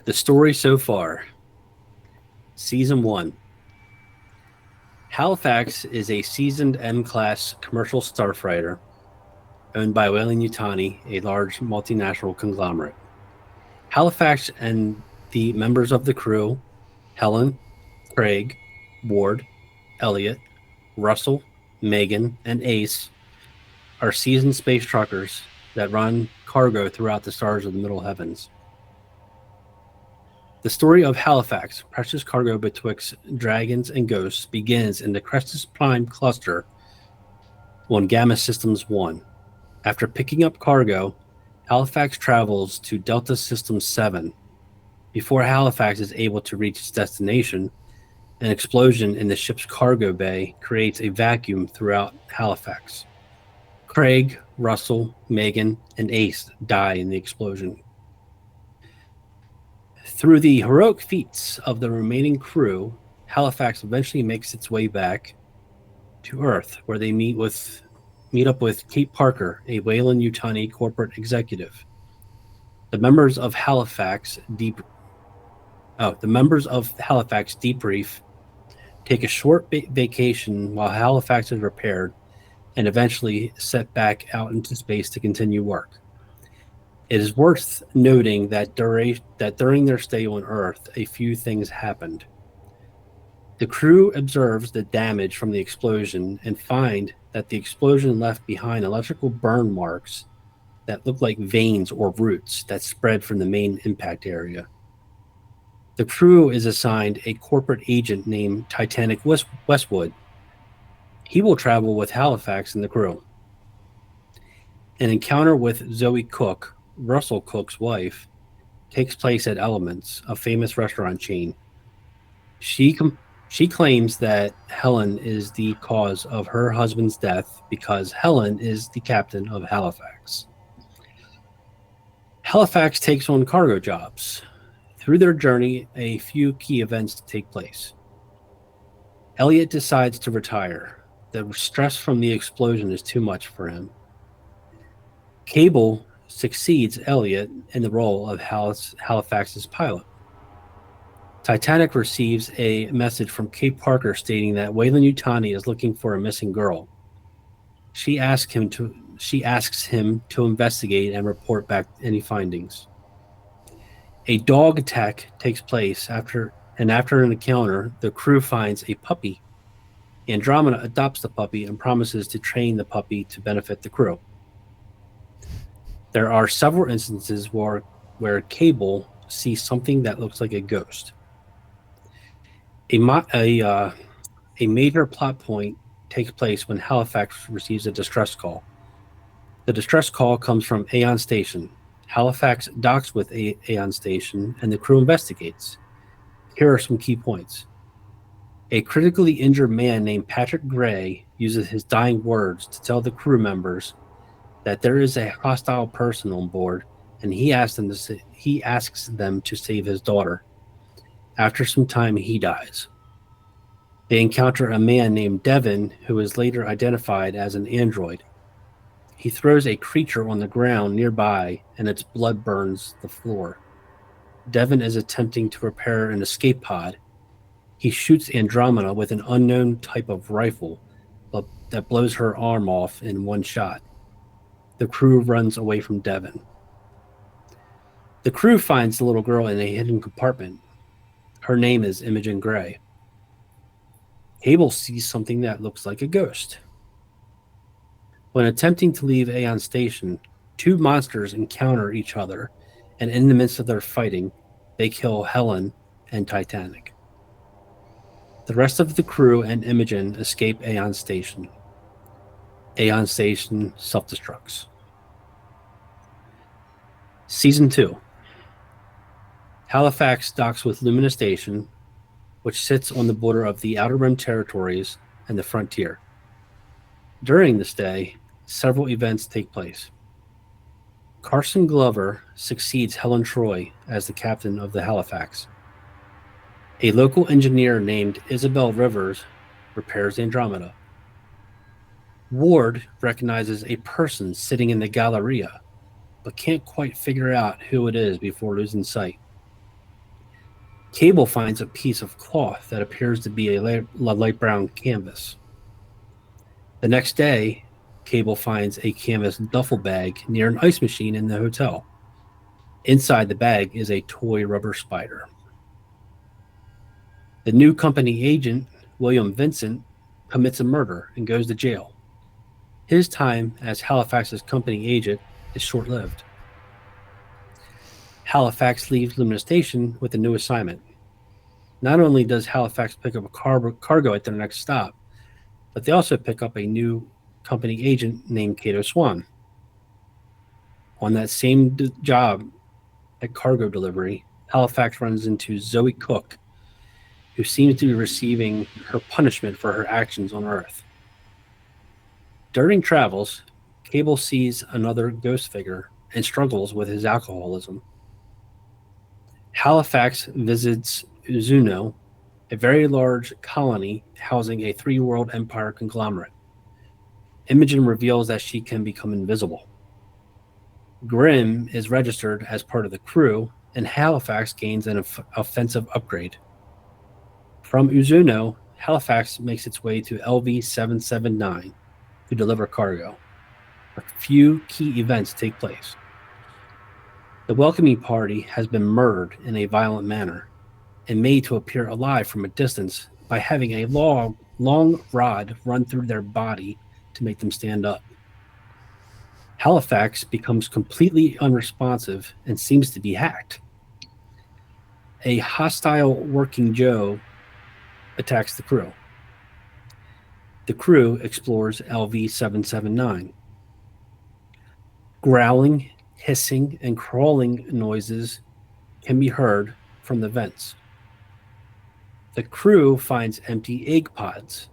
The story so far. Season 1. Halifax is a seasoned M-Class Commercial Starfreighter owned by Weyland-Yutani, a large multinational conglomerate. Halifax and the members of the crew, Helen, Craig, Ward, Elliot, Russell, Megan, and Ace, are seasoned space truckers that run cargo throughout the stars of the middle heavens. The story of Halifax, precious cargo betwixt dragons and ghosts, begins in the Crestus Prime cluster on Gamma Systems 1. After picking up cargo, Halifax travels to Delta Systems 7. Before Halifax is able to reach its destination, an explosion in the ship's cargo bay creates a vacuum throughout Halifax. Craig, Russell, Megan, and Ace die in the explosion. Through the heroic feats of the remaining crew, Halifax eventually makes its way back to Earth, where they meet up with Kate Parker, a Weyland-Yutani corporate executive. The members of Halifax debrief, take a short vacation while Halifax is repaired, and eventually set back out into space to continue work. It is worth noting that during their stay on Earth, a few things happened. The crew observes the damage from the explosion and find that the explosion left behind electrical burn marks that look like veins or roots that spread from the main impact area. The crew is assigned a corporate agent named Titanic Westwood. He will travel with Halifax and the crew. An encounter with Zoe Cook, Russell Cook's wife, takes place at Elements, a famous restaurant chain. She claims that Helen is the cause of her husband's death because Helen is the captain of Halifax. Halifax takes on cargo jobs. Through their journey, a few key events take place. Elliot decides to retire. The stress from the explosion is too much for him. Cable succeeds Elliot in the role of Halifax's pilot. Titanic receives a message from Kate Parker stating that Weyland-Yutani is looking for a missing girl. She asks him to investigate and report back any findings. A dog attack takes place after an encounter, the crew finds a puppy. Andromeda adopts the puppy and promises to train the puppy to benefit the crew. There are several instances where Cable sees something that looks like a ghost. A major plot point takes place when Halifax receives a distress call. The distress call comes from Aeon Station. Halifax docks with Aeon Station, and the crew investigates. Here are some key points. A critically injured man named Patrick Gray uses his dying words to tell the crew members that there is a hostile person on board, and he asks them to save his daughter. After some time, he dies. They encounter a man named Devin, who is later identified as an android. He throws a creature on the ground nearby, and its blood burns the floor. Devin is attempting to repair an escape pod. He shoots Andromeda with an unknown type of rifle that blows her arm off in one shot. The crew runs away from Devin. The crew finds the little girl in a hidden compartment. Her name is Imogen Gray. Cable sees something that looks like a ghost. When attempting to leave Aeon Station, two monsters encounter each other, and in the midst of their fighting, they kill Helen and Titanic. The rest of the crew and Imogen escape Aeon Station. Aeon Station self-destructs. Season 2. Halifax docks with Lumina Station, which sits on the border of the Outer Rim territories and the frontier. During the stay, several events take place. Carson Glover succeeds Helen Troy as the captain of the Halifax. A local engineer named Isabel Rivers repairs Andromeda. Ward recognizes a person sitting in the Galleria, but can't quite figure out who it is before losing sight. Cable finds a piece of cloth that appears to be a light brown canvas. The next day, Cable finds a canvas duffel bag near an ice machine in the hotel. Inside the bag is a toy rubber spider. The new company agent, William Vincent, commits a murder and goes to jail. His time as Halifax's company agent is short-lived. Halifax leaves Lumina Station with a new assignment. Not only does Halifax pick up a cargo at their next stop, but they also pick up a new company agent named Cato Swan. On that same job at cargo delivery, Halifax runs into Zoe Cook, who seems to be receiving her punishment for her actions on Earth. During travels, Cable sees another ghost figure and struggles with his alcoholism. Halifax visits Uzuno, a very large colony housing a three-world empire conglomerate. Imogen reveals that she can become invisible. Grimm is registered as part of the crew, and Halifax gains an offensive upgrade. From Uzuno, Halifax makes its way to LV-779 to deliver cargo. A few key events take place. The welcoming party has been murdered in a violent manner and made to appear alive from a distance by having a long rod run through their body to make them stand up. Halifax becomes completely unresponsive and seems to be hacked. A hostile working Joe attacks the crew. The crew explores LV-779. Growling, hissing, and crawling noises can be heard from the vents. The crew finds empty egg pods.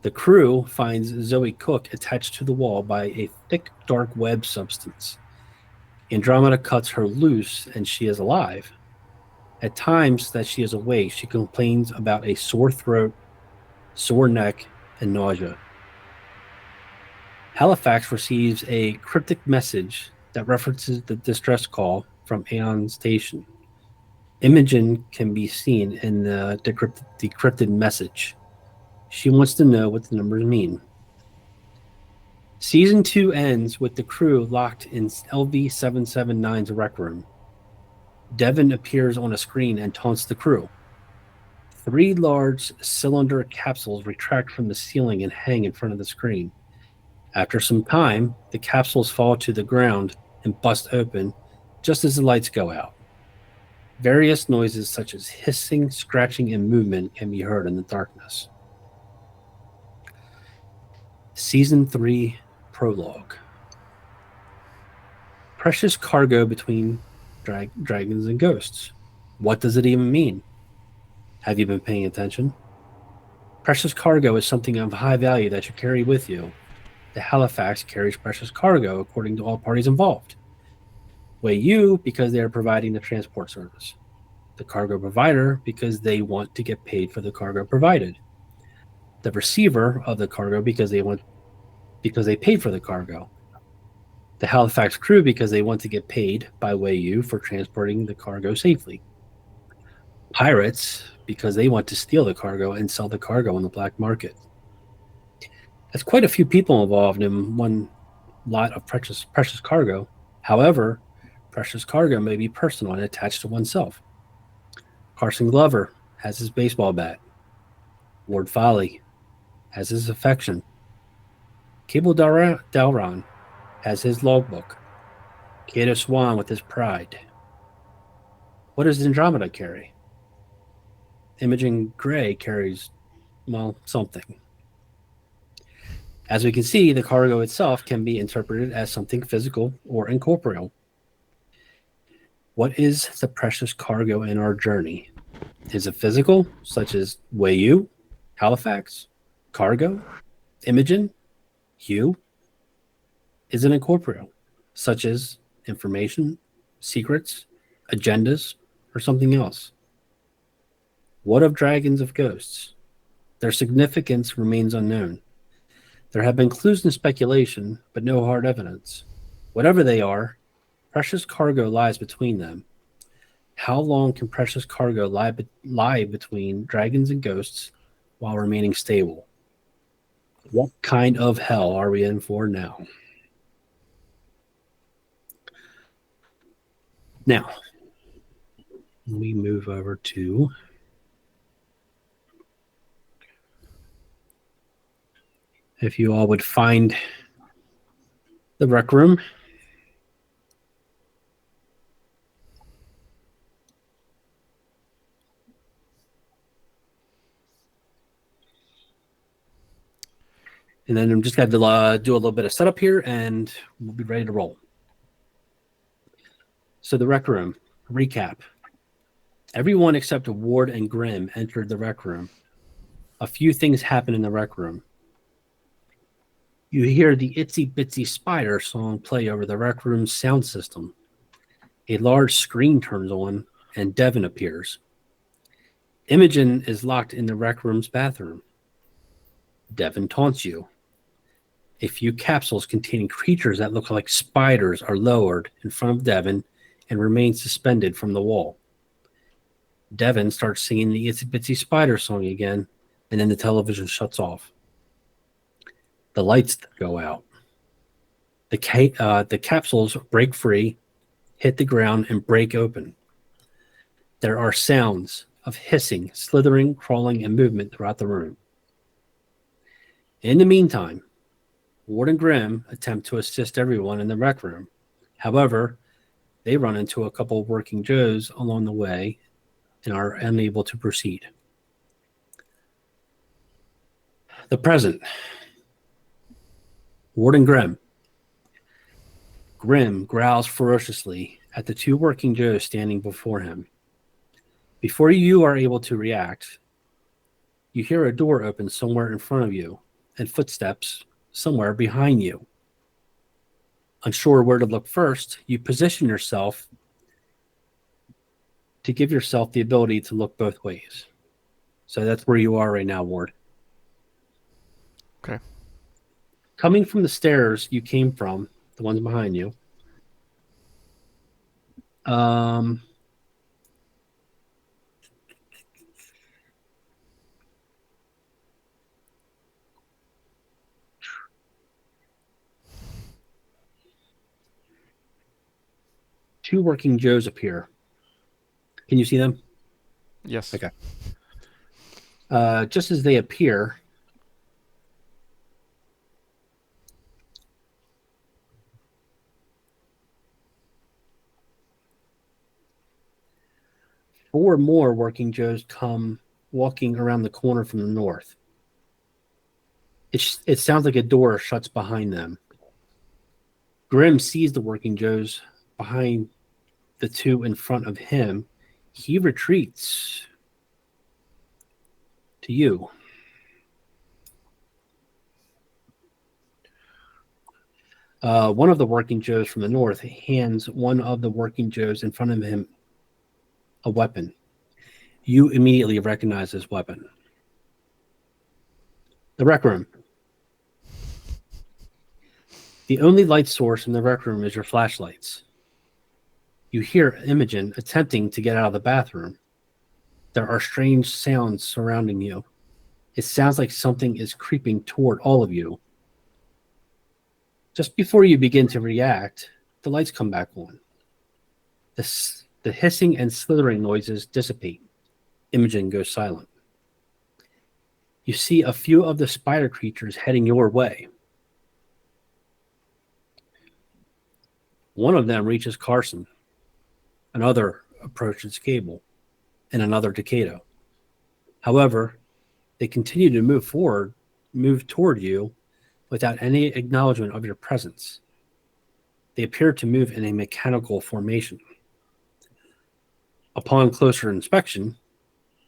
The crew finds Zoe Cook attached to the wall by a thick, dark web substance. Andromeda cuts her loose and she is alive. At times that she is awake, she complains about a sore throat, sore neck, and nausea. Halifax receives a cryptic message that references the distress call from Aeon Station. Imogen can be seen in the decrypted message. She wants to know what the numbers mean. Season 2 ends with the crew locked in LV-779's rec room. Devon appears on a screen and taunts the crew. 3 large cylinder capsules retract from the ceiling and hang in front of the screen. After some time, the capsules fall to the ground and bust open just as the lights go out. Various noises such as hissing, scratching, and movement can be heard in the darkness. Season 3 Prologue. Precious cargo between dragons and ghosts. What does it even mean? Have you been paying attention? Precious cargo is something of high value that you carry with you. The Halifax carries precious cargo according to all parties involved. Wey-Yu because they are providing the transport service. The cargo provider because they want to get paid for the cargo provided. The receiver of the cargo because they paid for the cargo. The Halifax crew because they want to get paid by Wey-Yu for transporting the cargo safely. Pirates because they want to steal the cargo and sell the cargo on the black market. That's quite a few people involved in one lot of precious cargo. However, precious cargo may be personal and attached to oneself. Carson Glover has his baseball bat. Ward Foley has his affection. Cable Delron has his logbook. Cato Swan with his pride. What does Andromeda carry? Imogen Gray carries, well, something. As we can see, the cargo itself can be interpreted as something physical or incorporeal. What is the precious cargo in our journey? Is it physical, such as Wey-Yu, Halifax, cargo, Imogen, Hugh? Is it incorporeal, such as information, secrets, agendas, or something else? What of dragons of ghosts? Their significance remains unknown. There have been clues and speculation, but no hard evidence. Whatever they are, precious cargo lies between them. How long can precious cargo lie between dragons and ghosts while remaining stable? What kind of hell are we in for now? Now, we move over to if you all would find the rec room. And then I'm just going to do a little bit of setup here, and we'll be ready to roll. So the rec room, recap. Everyone except Ward and Grimm entered the rec room. A few things happen in the rec room. You hear the Itsy Bitsy Spider song play over the rec room's sound system. A large screen turns on, and Devin appears. Imogen is locked in the rec room's bathroom. Devin taunts you. A few capsules containing creatures that look like spiders are lowered in front of Devin and remain suspended from the wall. Devin starts singing the Itsy Bitsy Spider song again, and then the television shuts off. The lights go out. The capsules break free, hit the ground, and break open. There are sounds of hissing, slithering, crawling, and movement throughout the room. In the meantime, Ward and Grimm attempt to assist everyone in the rec room. However, they run into a couple of working Joes along the way and are unable to proceed. The present. Ward and Grimm. Grimm growls ferociously at the two working Joes standing before him. Before you are able to react, you hear a door open somewhere in front of you and footsteps somewhere behind you. Unsure where to look first, you position yourself to give yourself the ability to look both ways. So that's where you are right now, Ward. Okay. Coming from the stairs you came from, the ones behind you, two working Joes appear. Can you see them? Yes. Okay. Just as they appear, four more working Joes come walking around the corner from the north. It sounds like a door shuts behind them. Grimm sees the working Joes behind the two in front of him. He retreats to you. One of the working Joes from the north hands one of the working Joes in front of him a weapon. You immediately recognize this weapon. The rec room. The only light source in the rec room is your flashlights. You hear Imogen attempting to get out of the bathroom. There are strange sounds surrounding you. It sounds like something is creeping toward all of you. Just before you begin to react, the lights come back on. The hissing and slithering noises dissipate. Imogen goes silent. You see a few of the spider creatures heading your way. One of them reaches Carson. Another approaches Cable, and another to Cato. However, they continue to move toward you without any acknowledgement of your presence. They appear to move in a mechanical formation. Upon closer inspection,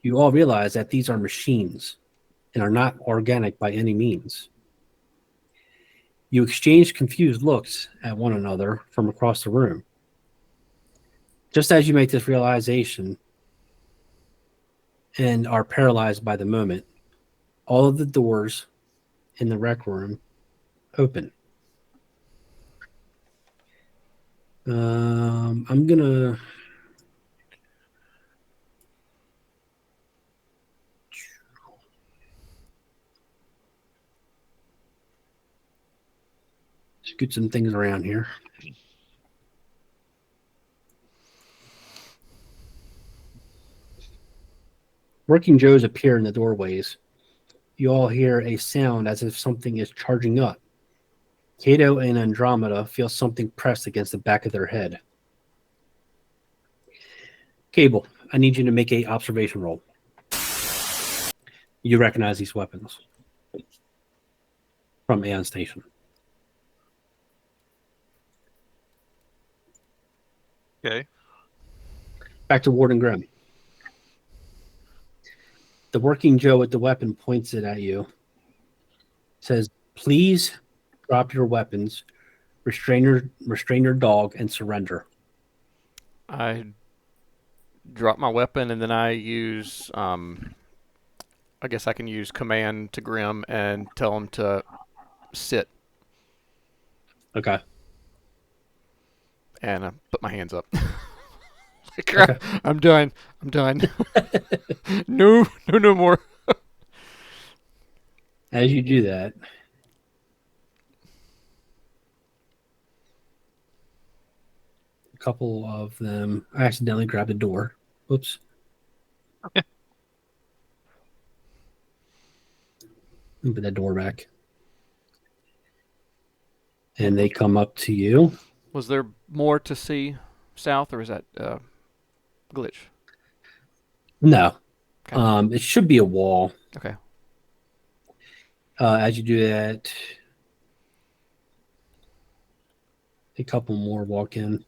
you all realize that these are machines and are not organic by any means. You exchange confused looks at one another from across the room. Just as you make this realization and are paralyzed by the moment, all of the doors in the rec room open. I'm going to Scoot some things around here. Working Joes appear in the doorways. You all hear a sound as if something is charging up. Cato and Andromeda feel something pressed against the back of their head. Cable, I need you to make a observation roll. You recognize these weapons from Aeon Station. Okay. Back to Warden Grimm. The Working Joe with the weapon points it at you. Says, please drop your weapons, restrain your dog, and surrender. I drop my weapon and then I use, I guess I can use command to Grim and tell him to sit. Okay. And I put my hands up. Like, Okay. I'm done. No more. As you do that, a couple of them, I accidentally grabbed the door. Whoops. Put that door back. And they come up to you. Was there more to see south, or is that glitch? No. Okay. It should be a wall. Okay. As you do that, a couple more walk in.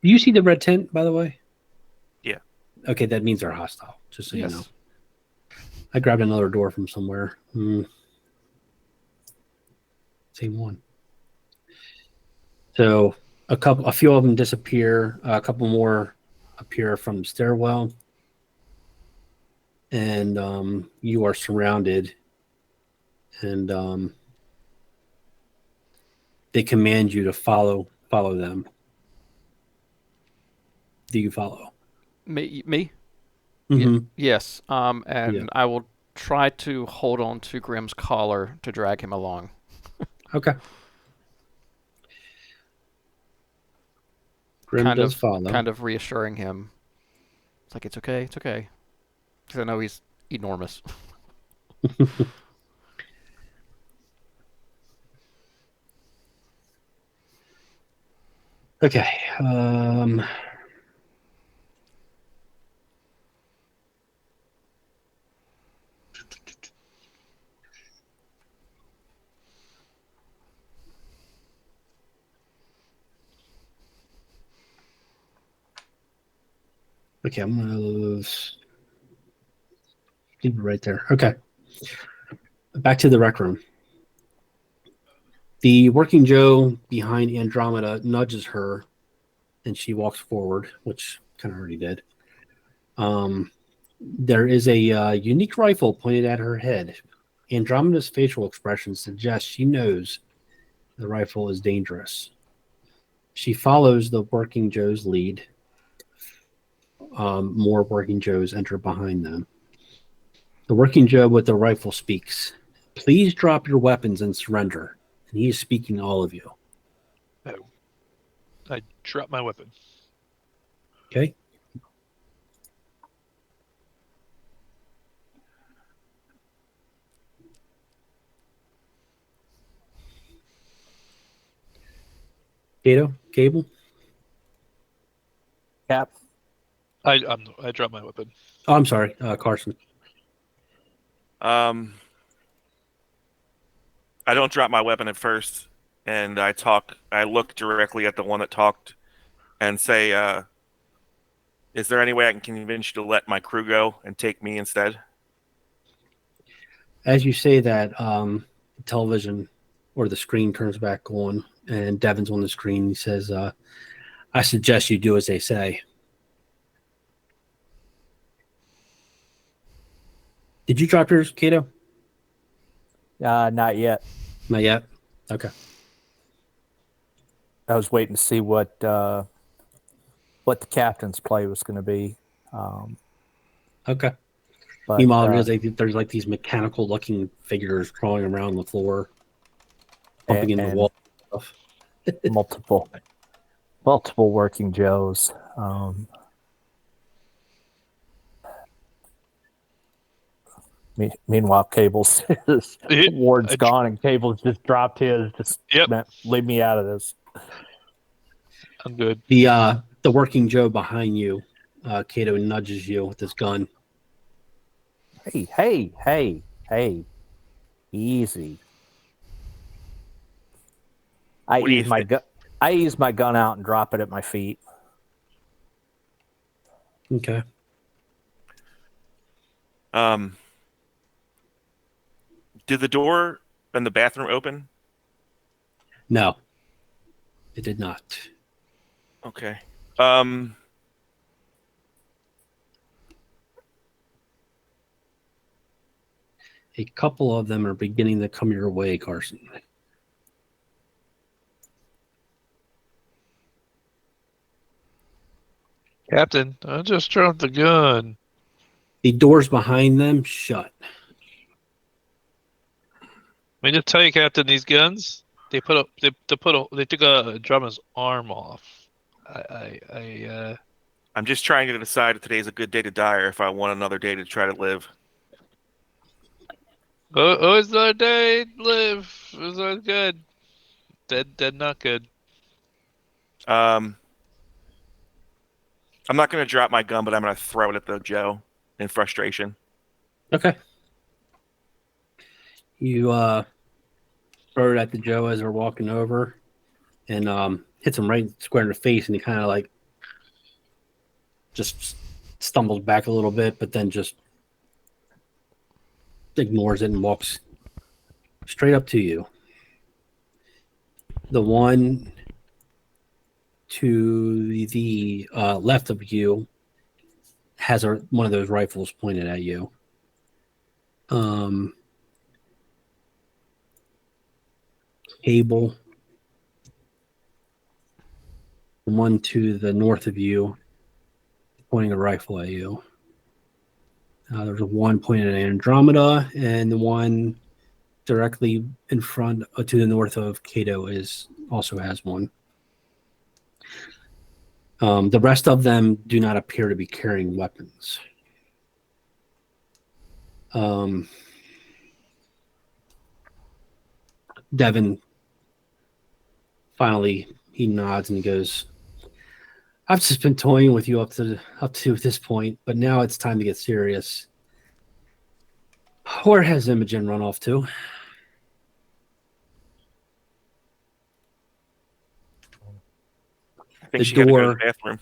Do you see the red tent, by the way? Yeah. Okay, that means they're hostile, just so Yes. you know. I grabbed another door from somewhere. Same one. So a few of them disappear. A couple more appear from the stairwell. And you are surrounded. And they command you to follow them. Do you follow? Me? Mm-hmm. Yes. And Yeah. I will try to hold on to Grimm's collar to drag him along. Okay. Grim does follow. Kind of reassuring him. It's like, it's okay. Because I know he's enormous. Okay. Okay, I'm gonna leave it right there. Okay. Back to the rec room. The Working Joe behind Andromeda nudges her, and she walks forward, which kind of already did. There is a unique rifle pointed at her head. Andromeda's facial expression suggests she knows the rifle is dangerous. She follows the Working Joe's lead. More Working Joes enter behind them. The Working Joe with the rifle speaks. Please drop your weapons and surrender. And he is speaking to all of you. No. I drop my weapon. Okay. Cato, Cable. Cap. I drop my weapon. Oh, I'm sorry, Carson. I don't drop my weapon at first, and I look directly at the one that talked and say, is there any way I can convince you to let my crew go and take me instead? As you say that, the television or the screen turns back on, and Devin's on the screen. He says, I suggest you do as they say. Did you drop yours, Cato? Not yet. Not yet? Okay. I was waiting to see what the captain's play was going to be. Okay. But, Meanwhile, there's like these mechanical looking figures crawling around the floor. bumping into the and wall. Stuff. multiple working Joes. Meanwhile, Cable's Ward's gone, and Cable's just dropped his. Just leave me out of this. I'm good. The working Joe behind you, Cato nudges you with his gun. Hey! Easy. I What do you ease my think? gun. I ease my gun out and drop it at my feet. Okay. Did the door in the bathroom open? No, it did not. Okay. A couple of them are beginning to come your way, Carson. Captain, I just dropped the gun. The doors behind them shut. I mean to tell you, Captain, these guns they took a drummer's arm off. I'm just trying to decide if today's a good day to die or if I want another day to try to live. Always another day to live. It was always good. Dead, not good. I'm not going to drop my gun, but I'm going to throw it at the Joe in frustration. Okay. You throw it at the Joe as they're walking over and hits him right square in the face, and he kind of like just stumbles back a little bit, but then just ignores it and walks straight up to you. The one to the left of you has one of those rifles pointed at you. Cable. The one to the north of you pointing a rifle at you. There's one pointed at Andromeda, and the one directly in front to the north of Cato also has one. The rest of them do not appear to be carrying weapons. Devin finally he nods and he goes, "I've just been toying with you up to this point, but now it's time to get serious. Where has Imogen run off to?" I think she had to go to the bathroom.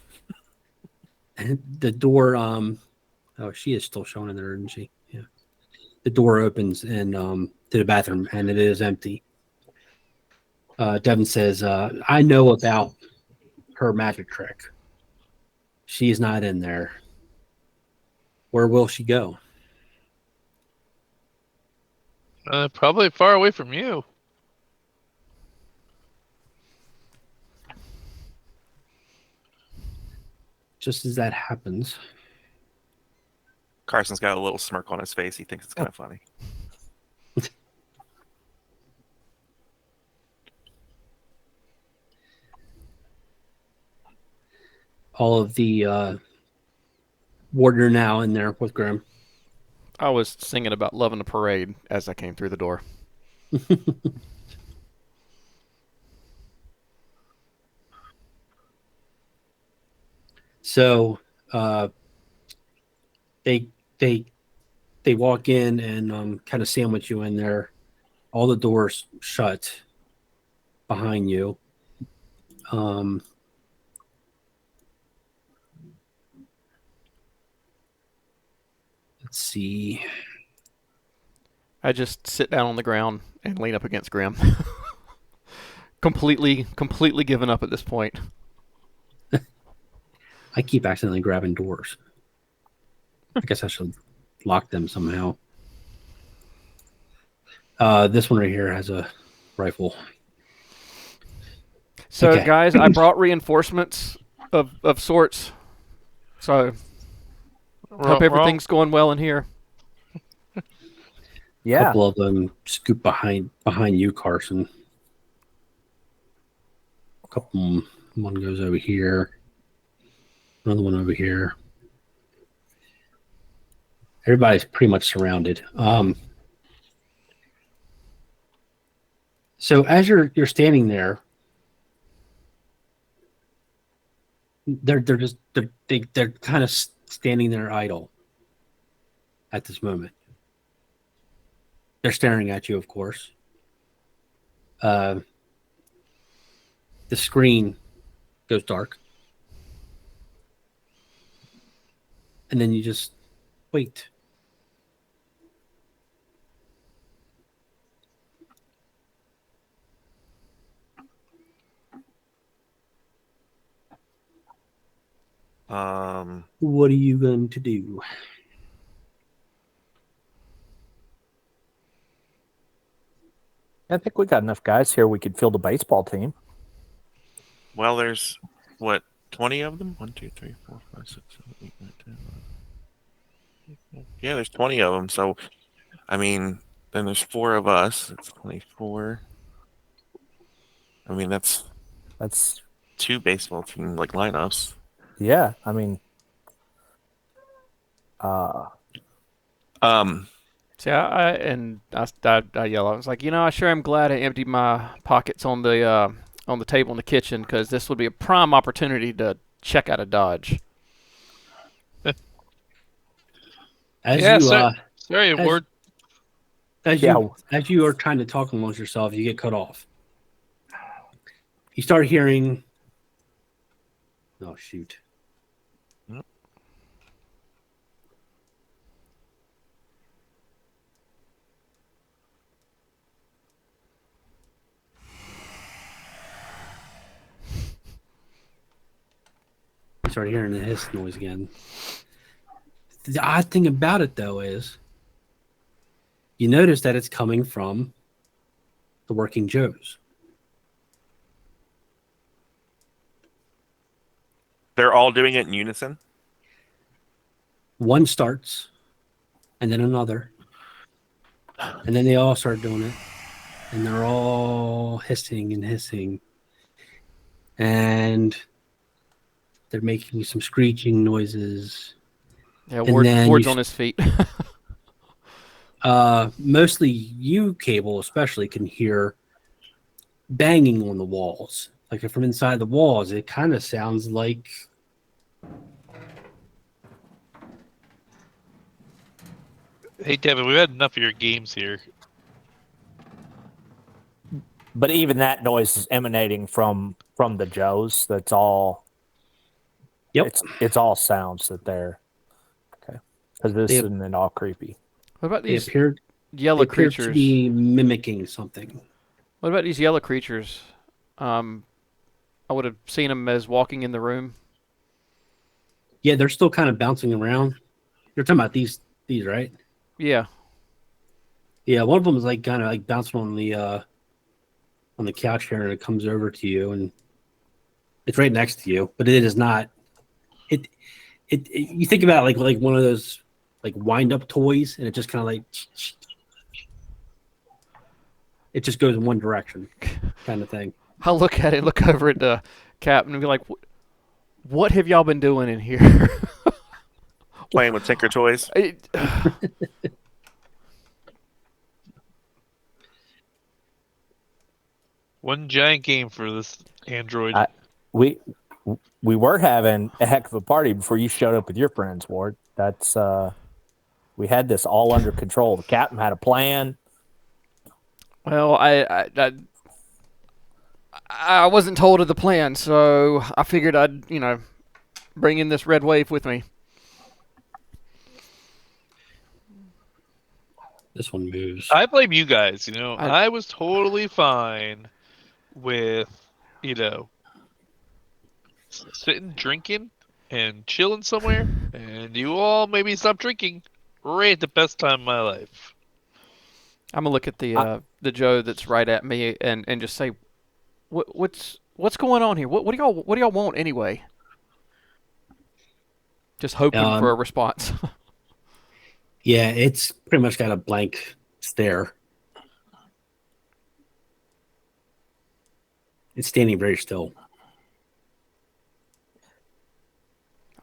The door, oh, she is still showing in there, isn't she? Yeah. The door opens and to the bathroom, and it is empty. Devin says, "I know about her magic trick. She is not in there. Where will she go?" Probably far away from you. Just as that happens, Carson's got a little smirk on his face. He thinks it's kind of funny. all of the warrior now in there with Grim. I was singing about loving the parade as I came through the door. So they walk in and kind of sandwich you in there. All the doors shut behind you. Let's see. I just sit down on the ground and lean up against Grim. completely given up at this point. I keep accidentally grabbing doors. I guess I should lock them somehow. This one right here has a rifle. So, Okay. guys, I brought reinforcements of sorts. So, hope everything's going well in here. A couple of them scoop behind you, Carson. couple. One goes over here. Another one over here. Everybody's pretty much surrounded. So as you're standing there, they're kind of standing there idle at this moment. They're staring at you, of course. The screen goes dark. And then you just wait. What are you going to do? I think we got enough guys here. We could field a baseball team. Well, there's what, 20 of them? 1, 2, 3, 4, 5, 6, 7, 8, 9, 10. Yeah, there's 20 of them. So, I mean, then there's 4 of us. It's 24. I mean, that's 2 baseball team like lineups. Yeah, I mean, See, I yell. I was like, I sure am glad I emptied my pockets on the table in the kitchen, because this would be a prime opportunity to check out a Dodge. Sorry, Ward. As you are trying to talk amongst yourself, you get cut off. You start hearing. Oh shoot! You start hearing the hiss noise again. The odd thing about it, though, is you notice that it's coming from the Working Joes. They're all doing it in unison? One starts, and then another. And then they all start doing it. And they're all hissing and hissing. And they're making some screeching noises. Yeah, Ward's on his feet. Mostly you, Cable, especially, can hear banging on the walls. Like from inside the walls, it kind of sounds like... Hey, Devin, we've had enough of your games here. but even that noise is emanating from the Joes. That's all. Yep. It's all sounds that they're okay. Because this isn't all creepy. What about these yellow creatures? They appear to be mimicking something. What about these yellow creatures? I would have seen them as walking in the room. Yeah, they're still kind of bouncing around. You're talking about these, right? Yeah. Yeah, one of them is like kind of like bouncing on the couch here, and it comes over to you, and it's right next to you, but it is not. It you think about it like one of those like wind up toys, and it just kind of like it just goes in one direction, kind of thing. I'll look over at the Cap and be like, "What have y'all been doing in here?" Playing with Tinker Toys. One giant game for this Android. We were having a heck of a party before you showed up with your friends, Ward. That's we had this all under control. The captain had a plan. Well, I wasn't told of the plan, so I figured I'd bring in this red wave with me. This one moves. I blame you guys. I was totally fine with sitting drinking and chilling somewhere, and you all made me stop drinking right at the best time of my life. I'm gonna look at the Joe that's right at me and just say, what's going on here? What do y'all want anyway? Just hoping for a response. Yeah, it's pretty much got a blank stare. It's standing very still.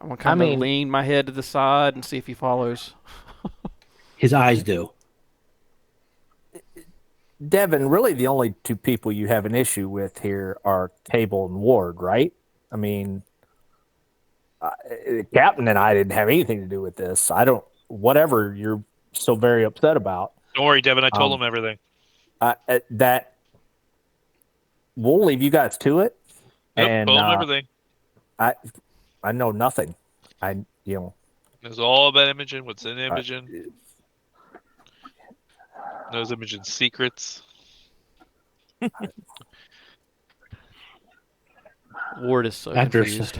I'm gonna kind of mean- lean my head to the side and see if he follows. His eyes do. Devin, really the only two people you have an issue with here are Cable and Ward, right? I mean, the captain and I didn't have anything to do with this. I don't, whatever you're so very upset about. Don't worry, Devin. I told him everything. That we'll leave you guys to it. Yep, and told him everything. I know nothing. It's all about Imogen. What's in Imogen? Knows Imogen's secrets. Ward is so After- confused.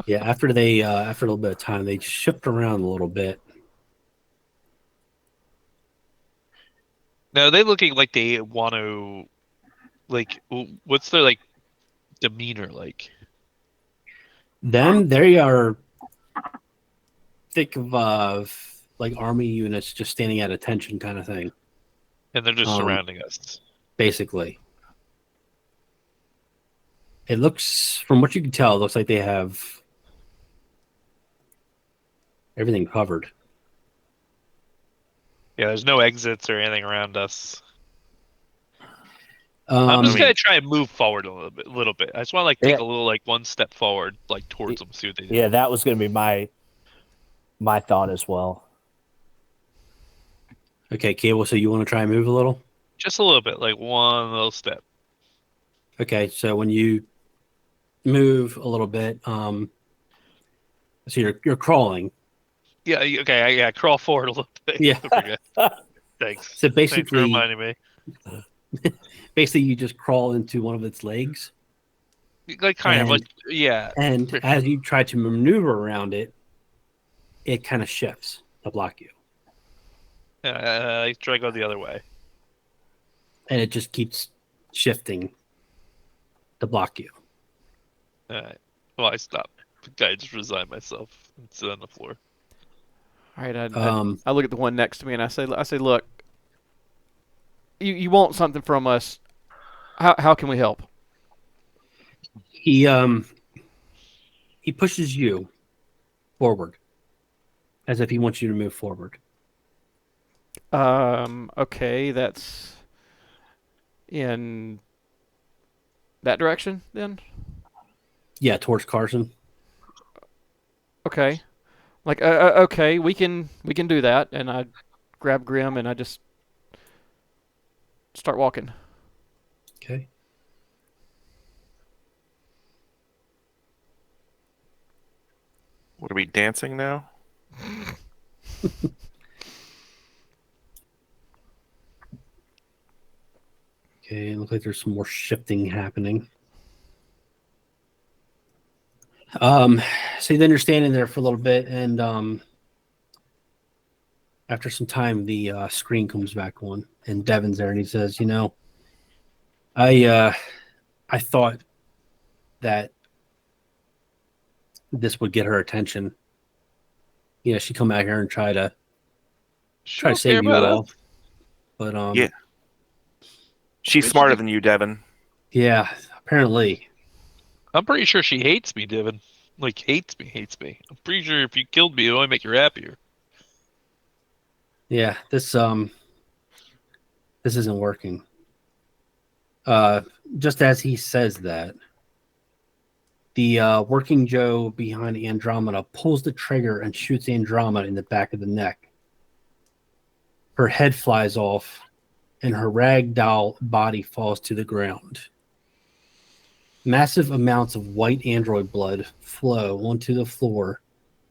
Yeah, after they after a little bit of time, they shift around a little bit. No, they looking like they want to, like, what's their like demeanor like? Them, they are think of like army units just standing at attention kind of thing, And they're just surrounding us. basically. It looks, from what you can tell, it looks like they have everything covered. Yeah, there's no exits or anything around us. I'm just mean- gonna try and move forward a little bit. I just want to like take Yeah. a little like one step forward, like towards them, see what they do. Yeah, that was going to be my thought as well. Okay, Cable, so you want to try and move a little? Just a little bit, like one little step. Okay, so when you move a little bit, so you're crawling. Yeah. Okay. Yeah. Crawl forward a little bit. Yeah. Okay. Thanks. So Thanks for basically, reminding me. you just crawl into one of its legs, Like kind of And- like yeah. and as you try to maneuver around it, it kind of shifts to block you, I try to go the other way. and it just keeps shifting to block you. All right. Well, I stop. I just resign myself and sit on the floor. All right, Um, I look at the one next to me and I say, look, you want something from us? How can we help? He pushes you forward, as if he wants you to move forward. Okay, that's in that direction then. Yeah, towards Carson. Okay, like okay, we can do that. And I grab Grim and I just start walking. Okay. What are we dancing now? Okay, it looks like there's some more shifting happening. So then you're standing there for a little bit, and after some time, the screen comes back on, and Devin's there, and he says, I thought that this would get her attention. She'd come back here and try to save you all. But Yeah. She's smarter than you, Devin. yeah, apparently. I'm pretty sure she hates me, Devin. Like hates me. I'm pretty sure if you killed me, it would only make her happier. Yeah, this isn't working. Just as he says that, the working Joe behind Andromeda pulls the trigger and shoots Andromeda in the back of the neck. Her head flies off, and her ragdoll body falls to the ground. Massive amounts of white android blood flow onto the floor,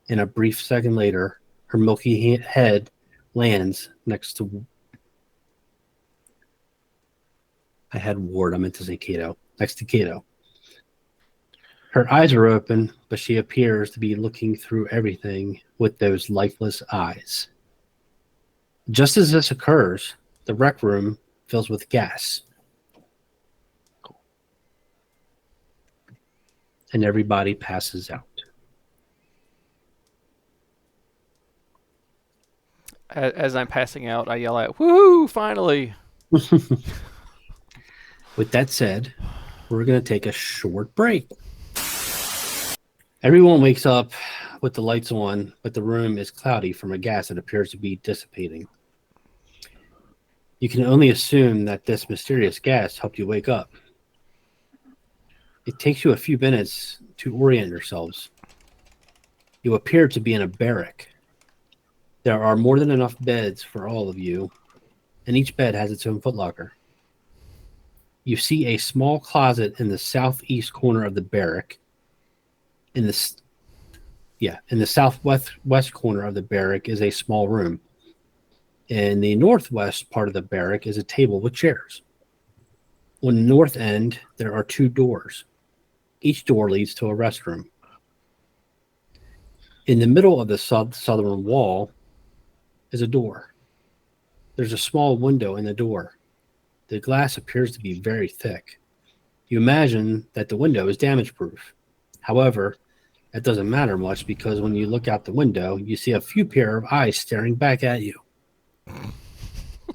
and a brief second later, her milky head lands next to... I had Ward, I meant to say Kato. Next to Kato. Her eyes are open, but she appears to be looking through everything with those lifeless eyes. Just as this occurs, the rec room fills with gas. And everybody passes out. As I'm passing out, I yell out, "Woohoo! Finally!" With that said, we're going to take a short break. Everyone wakes up with the lights on, but the room is cloudy from a gas that appears to be dissipating. You can only assume that this mysterious gas helped you wake up. It takes you a few minutes to orient yourselves. You appear to be in a barrack. There are more than enough beds for all of you, and each bed has its own footlocker. You see a small closet in the southeast corner of the barrack. In the southwest corner of the barrack is a small room. In the northwest part of the barrack is a table with chairs. On the north end, there are 2 doors. Each door leads to a restroom. In the middle of the southern wall is a door. There's a small window in the door. The glass appears to be very thick. You imagine that the window is damage-proof. However, that doesn't matter much because when you look out the window, you see a few pair of eyes staring back at you.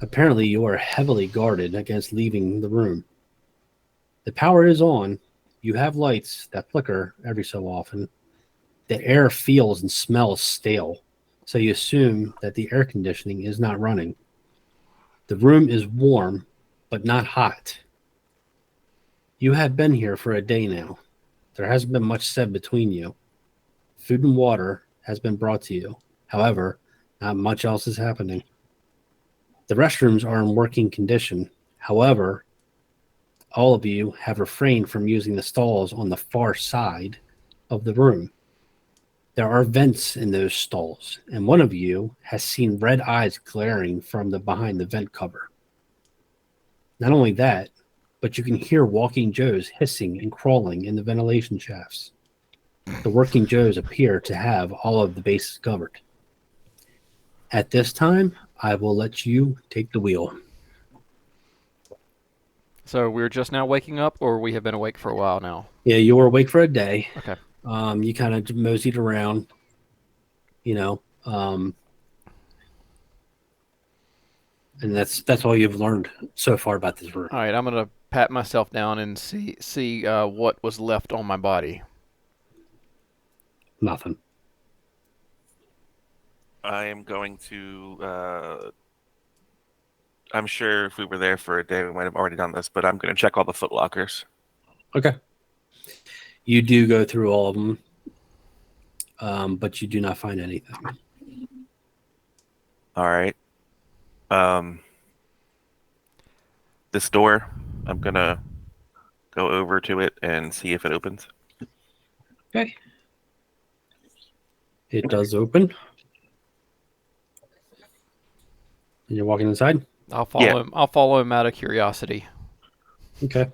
Apparently, you are heavily guarded against leaving the room. The power is on. You have lights that flicker every so often. The air feels and smells stale, so you assume that the air conditioning is not running. The room is warm, but not hot. You have been here for a day now. There hasn't been much said between you. Food and water has been brought to you. However, not much else is happening. The restrooms are in working condition. However, all of you have refrained from using the stalls on the far side of the room. There are vents in those stalls, and one of you has seen red eyes glaring from behind the vent cover. Not only that, but you can hear walking Joes hissing and crawling in the ventilation shafts. The working Joes appear to have all of the bases covered. At this time, I will let you take the wheel. So we're just now waking up, or we have been awake for a while now? Yeah, you were awake for a day. Okay. You kind of moseyed around, and that's all you've learned so far about this room. All right, I'm gonna pat myself down and see what was left on my body. Nothing. I am going to. I'm sure if we were there for a day, we might have already done this, but I'm going to check all the footlockers. Okay. You do go through all of them, but you do not find anything. All right. This door, I'm going to go over to it and see if it opens. Okay. It does open. And you're walking inside? I'll follow him. I'll follow him out of curiosity. Okay.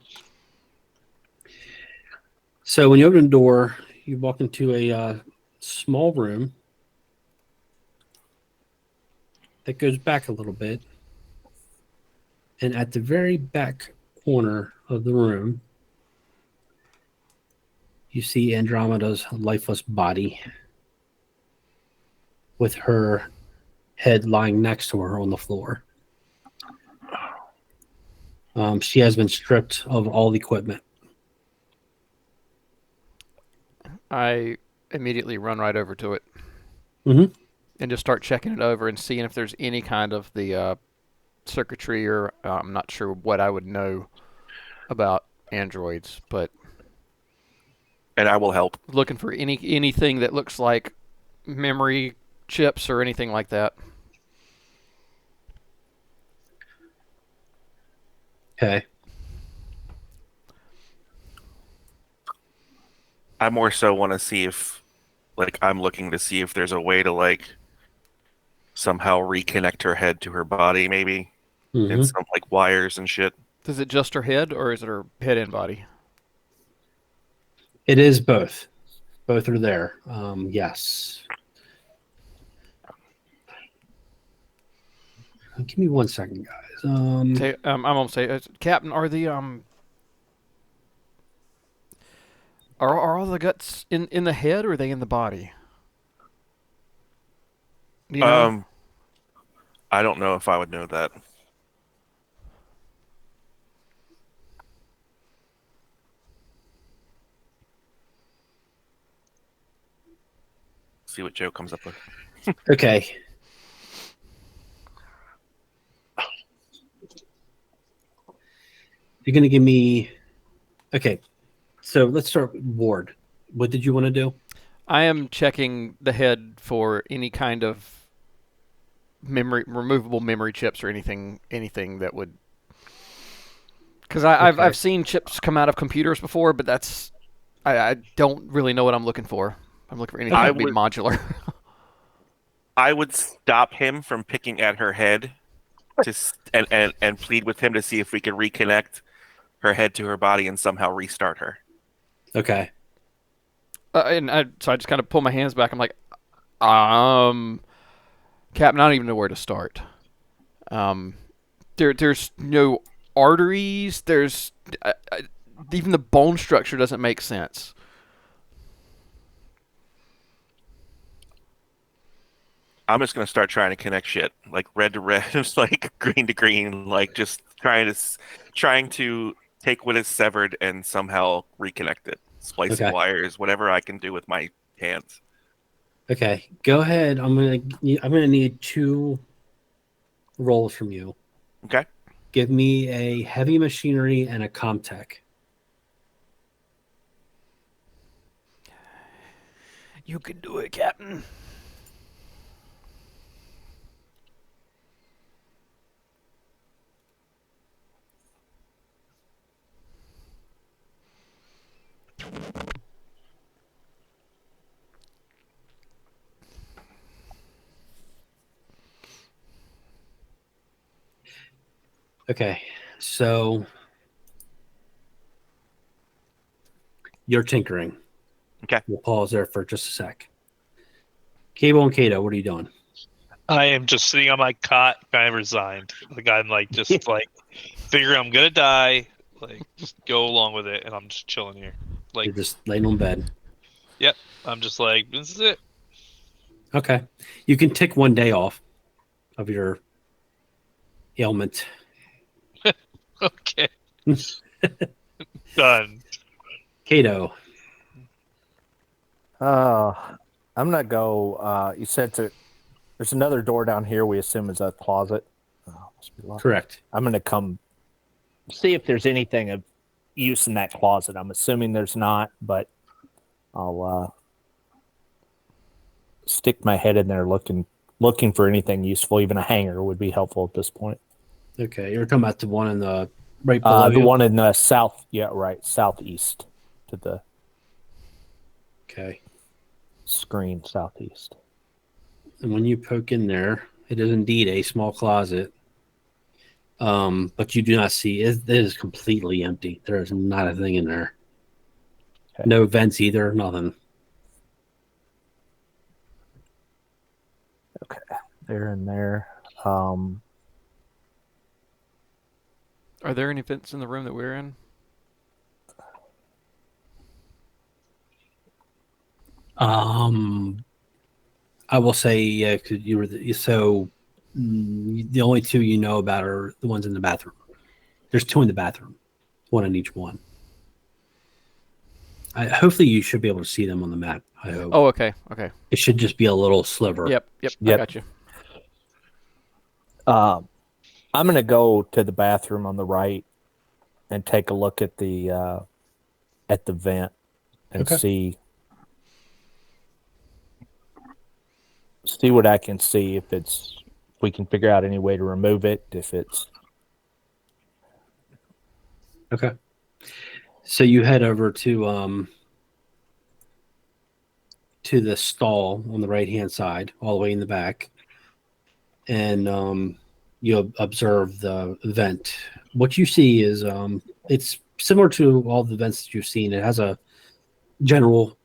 So when you open the door, you walk into a small room that goes back a little bit. And at the very back corner of the room, you see Andromeda's lifeless body with her head lying next to her on the floor. She has been stripped of all equipment. I immediately run right over to it Mm-hmm. and just start checking it over and seeing if there's any kind of the circuitry or I'm not sure what I would know about androids, but And I will help. looking for anything that looks like memory chips or anything like that. Okay. I more so want to see if, I'm looking to see if there's a way to, somehow reconnect her head to her body, maybe. Mm-hmm. And some, wires and shit. Is it just her head or is it her head and body? It is both. Both are there. Yes. Give me 1 second, guys. I'm gonna say, Captain, are the are all the guts in the head or are they in the body? Do you know? I don't know if I would know that. See what Joe comes up with. Okay. You're going to give me... Okay. So let's start with Ward. What did you want to do? I am checking the head for any kind of removable memory chips or anything that would. Because I've seen chips come out of computers before, but I don't really know what I'm looking for. I'm looking for anything that would be modular. I would stop him from picking at her head, and plead with him to see if we could reconnect her head to her body and somehow restart her. So Okay. I just kind of pull my hands back. I'm like, Captain, I don't even know where to start. There's no arteries. There's even the bone structure doesn't make sense. I'm just gonna start trying to connect shit, like red to red, like green to green, like just trying to take what is severed and somehow reconnect it, splicing Okay. wires, whatever I can do with my hands. Okay. Go ahead. I'm gonna need 2 rolls from you. Okay. Give me a heavy machinery and a Comtech. You can do it, Captain. Okay. So you're tinkering. Okay. We'll pause there for just a sec. Cable and Kato, what are you doing? I am just sitting on my cot, kind of resigned. Like I'm like just like figuring I'm gonna die. Like just go along with it, and I'm just chilling here. Like You're just laying on bed. Yep, I'm just like this is it. Okay. You can tick 1 day off of your ailment. Okay, done. Kato. I'm gonna go. You said there's another door down here. We assume is a closet. Oh, must be locked. Correct. I'm gonna come see if there's anything of use in that closet. I'm assuming there's not, but I'll stick my head in there looking for anything useful. Even a hanger would be helpful at this point. Okay. You're talking about the one in the right below The you? one in the south. Yeah, right. Southeast to the Okay. screen. Southeast. And when you poke in there, it is indeed a small closet. But you do not see it is completely empty. There is not a thing in there. Okay. No vents either, nothing. Okay. There and there. Are there any vents in the room that we're in? I will say, yeah, because you were the only 2 you know about are the ones in the bathroom. There's 2 in the bathroom, 1 in each one. Hopefully, you should be able to see them on the map. I hope. Oh, okay. It should just be a little sliver. Yep. I Yep. got you. I'm gonna go to the bathroom on the right and take a look at the vent and Okay. see what I can see. If we can figure out any way to remove it. If it's Okay. So you head over to the stall on the right hand side, all the way in the back, and you observe the vent. What you see is it's similar to all the vents that you've seen. It has a general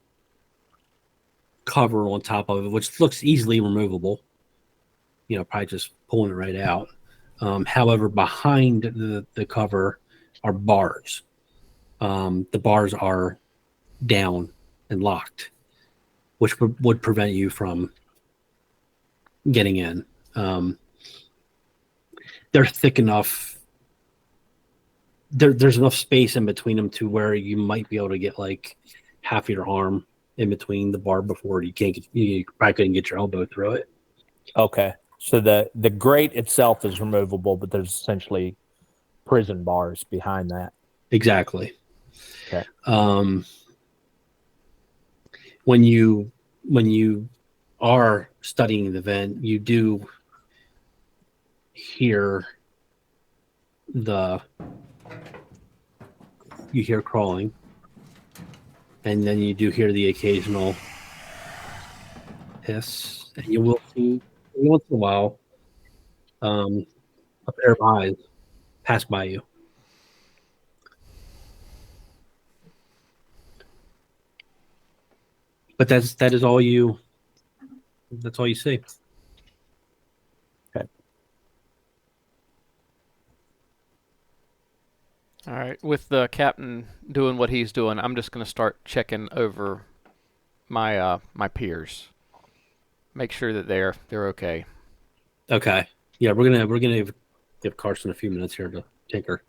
cover on top of it, which looks easily removable. Probably just pulling it right out. However, behind the cover are bars. The bars are down and locked, which would prevent you from getting in. They're thick enough. There's enough space in between them to where you might be able to get like half your arm in between the bar before you probably couldn't get your elbow through it. Okay. So the grate itself is removable, but there's essentially prison bars behind that. Exactly. Okay. When you are studying the vent, you do hear crawling, and then you do hear the occasional hiss, and you will see once in a while a pair of eyes pass by you. But that's all you see. Okay. All right. With the captain doing what he's doing, I'm just going to start checking over my my peers. Make sure that they're okay. Okay. Yeah, we're gonna give Carson a few minutes here to tinker.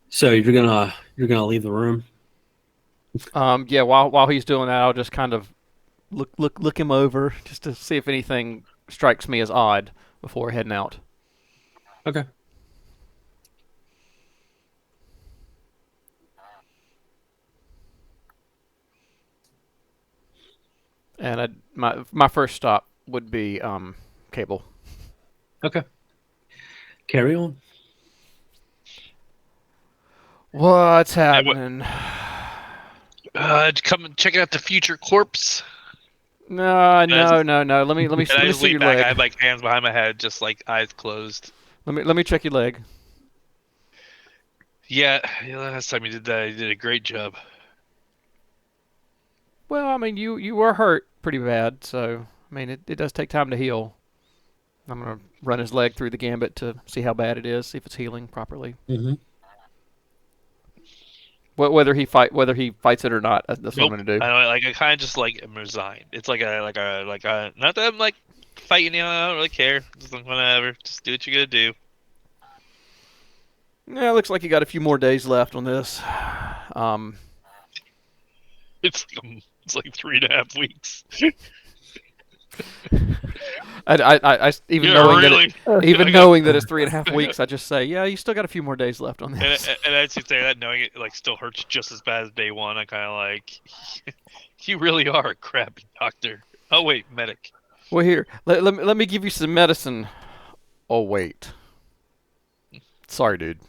So you're gonna leave the room. Yeah. While he's doing that, I'll just kind of look him over just to see if anything strikes me as odd before heading out. Okay. And my first stop would be Cable. Okay. Carry on. What's happening? Come and check out the future corpse. No. Let me And I see just your lean back. I leg. have like hands behind my head, just like eyes closed. Let me check your leg. Yeah, last time you did that, you did a great job. Well, I mean, you were hurt pretty bad, so I mean, it does take time to heal. I'm gonna run his leg through the gambit to see how bad it is, see if it's healing properly. Mm-hmm. Whether he fights it or not, that's what I'm gonna do. I kind of just like am resigned. It's like a not that I'm like fighting you. I don't really care. Just like whatever. Just do what you gotta do. Yeah, it looks like you got a few more days left on this. It's like 3.5 weeks. I even knowing that it's 3.5 weeks, I just say, yeah, you still got a few more days left on this. And as you say that, knowing it like still hurts just as bad as day one, I kind of like, you really are a crappy doctor. Oh wait, medic. Well, here, let me give you some medicine. Oh wait, sorry, dude.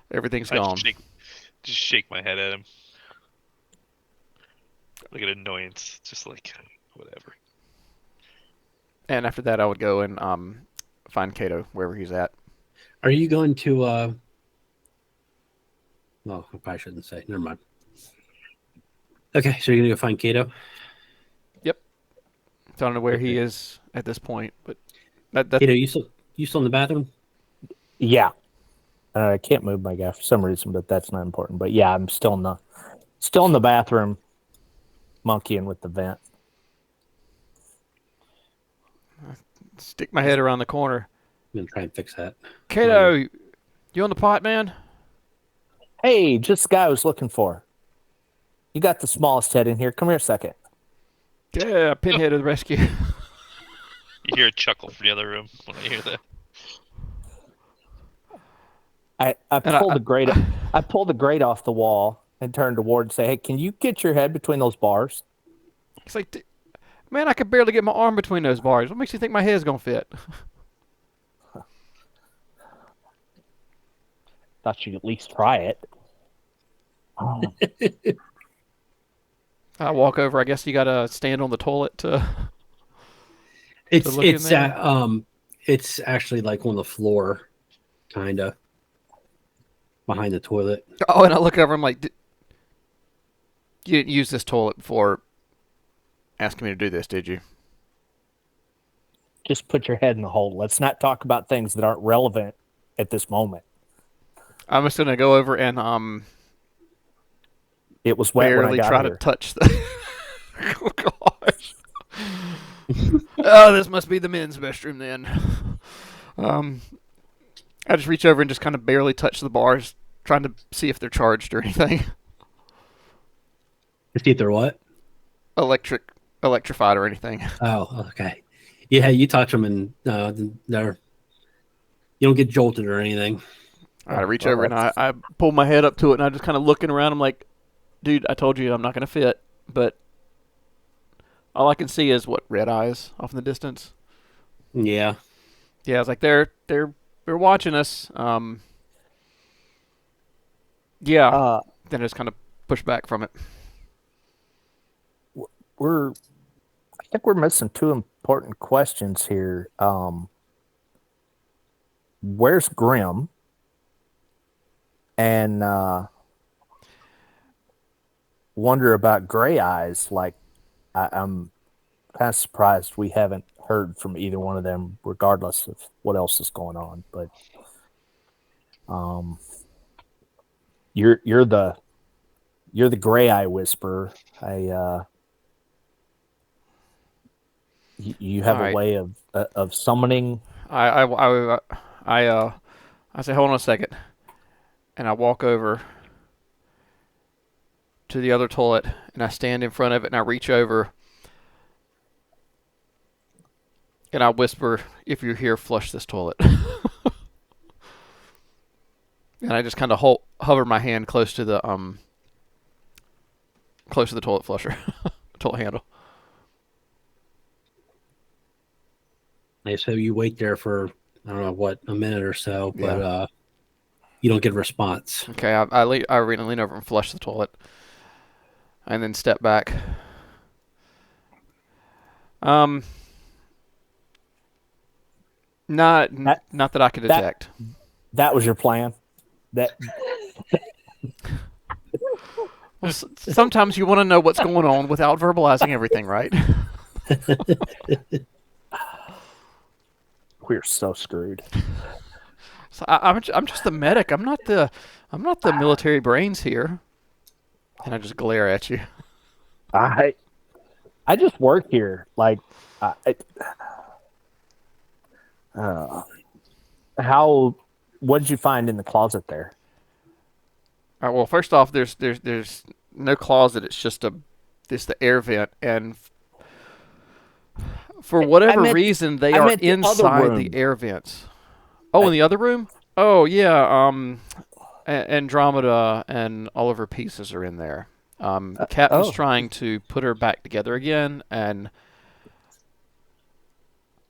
Everything's gone. Just shake my head at him. Like an annoyance, just like whatever. And after that, I would go and find Kato wherever he's at. Are you going to? Well, I probably shouldn't say. Never mind. Okay, so you're gonna go find Kato. Yep. I don't know where he is at this point, but that Kato, you still in the bathroom? Yeah. I can't move my guy for some reason, but that's not important. But yeah, I'm still in the bathroom, monkeying with the vent. stick my head around the corner. I'm gonna try and fix that. Kato, you on the pot, man? Hey, just the guy I was looking for. You got the smallest head in here. Come here a second. Yeah, Pinhead to the rescue. You hear a chuckle from the other room when I hear that. I pulled the grate off the wall and turned to Ward and say, "Hey, can you get your head between those bars?" He's like, man, I could barely get my arm between those bars. What makes you think my head's gonna fit? Thought you'd at least try it. Oh. I walk over. I guess you gotta stand on the toilet to. It's actually like on the floor, kinda behind the toilet. Oh, and I look over. I'm like, you didn't use this toilet before asking me to do this, did you? Just put your head in the hole. Let's not talk about things that aren't relevant at this moment. I'm just gonna go over and It was wet when I barely got try here. to touch the. Oh gosh. Oh, this must be the men's restroom then. I just reach over and just kind of barely touch the bars, trying to see if they're charged or anything. To see if they're what? Electrified or anything. Oh, okay. Yeah, you touch them and they're you don't get jolted or anything. I reach over and I pull my head up to it and I just kind of looking around. I'm like, dude, I told you I'm not gonna fit, but all I can see is what, red eyes off in the distance. Yeah. Yeah, I was like, they're watching us. Yeah. Then I just kind of push back from it. I think we're missing two important questions here. Where's Grim? And wonder about Gray Eyes. Like, I'm kind of surprised we haven't heard from either one of them, regardless of what else is going on. But you're the Gray Eye Whisperer. You have a way of summoning. I say, hold on a second, and I walk over to the other toilet and I stand in front of it and I reach over and I whisper, "If you're here, flush this toilet." And I just kind of hover my hand close to the toilet flusher, toilet handle. So you wait there for, I don't know what, a minute or so, but you don't get a response. Okay, I lean over and flush the toilet, and then step back. Not that I could detect. That was your plan. Well, sometimes you want to know what's going on without verbalizing everything, right? We're so screwed. So I'm just the medic. I'm not the military brains here. And I just glare at you. I just work here. Like, what did you find in the closet there? All right, well, first off, there's no closet. It's just the air vent, and for whatever reason, they are inside the air vents. Oh, in the other room? Oh, yeah. Andromeda and all of her pieces are in there. Captain's trying to put her back together again, and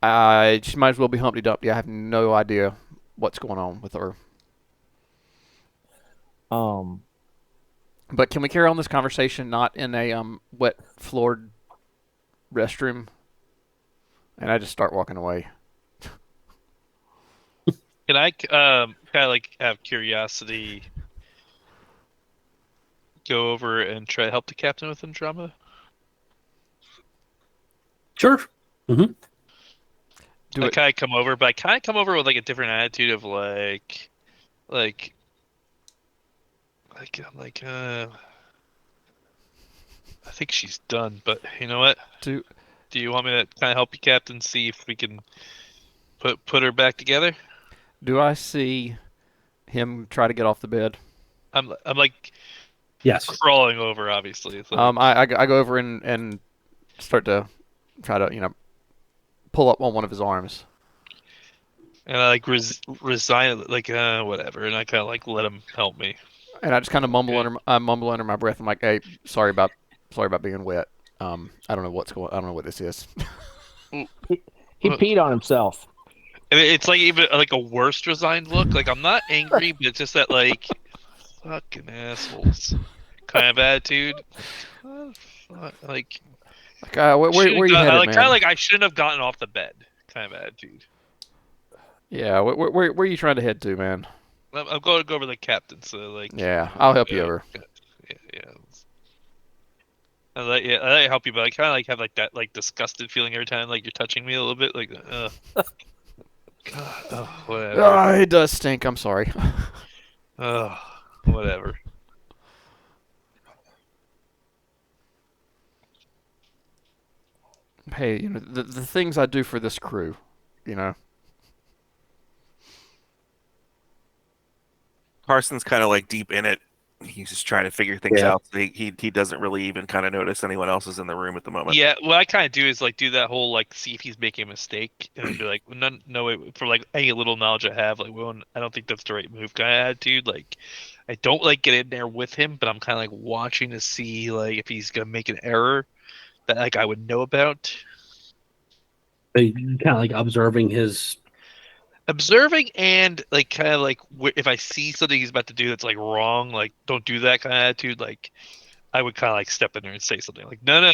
she might as well be Humpty Dumpty. I have no idea what's going on with her. But can we carry on this conversation not in a wet floored restroom? And I just start walking away. Can I kind of like have curiosity go over and try to help the captain with Andromeda? Sure. Mm-hmm. I kind of come over, but I kind of come over with like a different attitude of like I think she's done, but you know what? Do you want me to kind of help you, Captain, see if we can put her back together? Do I see him try to get off the bed? I'm like, yes, crawling over. Obviously, it's like, I go over and start to try to pull up on one of his arms, and I like resign, like whatever, and I kind of like let him help me. And I just kind of mumble under my breath. I'm like, "Hey, sorry about being wet. I don't know what this is." He peed on himself. And it's like even like a worse resigned look. Like I'm not angry, but it's just that like fucking assholes kind of attitude. Like where you headed, man? Kind of like I shouldn't have gotten off the bed kind of attitude. Yeah, where are you trying to head to, man? I'm going to go over the captain, so like. Yeah, I'll help you over. Yeah. I let you help you, but I kind of like have like that like disgusted feeling every time like you're touching me a little bit, like. God, whatever. It does stink. I'm sorry. Whatever. Hey, the things I do for this crew, Carson's kind of like deep in it. he's just trying to figure things Yeah. out. So he doesn't really even kind of notice anyone else is in the room at the moment. Yeah, what I kind of do is like do that whole like see if he's making a mistake, and I'd be like, no, wait, for like any little knowledge I have, like, well, I don't think that's the right move, kind of attitude. Like, I don't like get in there with him, but I'm kind of like watching to see like if he's gonna make an error that like I would know about. Kind of like observing his. Observing and like kind of like if I see something he's about to do that's like wrong, like don't do that kind of attitude. Like I would kind of like step in there and say something like, no,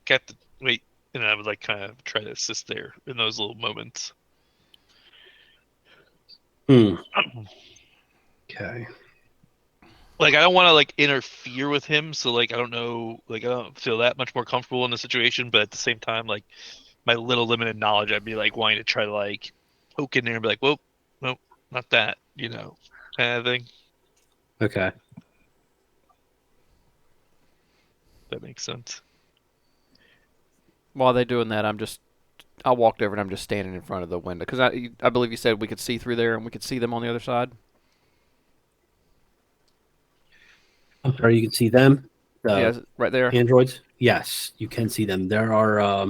Captain, wait, and I would like kind of try to assist there in those little moments. Okay. Like I don't want to like interfere with him, so like I don't know, like I don't feel that much more comfortable in the situation, but at the same time, like my little limited knowledge, I'd be like wanting to try to like poke in there and be like, whoa, no, not that, kind of thing. Okay. That makes sense. While they're doing that, I walked over and I'm just standing in front of the window because I believe you said we could see through there and we could see them on the other side. I'm sorry, you can see them. Yeah, right there. Androids. Yes, you can see them. There are.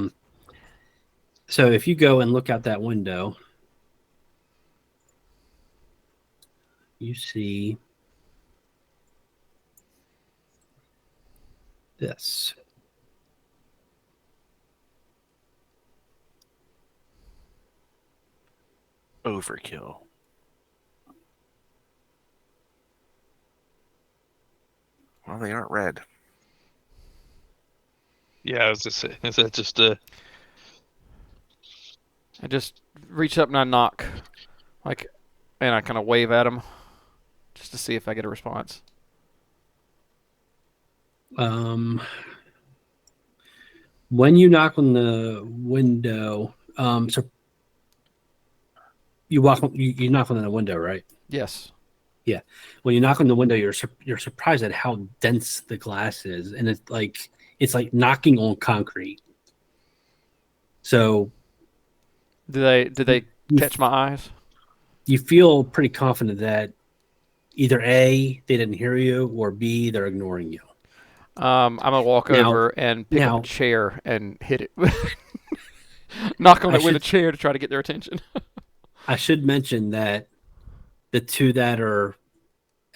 So if you go and look out that window, you see this. Overkill. Well, they aren't red. Yeah, I was just saying, is that just I just reach up and I knock, like, and I kind of wave at them just to see if I get a response. When you knock on the window, so you knock on the window, right? Yes. Yeah. When you knock on the window, you're surprised at how dense the glass is, and it's like knocking on concrete. So, Did they catch my eyes? You feel pretty confident that either A, they didn't hear you, or B, they're ignoring you. I'm gonna walk over and pick up a chair and hit it. Knock on it with a chair to try to get their attention. I should mention that the two that are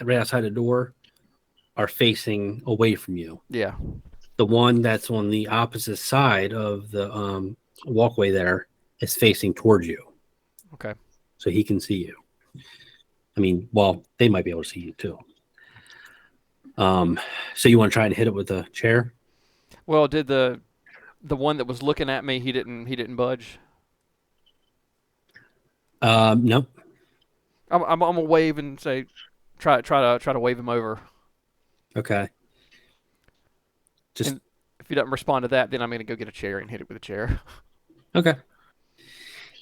right outside the door are facing away from you. Yeah. The one that's on the opposite side of the walkway there is facing towards you. Okay. So he can see you. I mean, well, they might be able to see you too. So you want to try and hit it with a chair? Well, did the one that was looking at me, he didn't budge? Nope. I'm gonna wave and say, try to wave him over. Okay. And if he doesn't respond to that, then I'm gonna go get a chair and hit it with a chair. Okay.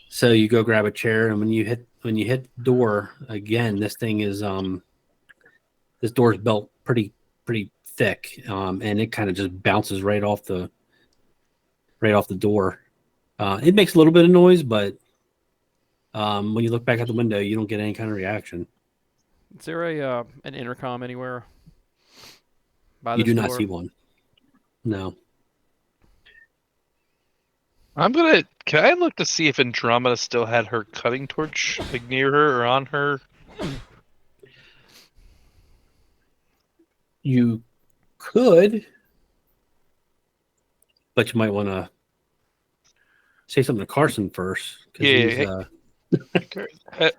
So you go grab a chair, and when you hit the door again, this thing is this door is built pretty thick, and it kind of just bounces right off the door. It makes a little bit of noise, but when you look back at the window, you don't get any kind of reaction. Is there an intercom anywhere? You do not see one. No. Can I look to see if Andromeda still had her cutting torch like near her or on her? You could, but you might want to say something to Carson first. Yeah.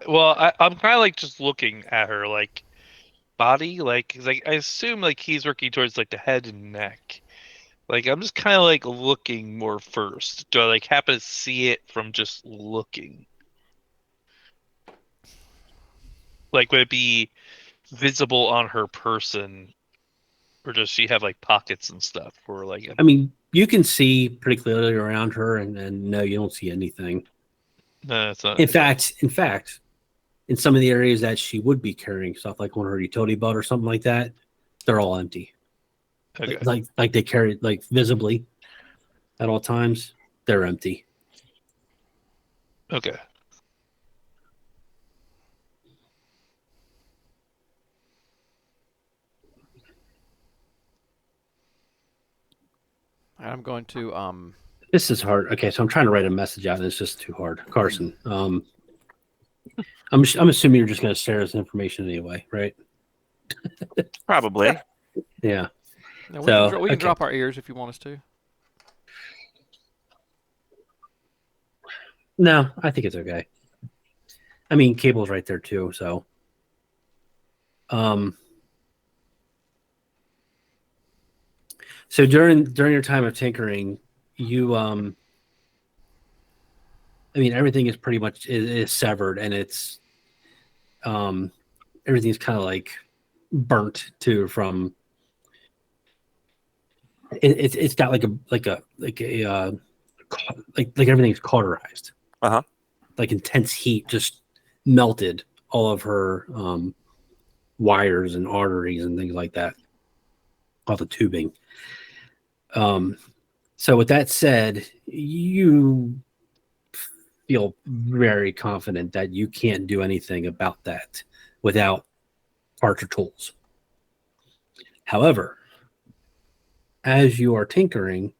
Well, I'm kind of like just looking at her like body, like, 'cause, like I assume like he's working towards like the head and neck. Like I'm just kind of like looking more first. Do I like happen to see it from just looking? Like would it be visible on her person, or does she have like pockets and stuff? Or like I mean, you can see pretty clearly around her, and no, you don't see anything. no, it's not. In fact, in some of the areas that she would be carrying stuff, like on her utility belt or something like that, they're all empty. Okay. Like they carry it like visibly at all times. They're empty. Okay. I'm going to This is hard. Okay, so I'm trying to write a message out, and it's just too hard. Carson, I'm assuming you're just going to share this information anyway, right? Probably. Yeah. No, we can drop our ears if you want us to. No, I think it's okay. I mean, cable's right there too, so. So during your time of tinkering, you I mean, everything is pretty much is severed, and it's everything's kind of like burnt too from. It's got like everything's cauterized. Like intense heat just melted all of her wires and arteries and things like that. All the tubing. So with that said, you feel very confident that you can't do anything about that without parts or tools. However, as you are tinkering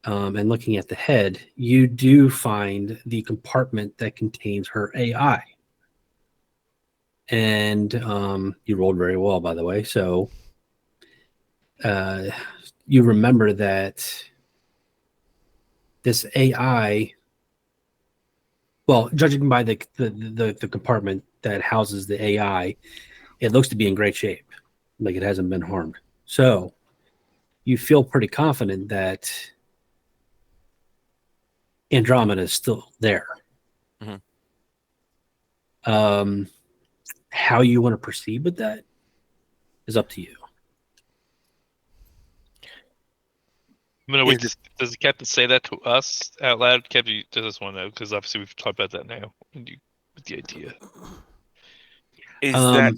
and looking at the head, you do find the compartment that contains her AI. And you rolled very well, by the way. So you remember that this AI, well, judging by the compartment that houses the AI, it looks to be in great shape, like it hasn't been harmed. So you feel pretty confident that Andromeda is still there. Mm-hmm. How you want to proceed with that is up to you. I'm gonna wait. Does the captain say that to us out loud? Captain, you just want to know because obviously we've talked about that now. With the idea. Is that?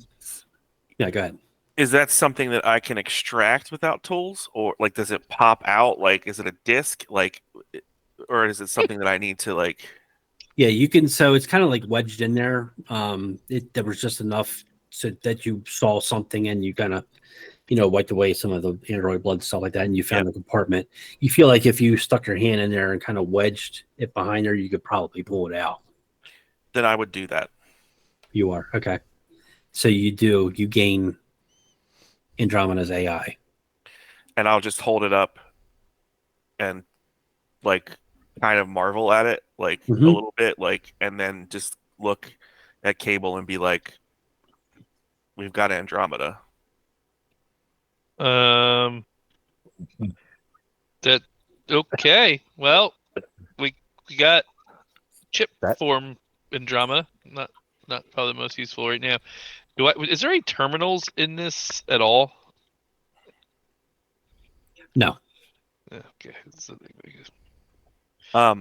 Yeah, go ahead. Is that something that I can extract without tools, or like does it pop out? Like, is it a disc? Like, or is it something that I need to like? Yeah, you can. So it's kind of like wedged in there. There was just enough so that you saw something and you kind of, wiped away some of the android blood and stuff like that, and you found the compartment. You feel like if you stuck your hand in there and kind of wedged it behind there, you could probably pull it out. Then I would do that. You are okay. So you gain Andromeda's AI, and I'll just hold it up and like kind of marvel at it like a little bit, like, and then just look at Cable and be like, we've got Andromeda. That okay. Well, we got chip form Andromeda. Not probably the most useful right now. Is there any terminals in this at all? No. Okay. I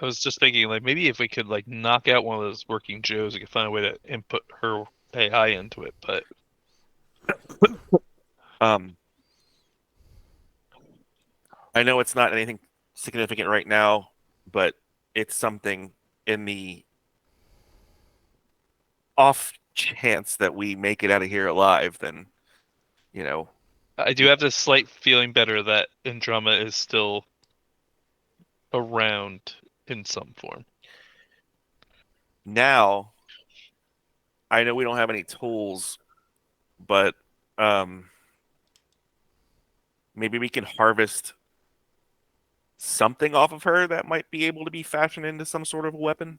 was just thinking, like, maybe if we could like knock out one of those working Joes, we could find a way to input her AI into it. But I know it's not anything significant right now, but it's something in the off chance that we make it out of here alive, then, I do have this slight feeling better that Andromeda is still around in some form. Now, I know we don't have any tools, but maybe we can harvest something off of her that might be able to be fashioned into some sort of a weapon.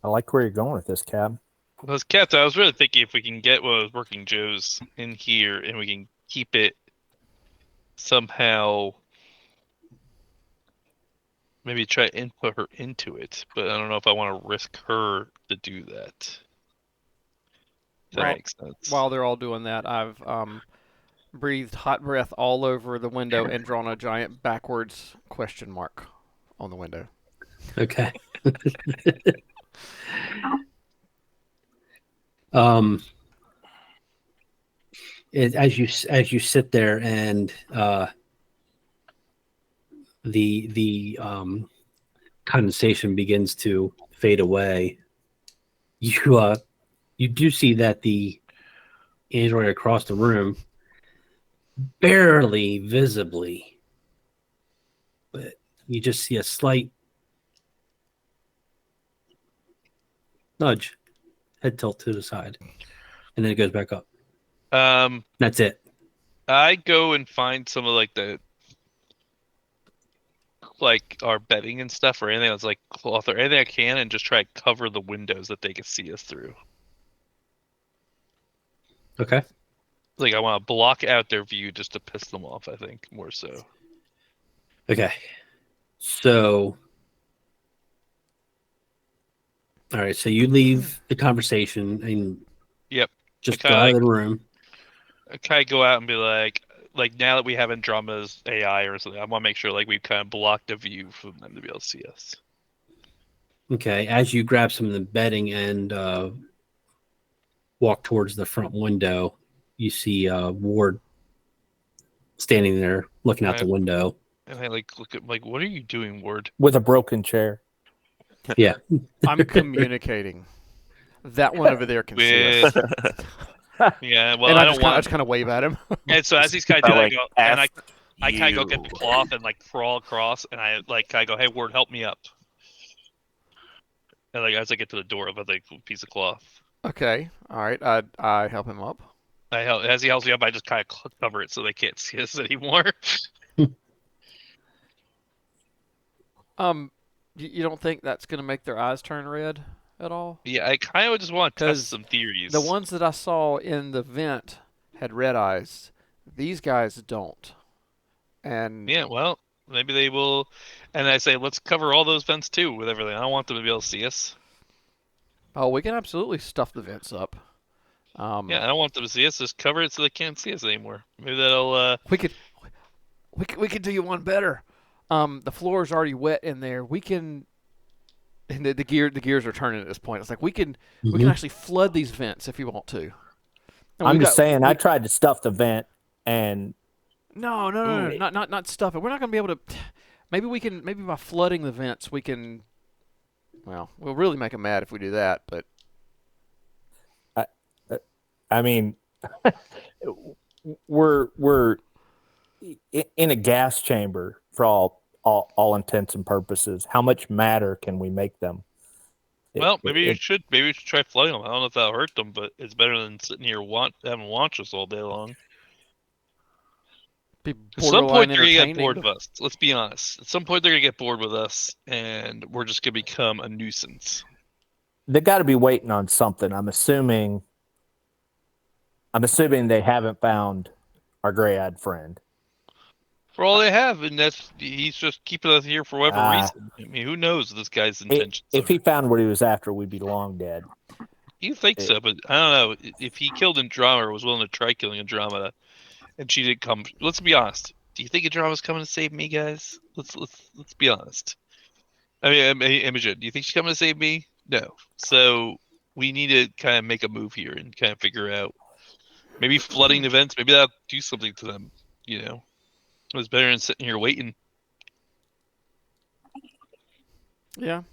I like where you're going with this, Cab. Well, Captain, I was really thinking if we can get one of those working Joes in here and we can keep it somehow, maybe try to input her into it, but I don't know if I want to risk her to do that. That makes sense. While they're all doing that, I've breathed hot breath all over the window and drawn a giant backwards question mark on the window. Okay. As you sit there and the condensation begins to fade away, you do see that the android across the room barely visibly, but you just see a slight nudge, head tilt to the side, and then it goes back up. That's it. I go and find some of our bedding and stuff, or anything that's like cloth or anything I can, and just try to cover the windows that they can see us through. Okay. Like I want to block out their view just to piss them off, I think, more so. Okay. So, all right. So you leave the conversation and Yep. just go out of the room. I kind of go out and be like now that we have Andromeda's AI or something, I want to make sure like we've kind of blocked a view for them to be able to see us. Okay. As you grab some of the bedding and walk towards the front window, you see Ward standing there looking out the window. And I look at what are you doing, Ward? With a broken chair. Yeah. I'm communicating. That one over there can see us. Yeah, well, and I just kind of wave at him. And so as he's kind of doing, like, I kind of go get the cloth and like crawl across, and I go, "Hey, Ward, help me up." And like as I get to the door of a piece of cloth. Okay, all right. I help him up. As he helps me up, I just kind of cover it so they can't see us anymore. You don't think that's gonna make their eyes turn red at all? Yeah, I kind of just want to test some theories. The ones that I saw in the vent had red eyes. These guys don't. And yeah, well, maybe they will. And I say, let's cover all those vents too with everything. I don't want them to be able to see us. Oh, we can absolutely stuff the vents up. Yeah, I don't want them to see us. Just cover it so they can't see us anymore. Maybe that'll. We could do you one better. The floor is already wet in there. We can. And the gears are turning at this point. It's like we can actually flood these vents if you want to. And I'm just saying. I tried to stuff the vent, and no, not stuff it. We're not going to be able to. Maybe by flooding the vents, we can. Well, we'll really make them mad if we do that. But I mean, we're in a gas chamber for all intents and purposes. How much matter can we make them? Well, maybe we should try flooding them. I don't know if that'll hurt them, but it's better than sitting here having watch us all day long. At some point, they're gonna get bored of us. Let's be honest. At some point, they're gonna get bored with us, and we're just gonna become a nuisance. They got to be waiting on something. I'm assuming they haven't found our gray-eyed friend. For all they have, and he's just keeping us here for whatever reason. I mean, who knows this guy's intentions? If he found what he was after, we'd be long dead. You think so, but I don't know. If he killed Andromeda or was willing to try killing Andromeda, and she didn't come, let's be honest. Do you think Andromeda's coming to save me, guys? Let's be honest. I mean, Imogen, do you think she's coming to save me? No. So we need to kind of make a move here and kind of figure out maybe flooding events. Maybe that'll do something to them. You know. It was better than sitting here waiting. Yeah.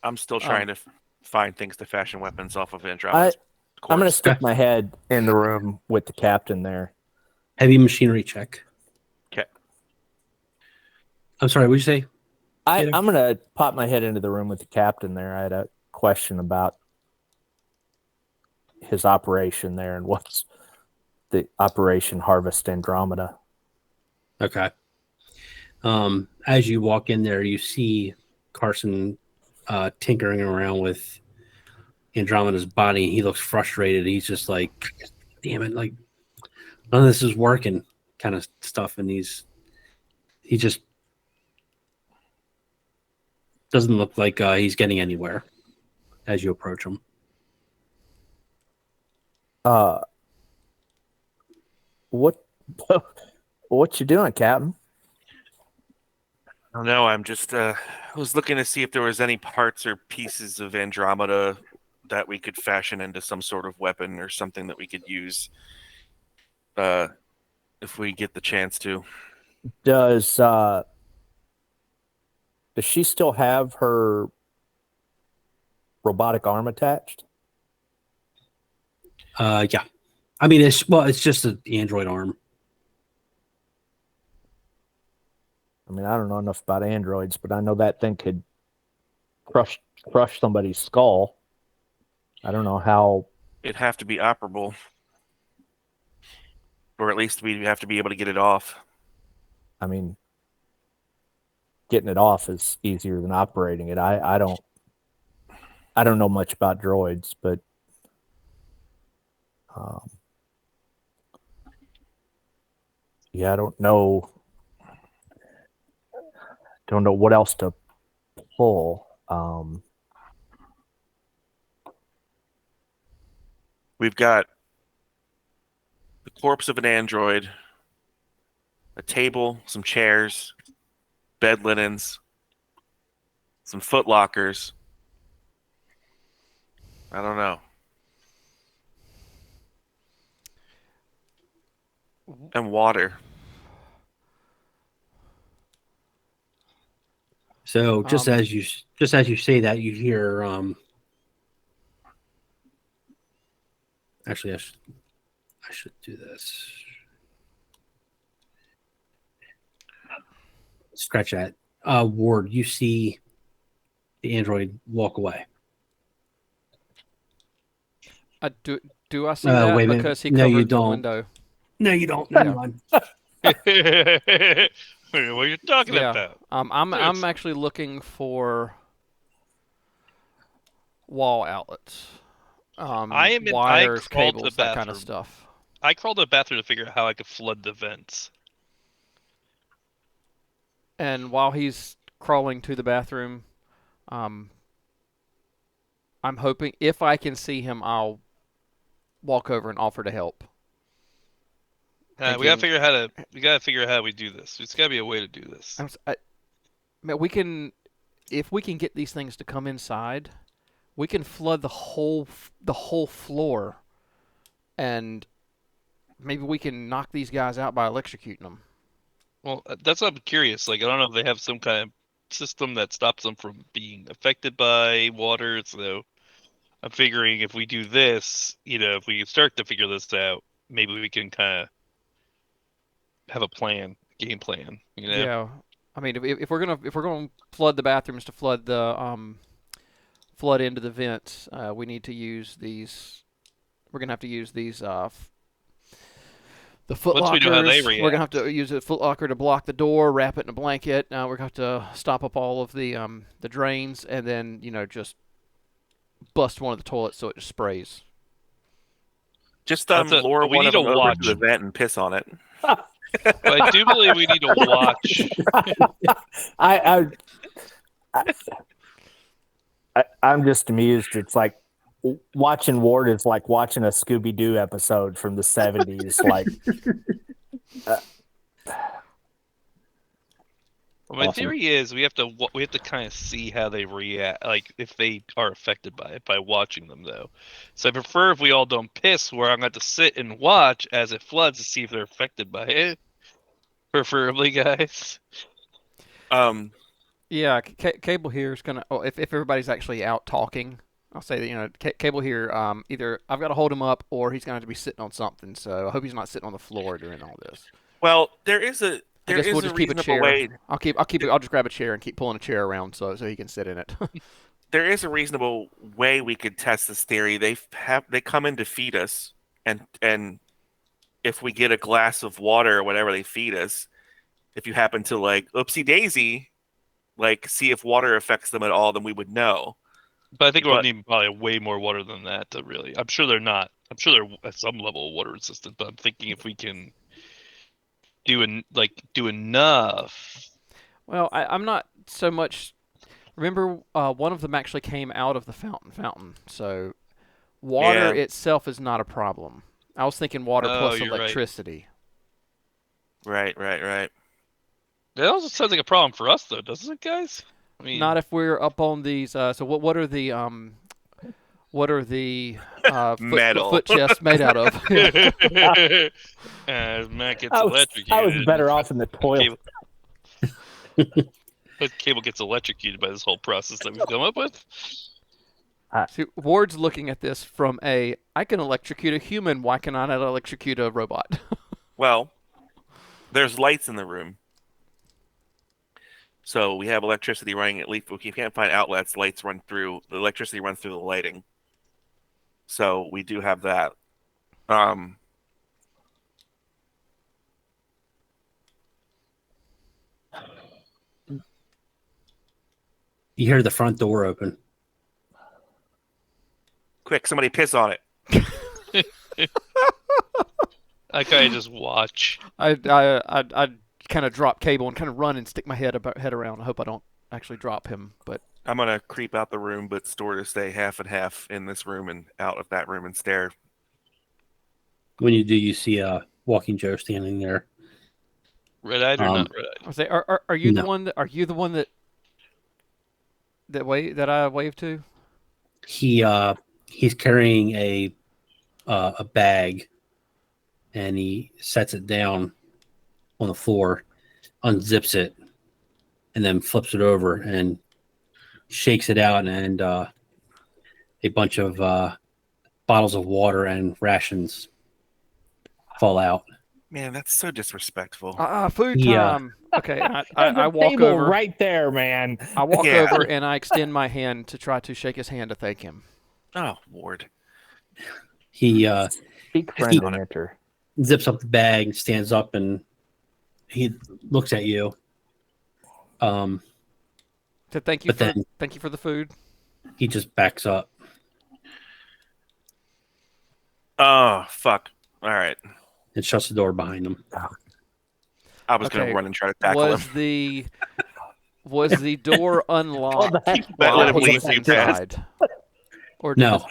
I'm still trying to find things to fashion weapons off of Andromeda. I'm going to stick my head in the room with the captain there. Heavy machinery check. Okay. I'm sorry, what did you say? I'm going to pop my head into the room with the captain there. I had a question about his operation there and what's the Operation Harvest Andromeda. Okay. As you walk in there, you see Carson tinkering around with Andromeda's body. He looks frustrated. He's just like, damn it, like none of this is working kind of stuff. And he just doesn't look like he's getting anywhere as you approach him. What you doing, Captain? I don't know. I'm just I was looking to see if there was any parts or pieces of Andromeda that we could fashion into some sort of weapon or something that we could use if we get the chance to. Does she still have her robotic arm attached? Yeah. I mean, it's just an Android arm. I mean, I don't know enough about androids, but I know that thing could crush somebody's skull. I don't know how. It'd have to be operable, or at least we have to be able to get it off. I mean, getting it off is easier than operating it. I don't know much about droids, but yeah, I don't know what else to pull. We've got the corpse of an android, a table, some chairs, bed linens, some foot lockers. I don't know. And water. So just as you say that, you hear. Actually, I should do this. Scratch that. Ward, you see the android walk away. Do I see that? Wait a minute. Because he No, covered you the don't. window. No, you don't. Yeah. Never mind. What are you talking about? I'm actually looking for wall outlets. Wires, cables, that kind of stuff. I crawled to the bathroom to figure out how I could flood the vents. And while he's crawling to the bathroom, I'm hoping if I can see him, I'll walk over and offer to help. We gotta figure out how we do this. There's gotta be a way to do this. We can, if we can get these things to come inside, we can flood the whole floor, and maybe we can knock these guys out by electrocuting them. Well, that's what I'm curious. Like, I don't know if they have some kind of system that stops them from being affected by water. So I'm figuring if we do this, if we start to figure this out, maybe we can kind of have a game plan. Yeah, I mean, if we're gonna flood the bathrooms to flood the flood into the vents, we need to use these. We're gonna have to use these. The foot Once lockers. we know how they react. We're gonna have to use a foot locker to block the door, wrap it in a blanket. We're gonna have to stop up all of the drains, and then just bust one of the toilets so it just sprays. Just lure one of them over to the vent and piss on it. But I do believe we need to watch. I'm just amused. It's like watching Ward is like watching a Scooby-Doo episode from the 70s. Like, well, my theory is we have to kind of see how they react, like if they are affected by it by watching them, though. So I prefer if we all don't piss, where I'm going to sit and watch as it floods to see if they're affected by it. Preferably, guys. Yeah, Cable here is gonna. Oh, if everybody's actually out talking, I'll say that Cable here. Either I've got to hold him up, or he's going to be sitting on something. So I hope he's not sitting on the floor during all this. Well, there is a we'll just keep a chair. way. I'll just grab a chair and keep pulling a chair around so he can sit in it. There is a reasonable way we could test this theory. They come in to feed us, and if we get a glass of water or whatever they feed us, if you happen to oopsie daisy, see if water affects them at all, then we would know. But I think we'll need probably way more water than that to really. I'm sure they're not. I'm sure they're at some level water resistant. But I'm thinking if we can do enough. Well, I'm not so much. Remember, one of them actually came out of the fountain. So water itself is not a problem. I was thinking water plus electricity. Right. That also sounds like a problem for us, though, doesn't it, guys? I mean, not if we're up on these. So what are the metal foot chests made out of? Matt gets electrocuted. I was better off in the toilet. Cable gets electrocuted by this whole process that we've come up with. See, Ward's looking at this from I can electrocute a human. Why can I not electrocute a robot? Well, there's lights in the room. So we have electricity running at least. If you can't find outlets, lights run through. The electricity runs through the lighting. So we do have that. You hear the front door open. Quick, somebody piss on it. I kind of just watch. I kind of drop Cable and kind of run and stick my head around. I hope I don't actually drop him, but I'm gonna creep out the room, but store to stay half and half in this room and out of that room and stare. When you do, you see Walking Joe standing there. Red-eyed or not red-eyed? I say, are you No. the one that I waved to? He's carrying a bag, and he sets it down on the floor, unzips it, and then flips it over and shakes it out, and a bunch of bottles of water and rations fall out. Man, that's so disrespectful. Food Yeah. time. Okay, I walk table over. right there, man. I walk Yeah. over and I extend my hand to try to shake his hand to thank him. Oh, Ward. He Speak friend and enter. zips up the bag, stands up, and he looks at you. To thank you But then- thank you for the food. He just backs up. Oh, fuck. All right. And shuts the door behind him. I was Okay. gonna run and try to tackle him. Was the door unlocked that let while him he leave was too fast. inside? Or No.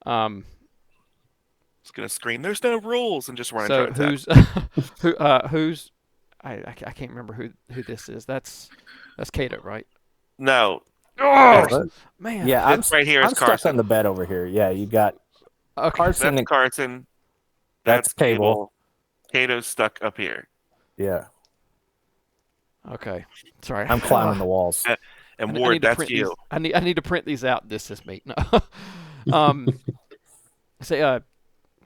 I was gonna scream, "There's no rules!" and just run So and try to tackle. who's I can't remember who this is. That's Kato, right? No, Oh man. Yeah, I'm This right here is I'm stuck Carson. on the bed over here. Yeah, you got Okay. Carson. that's Carson. That's Cable. Kato's stuck up here, Yeah, Okay. Sorry. I'm climbing the walls. and I Ward, need to that's print you. these. I need to print these out. This is me. No. Say,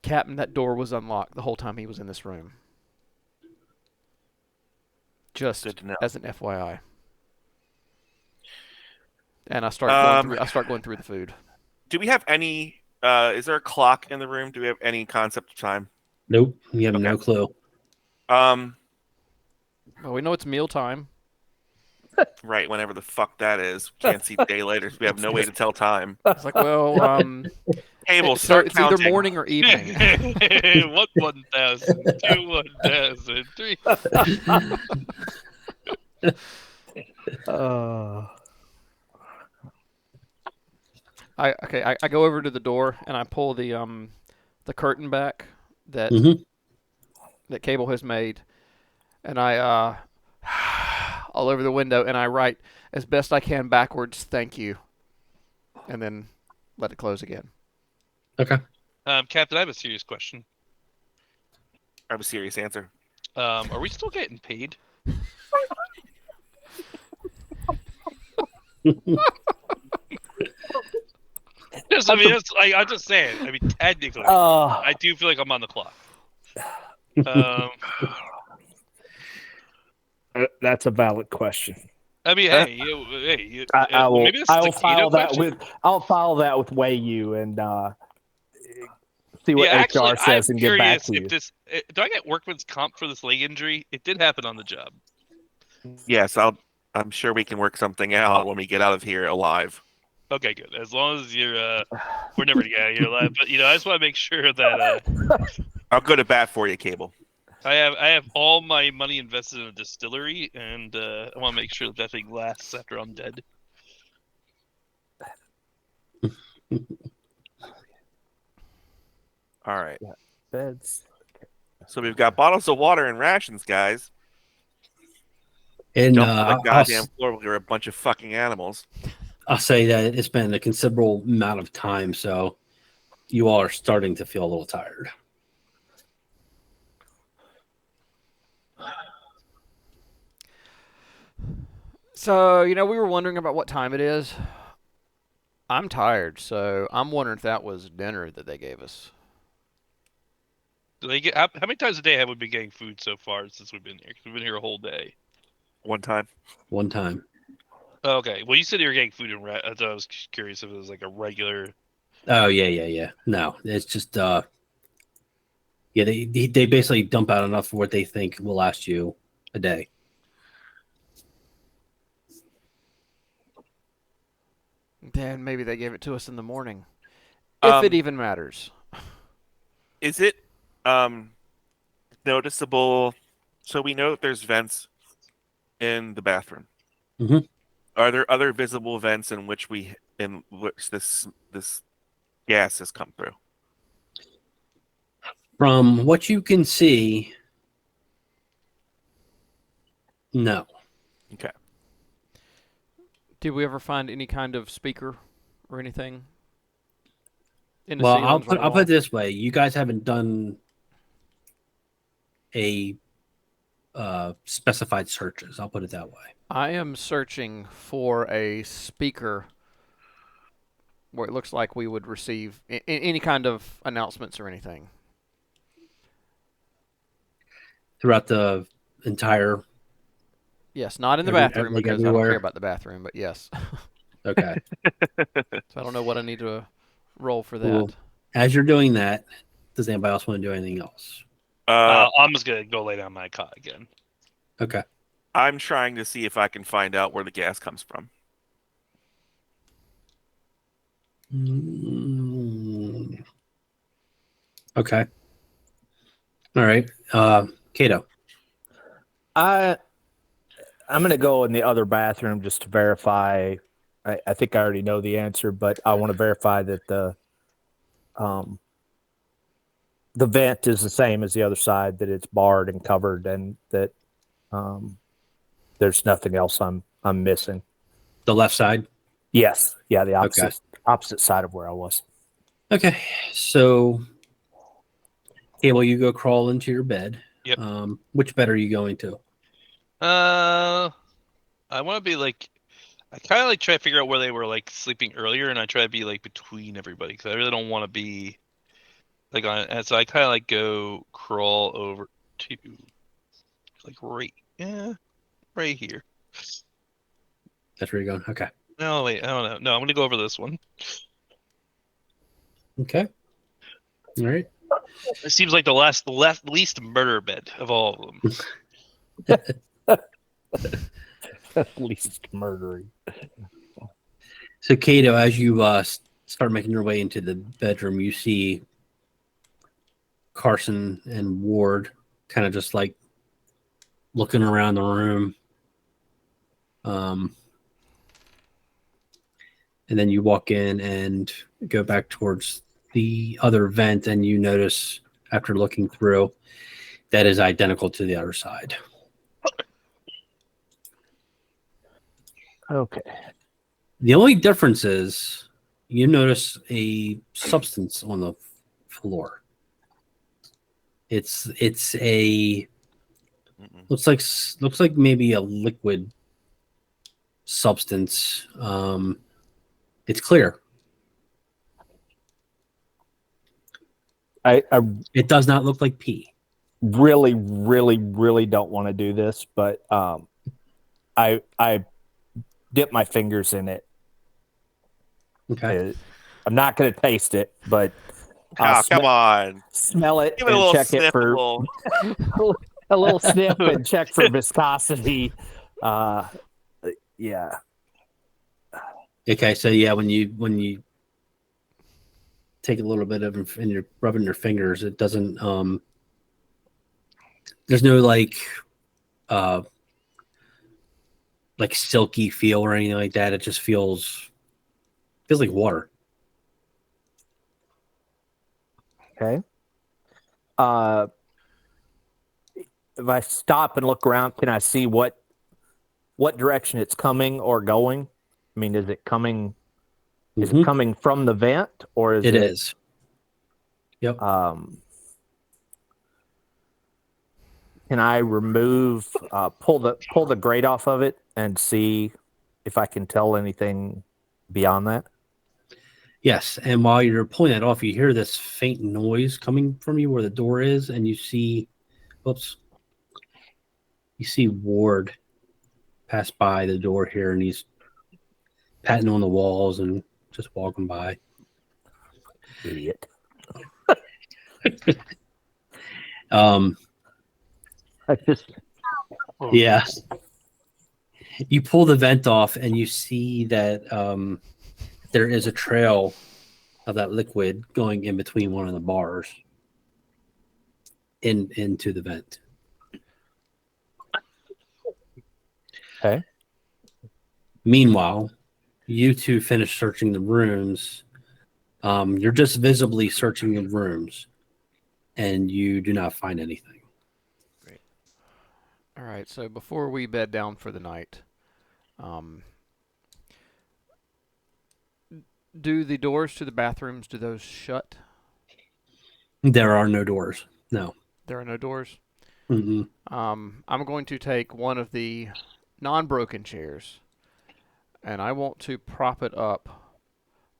Captain, that door was unlocked the whole time he was in this room. Just Good to know. as an FYI. And I start going through the food. Do we have any? Is there a clock in the room? Do we have any concept of time? Nope. You have Okay. no clue. Well, we know it's mealtime. Right, whenever the fuck that is. Can't see daylight, or we have no way to tell time. It's like, well, Cable, so start it's counting. either morning or evening. What 1,000, 2 1,000, 3. I go over to the door and I pull the curtain back that Mhm. that Cable has made, and I all over the window, and I write as best I can backwards, "Thank you," and then let it close again. Okay. Captain, I have a serious question. I have a serious answer. Are we still getting paid? Just, I mean, I'm just saying. I mean, technically, I do feel like I'm on the clock. That's a valid question. I mean, I will. maybe this is I will a file Kato that question? I'll file that with Wey-Yu and see what Yeah, HR actually, says I'm and get back curious to you. if this. Do I get workman's comp for this leg injury? It did happen on the job. Yes, I'm sure we can work something out when we get out of here alive. Okay, good. As long as you're, we're never gonna get out of here alive. But I just want to make sure that I'll go to bat for you, Cable. I have all my money invested in a distillery, and I want to make sure that thing lasts after I'm dead. All right. Beds. So we've got bottles of water and rations, guys. And Dump on the goddamn floor. We're a bunch of fucking animals. I'll say that it's been a considerable amount of time, so you all are starting to feel a little tired. So we were wondering about what time it is. I'm tired, so I'm wondering if that was dinner that they gave us. Do they get how many times a day have we been getting food so far since we've been here? 'Cause we've been here a whole day. One time. One time. Okay. Well, you said you were getting food in rat. I was curious if it was like a regular. Oh yeah. No, it's just yeah. They basically dump out enough for what they think will last you a day. Then maybe they gave it to us in the morning, if it even matters. Is it noticeable? So we know that there's vents in the bathroom. Mhm. Are there other visible vents in which this gas has come through? From what you can see, no. Okay. Did we ever find any kind of speaker or anything in the Well, ceilings or the I'll put wall? it this way: you guys haven't done a specified searches. I'll put it that way. I am searching for a speaker where it looks like we would receive any kind of announcements or anything. Throughout the entire. Yes, not in the bathroom like because I don't everywhere? care about the bathroom, but yes. Okay. So I don't know what I need to roll for that. Cool. As you're doing that, does anybody else want to do anything else? I'm just gonna go lay down my cot again. Okay. I'm trying to see if I can find out where the gas comes from. Okay. All right. Kato. I'm going to go in the other bathroom just to verify. I think I already know the answer, but I want to verify that the vent is the same as the other side, that it's barred and covered, and that there's nothing else I'm missing. The left side? Yes. Yeah, the Okay. opposite side of where I was. Okay. So, Cable, you go crawl into your bed. Yep. Which bed are you going to? I want to be like, I kind of like try to figure out where they were like sleeping earlier, and I try to be like between everybody because I really don't want to be like on. And so I kind of like go crawl over to like right here. That's where you're going. Okay. No, wait, I don't know. No, I'm gonna go over this one. Okay. All right. It seems like the least murder bed of all of them. At least murdering. So, Kato, as you start making your way into the bedroom, you see Carson and Ward kind of just like looking around the room. And then you walk in and go back towards the other vent, and you notice, after looking through, that is identical to the other side. Okay. The only difference is you notice a substance on the floor. It's a looks like maybe a liquid substance. It's clear. It does not look like pee. Really, really, really don't want to do this, but I dip my fingers in it. Okay. I'm not going to taste it, but come on. Smell it Give it a and little check sniff, it for a little sniff and check for viscosity. Yeah. Okay, so yeah, when you take a little bit of it and you're rubbing your fingers, it doesn't there's no like silky feel or anything like that. It just feels like water. Okay. If I stop and look around, can I see what direction it's coming or going? I mean, is it coming? Is it coming from the vent, or is it? It is. Yep. Can I remove, pull the grate off of it and see if I can tell anything beyond that? Yes, and while you're pulling that off, you hear this faint noise coming from you where the door is, and you see, whoops, you see Ward pass by the door here, and he's patting on the walls and just walking by. Idiot. I just, yeah. You pull the vent off, and you see that there is a trail of that liquid going in between one of the bars into the vent. Okay. Meanwhile, you two finish searching the rooms. You're just visibly searching the rooms, and you do not find anything. Great. All right, so before we bed down for the night, do the doors to the bathrooms, do those shut? There are no doors. No. There are no doors? Mm-hmm. I'm going to take one of the non-broken chairs, and I want to prop it up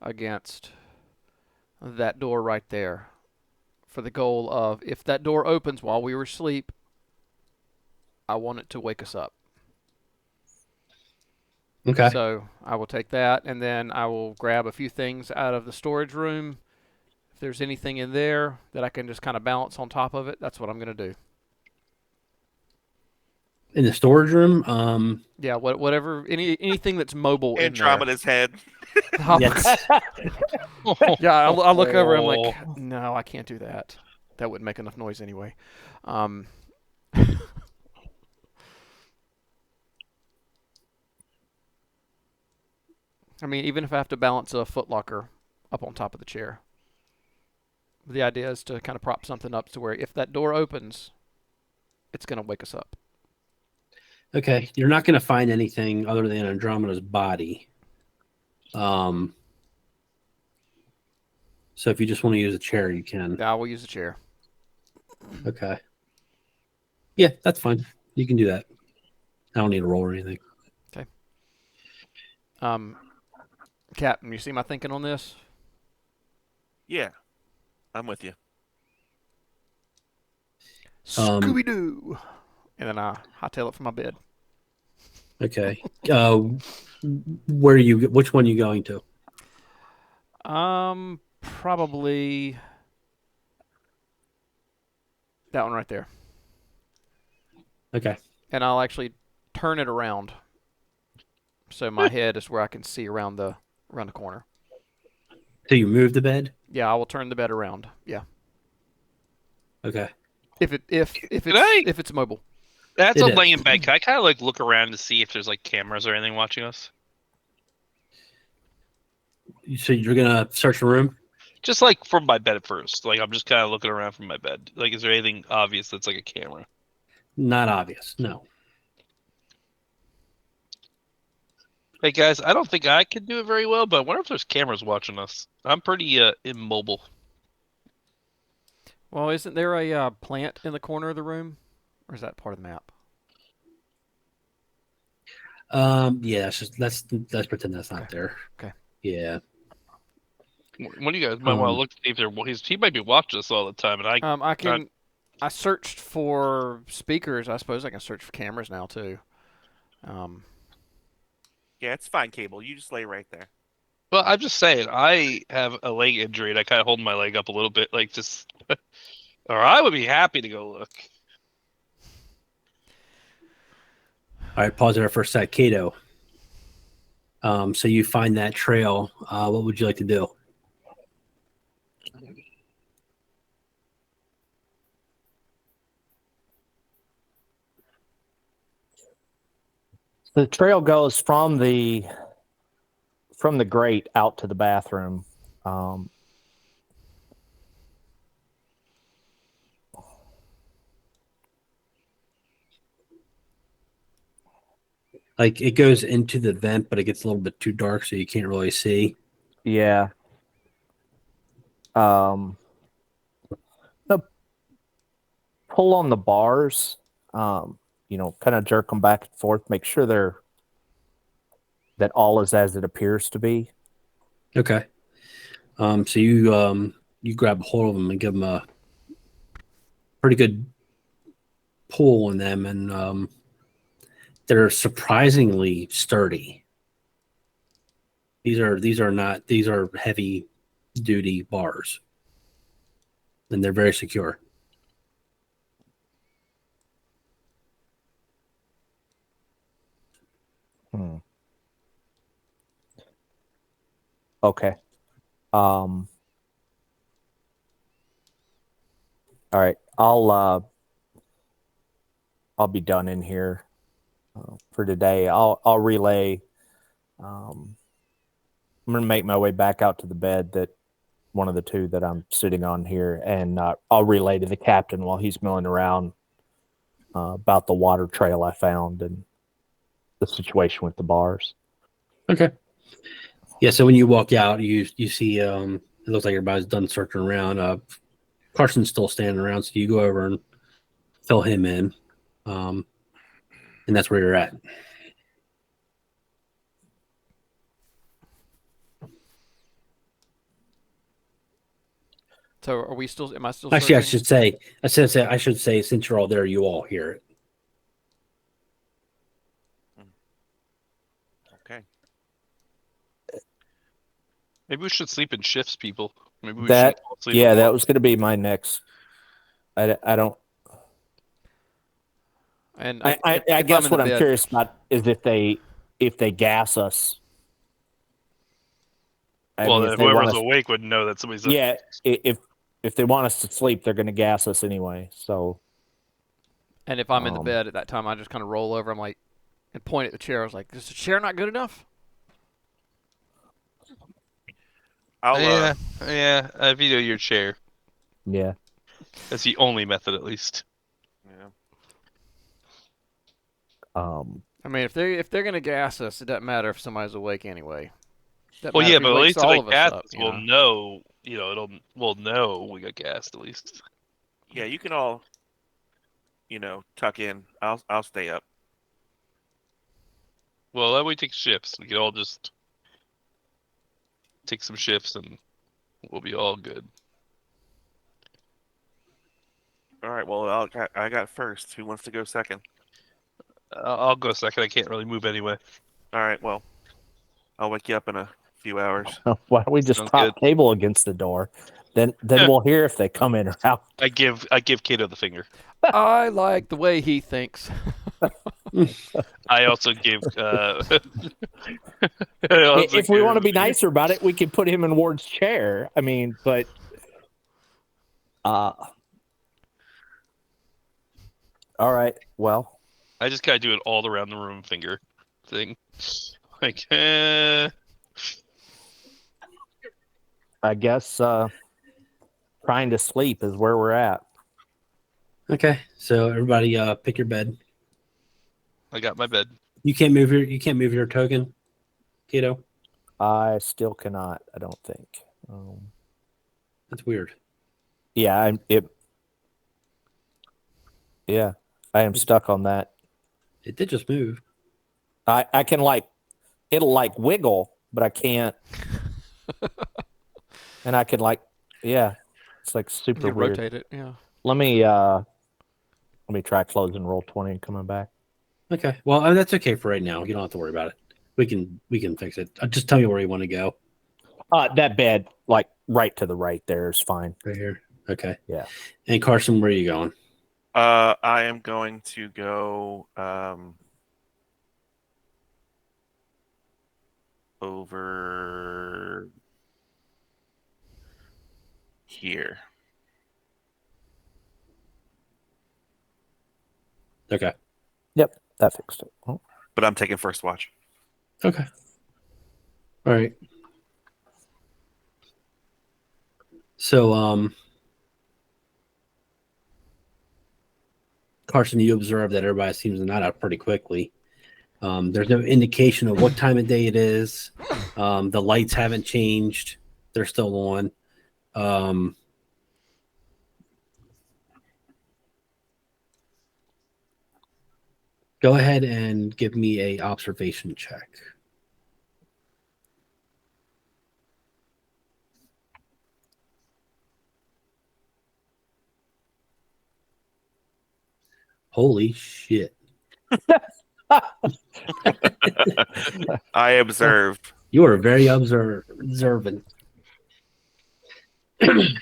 against that door right there for the goal of, if that door opens while we were asleep, I want it to wake us up. Okay. So I will take that, and then I will grab a few things out of the storage room. If there's anything in there that I can just kind of balance on top of it, that's what I'm going to do. In the storage room? Yeah, whatever, anything that's mobile in there. Andromeda's head. Yes. Yeah, I look over, I'm like, no, I can't do that. That wouldn't make enough noise anyway. I mean, even if I have to balance a footlocker up on top of the chair. The idea is to kind of prop something up to where if that door opens, it's going to wake us up. Okay. You're not going to find anything other than Andromeda's body. So if you just want to use a chair, you can. Yeah, I will use a chair. Okay. Yeah, that's fine. You can do that. I don't need a roll or anything. Okay. Captain, you see my thinking on this? Yeah, I'm with you. Scooby-Doo! And then I hightail it from my bed. Okay. Where are you? Which one are you going to? Probably that one right there. Okay. And I'll actually turn it around so my head is where I can see around the corner. So you move the bed? Yeah, I will turn the bed around. Yeah. Okay. If it's mobile. That's It a is. laying bed. Can I kind of like look around to see if there's like cameras or anything watching us? So you're gonna search the room? Just like from my bed at first. Like I'm just kind of looking around from my bed. Like, is there anything obvious that's like a camera? Not obvious. No. Hey guys, I don't think I can do it very well, but I wonder if there's cameras watching us. I'm pretty immobile. Well, isn't there a plant in the corner of the room? Or is that part of the map? Yeah, let's pretend that's not there. Okay. Yeah. One of you guys might want to look to see if he might be watching us all the time, and I searched for speakers. I suppose I can search for cameras now too. Yeah, it's fine, Cable. You just lay right there. Well, I'm just saying, I have a leg injury, and I kind of hold my leg up a little bit, like just, or I would be happy to go look. All right, pause there for a sec. Kato. So you find that trail. What would you like to do? The trail goes from the grate out to the bathroom. Like it goes into the vent, but it gets a little bit too dark, so you can't really see. Yeah. The pull on the bars. Kind of jerk them back and forth. Make sure that all is as it appears to be. Okay. So you grab hold of them and give them a pretty good pull on them, and they're surprisingly sturdy. These are heavy duty bars, and they're very secure. Okay. All right. I'll be done in here for today. I'll relay. I'm gonna make my way back out to the bed, that one of the two that I'm sitting on here, and I'll relay to the captain while he's milling around about the water trail I found and the situation with the bars. Okay. Yeah. So when you walk out, you see it looks like everybody's done searching around. Carson's still standing around, so you go over and fill him in, and that's where you're at. So are we still? Am I still? Actually, I searching? should say, since you're all there, you all hear it. Okay. Maybe we should sleep in shifts, people. Maybe we That should all sleep. yeah, at that once. was going to be my next. I don't. And I if guess in what the I'm bed- curious about is if they gas us. I Well, mean, then if they want whoever's us, awake would know that somebody's. yeah, if they want us to sleep, they're going to gas us anyway. So And if I'm in the bed at that time, I just kind of roll over. I'm like, and point at the chair. I was like, "Is the chair not good enough?" Yeah, I veto your chair. yeah, That's the only method, at least. Yeah. I mean, if they're gonna gas us, it doesn't matter if somebody's awake anyway. Doesn't Well, matter yeah, if he but at wakes least if all they of us gas up. us, we'll know. We'll know we got gassed at least. Yeah, you can all, tuck in. I'll stay up. Well, that way we take shifts. We can all just take some shifts, and we'll be all good. All right. Well, I got first. Who wants to go second? I'll go second. I can't really move anyway. All right. Well, I'll wake you up in a few hours. why don't we just Sounds prop good. table against the door? Then Yeah. we'll hear if they come in or out. I give Kato the finger. I like the way he thinks. I also give. If we want to be nicer about it, we can put him in Ward's chair. I mean, but all right. Well, I just gotta do it all around the room finger thing. Like, I guess trying to sleep is where we're at. Okay. So everybody, pick your bed. I got my bed. You can't move your token, Kato. I still cannot. I don't think. That's weird. Yeah, Yeah, I am stuck on that. It did just move. I can it'll wiggle, but I can't. And I can it's like super You weird. rotate it, yeah. Let me try closing roll 20 and coming back. Okay. Well, that's okay for right now. You don't have to worry about it. We can fix it. Just tell me where you want to go. That bed, right to the right there is fine. Right here. Okay. Yeah. And Carson, where are you going? I am going to go over here. Okay. Yep, that fixed it. Oh. But I'm taking first watch. Okay. All right. So, Carson, you observe that everybody seems to nod out pretty quickly. There's no indication of what time of day it is. The lights haven't changed. They're still on. Go ahead and give me a observation check. Holy shit. I observe. You are very observant.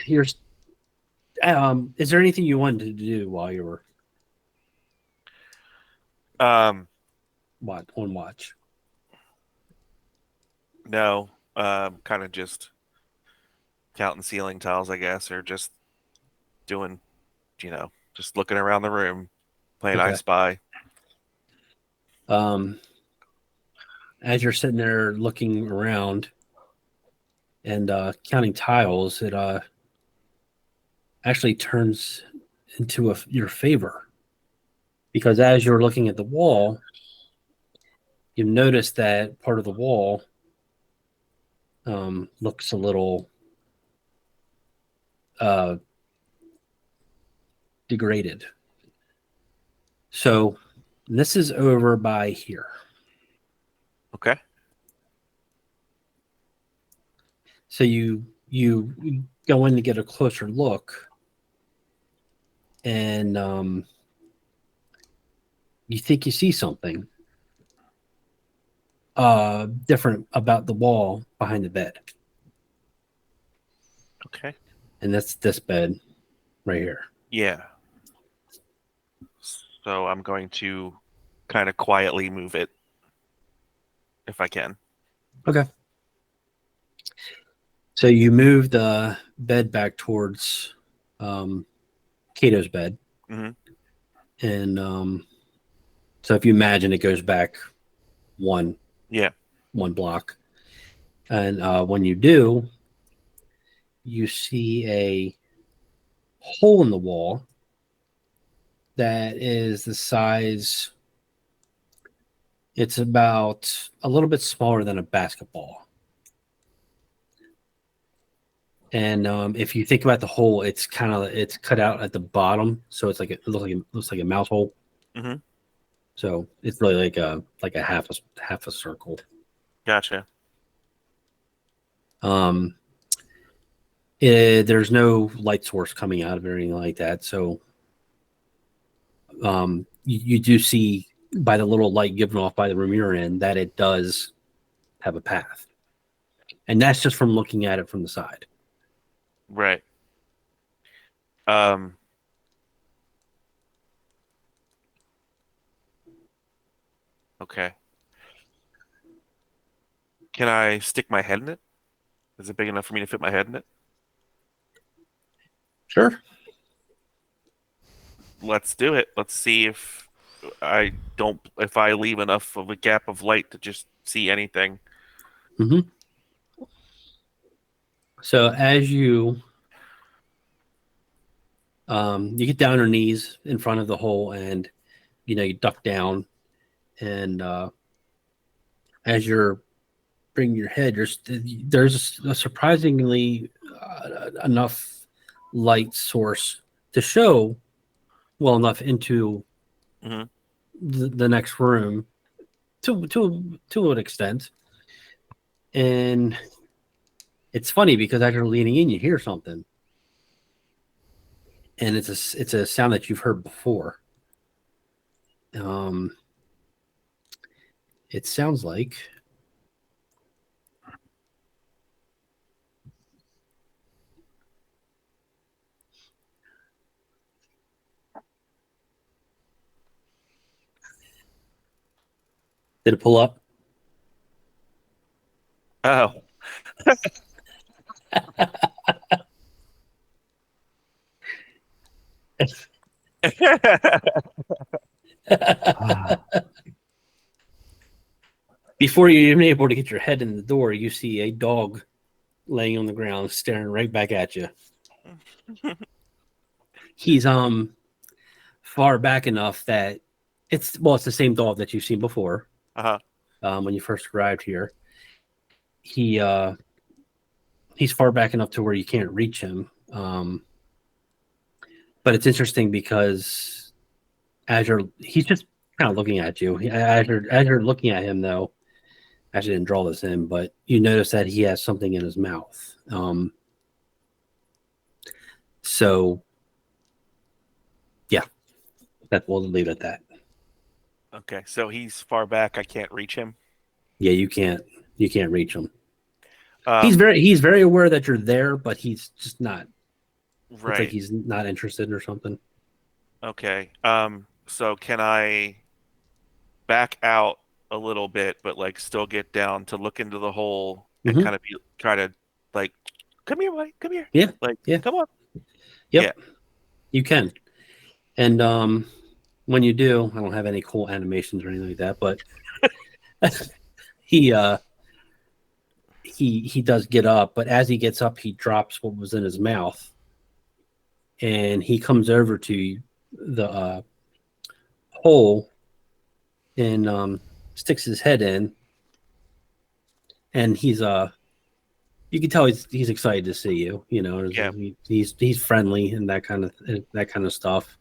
Here's is there anything you wanted to do while you were Um, on watch? no. Kind of just counting ceiling tiles, I guess, or just doing, just looking around the room, playing I Okay. Spy. As you're sitting there looking around and counting tiles, it actually turns into your favor, because as you're looking at the wall, you notice that part of the wall looks a little degraded. So this is over by here. Okay. So you go in to get a closer look, and you think you see something different about the wall behind the bed. Okay. And that's this bed right here. Yeah. So I'm going to kind of quietly move it if I can. Okay. So you move the bed back towards Cato's bed. Mm-hmm. And so if you imagine, it goes back one block. And when you do, you see a hole in the wall that is the size, it's about a little bit smaller than a basketball. And if you think about the hole, it's cut out at the bottom, so it looks like a mouse hole. Mm-hmm. So it's really like a half a circle. Gotcha. There's no light source coming out of it or anything like that. So you do see by the little light given off by the room you're in that it does have a path. And that's just from looking at it from the side. Right. Okay. Can I stick my head in it? Is it big enough for me to fit my head in it? Sure. Let's do it. Let's see if I leave enough of a gap of light to just see anything. Mm-hmm. So as you get down on your knees in front of the hole, and you duck down, and as you're bringing your head, there's a surprisingly enough light source to show well enough into the next room to an extent. And it's funny because as you're leaning in, you hear something, and it's a sound that you've heard before. It sounds like did it pull up? Oh. Before you're even able to get your head in the door, you see a dog laying on the ground, staring right back at you. He's far back enough that it's the same dog that you've seen before. When you first arrived here. He's far back enough to where you can't reach him. But it's interesting because he's just kind of looking at you. As you're looking at him, though, I actually didn't draw this in, but you notice that he has something in his mouth. So, yeah. That we'll leave it at that. Okay, so he's far back. I can't reach him. Yeah, you can't reach him. Um, He's very aware that you're there, but he's just not. right. It's like he's not interested or something. Okay. So can I back out a little bit, but like still get down to look into the hole and kind of try to like, come here, Mike, come here. Yeah. Like, yeah. come on. Yep. Yeah. You can. And when you do, I don't have any cool animations or anything like that, but he does get up, but as he gets up, he drops what was in his mouth, and he comes over to the hole and sticks his head in, and he's you can tell he's excited to see you. You know, Yeah. he's friendly and that kind of stuff.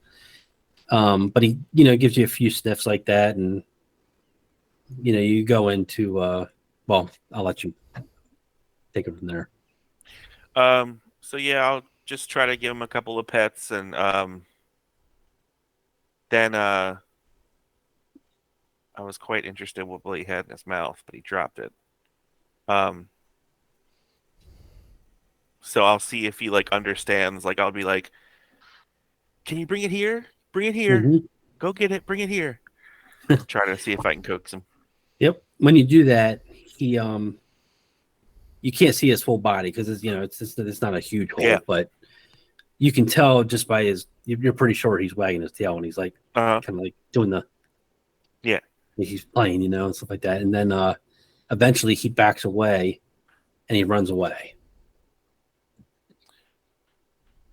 But he gives you a few sniffs like that, and you go into well, I'll let you take it from there. So yeah, I'll just try to give him a couple of pets, and then I was quite interested in what he had in his mouth, but he dropped it. So I'll see if he like understands. Like I'll be like, "Can you bring it here? Bring it here. Mm-hmm. Go get it. Bring it here." Try to see if I can coax him. Yep. When you do that, he you can't see his full body because it's not a huge hole, but you can tell just by you're pretty sure he's wagging his tail and he's like kind of like doing the he's playing, and stuff like that. And then eventually he backs away and he runs away.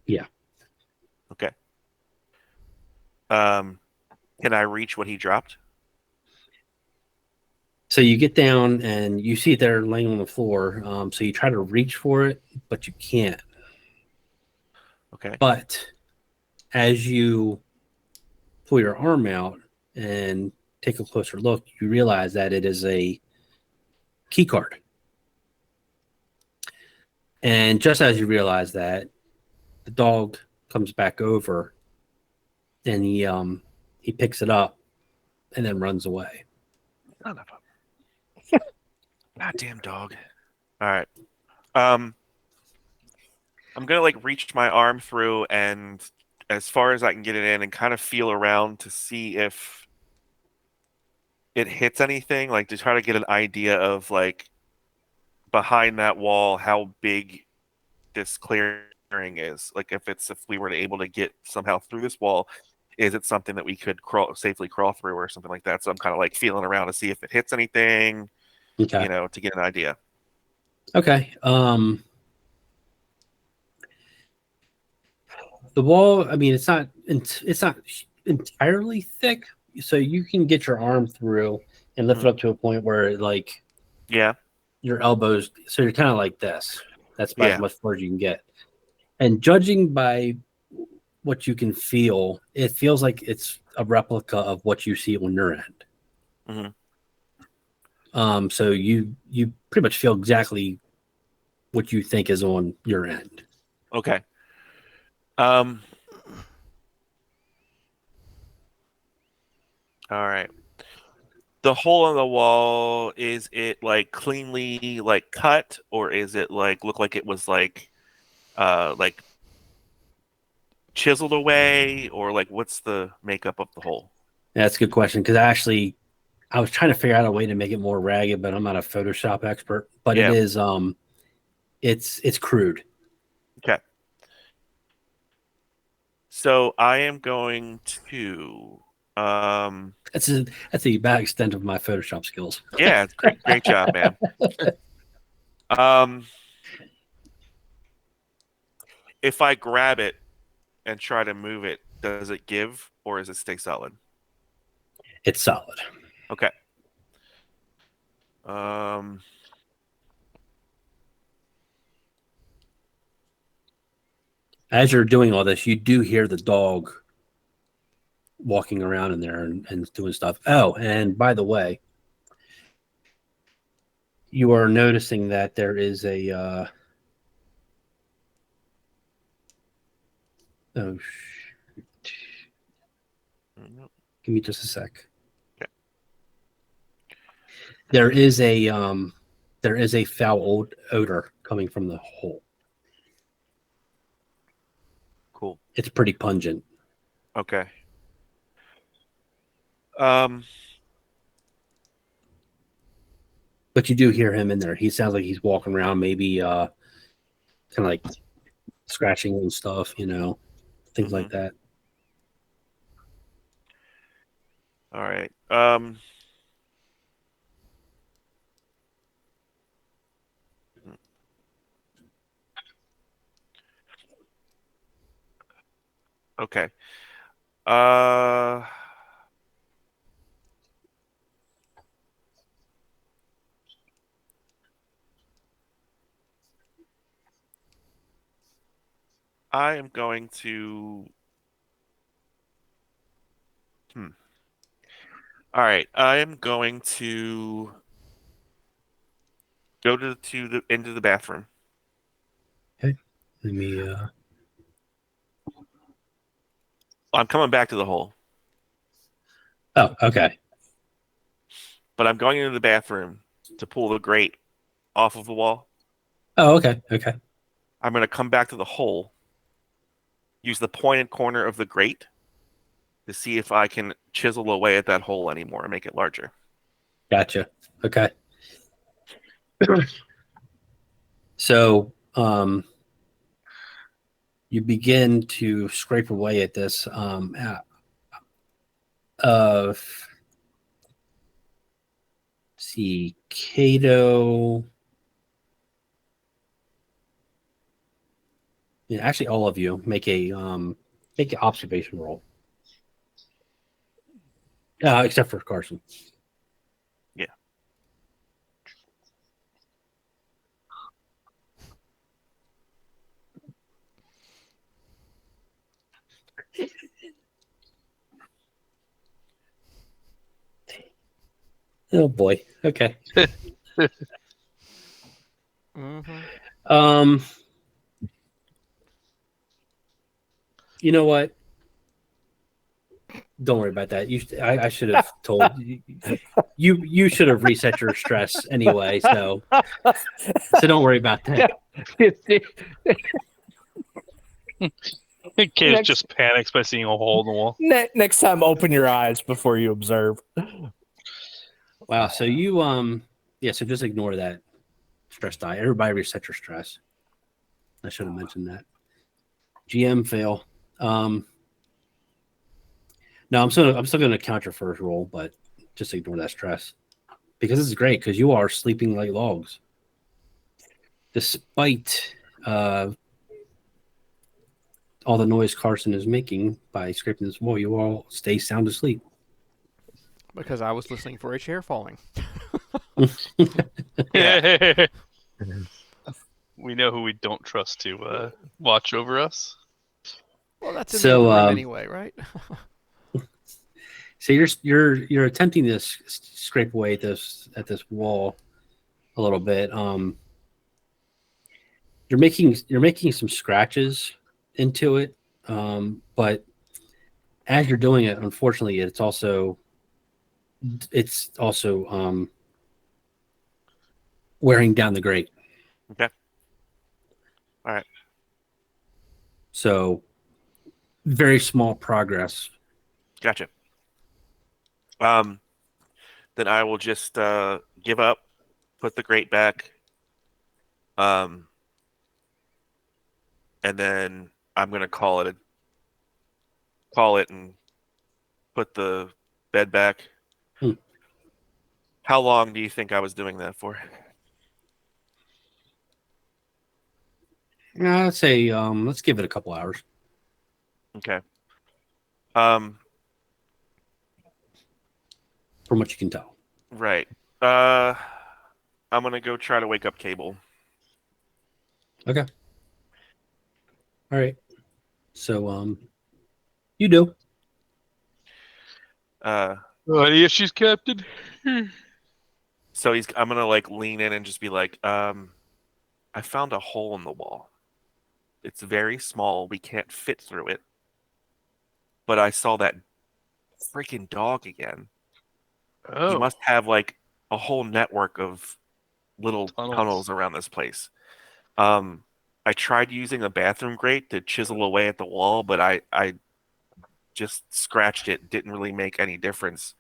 Yeah. Okay. Can I reach what he dropped? So you get down and you see it there laying on the floor. So you try to reach for it, but you can't. Okay. But as you pull your arm out and take a closer look, you realize that it is a key card. And just as you realize that, the dog comes back over and he picks it up and then runs away. Son of a goddamn dog. All right. I'm gonna like reach my arm through and as far as I can get it in and kind of feel around to see if it hits anything, like to try to get an idea of like behind that wall how big this clearing is. Like if we were able to get somehow through this wall, is it something that we could safely crawl through or something like that? So I'm kind of like feeling around to see if it hits anything, okay. To get an idea. Okay. The wall, I mean, it's not entirely thick, so you can get your arm through and lift it up to a point where like your elbows, so you're kind of like this. That's about as much far as you can get. And judging by what you can feel, it feels like it's a replica of what you see on your end. Mm-hmm. So you pretty much feel exactly what you think is on your end. Okay. All right. The hole in the wall, is it like cleanly like cut, or is it like look like it was like chiseled away, or like what's the makeup of the hole? Yeah, that's a good question because I was trying to figure out a way to make it more ragged, but I'm not a Photoshop expert. But it is it's crude. Okay. So I am going to that's the bad extent of my Photoshop skills. Yeah, it's great job, man. If I grab it and try to move it, does it give or does it stay solid? It's solid. Okay. As you're doing all this, you do hear the dog walking around in there and doing stuff. Oh, and by the way, you are noticing that there is a Give me just a sec. Okay. There is a foul odor coming from the hole. Cool. It's pretty pungent. Okay. But you do hear him in there. He sounds like he's walking around, maybe kind of like scratching and stuff, things like that. All right. Okay. I am going to. All right. I am going to go into the bathroom. Okay. Let me. I'm coming back to the hole, Oh, okay. but I'm going into the bathroom to pull the grate off of the wall. Oh, okay. Okay. I'm going to come back to the hole, use the pointed corner of the grate to see if I can chisel away at that hole anymore and make it larger. Gotcha. Okay. So, you begin to scrape away at this. See, Cato. Yeah, actually, all of you make an observation roll, except for Carson. Yeah. Oh boy. Okay. Mm-hmm. You know what? Don't worry about that. I should have told you. You should have reset your stress anyway. So don't worry about that. Kid just panics by seeing a hole in the wall. Next time, open your eyes before you observe. Wow. So you so just ignore that stress die. Everybody reset your stress. I should have mentioned that. GM fail. No, I'm still going to count your first roll, but just ignore that stress because this is great because you are sleeping like logs, despite all the noise Carson is making by scraping this wall. You all stay sound asleep Because I was listening for a chair falling. We know who we don't trust to watch over us. Well, that's in the other room anyway, right? So you're attempting to scrape away at this wall a little bit. You're making some scratches into it, but as you're doing it, unfortunately, it's also wearing down the grate. Okay. All right. So very small progress. Gotcha. Then I will just give up, put the grate back, and then I'm gonna call it and put the bed back. How long do you think I was doing that for? I'd say let's give it a couple hours. Okay. From what you can tell. Right. I'm gonna go try to wake up Cable. Okay. All right. So you do. Any issues, Captain? So I'm gonna like lean in and just be like, I found a hole in the wall. It's very small. We can't fit through it. But I saw that freaking dog again. Oh, He must have like a whole network of little Tunnels. tunnels around this place. I tried using a bathroom grate to chisel away at the wall, but I just scratched it. Didn't really make any difference.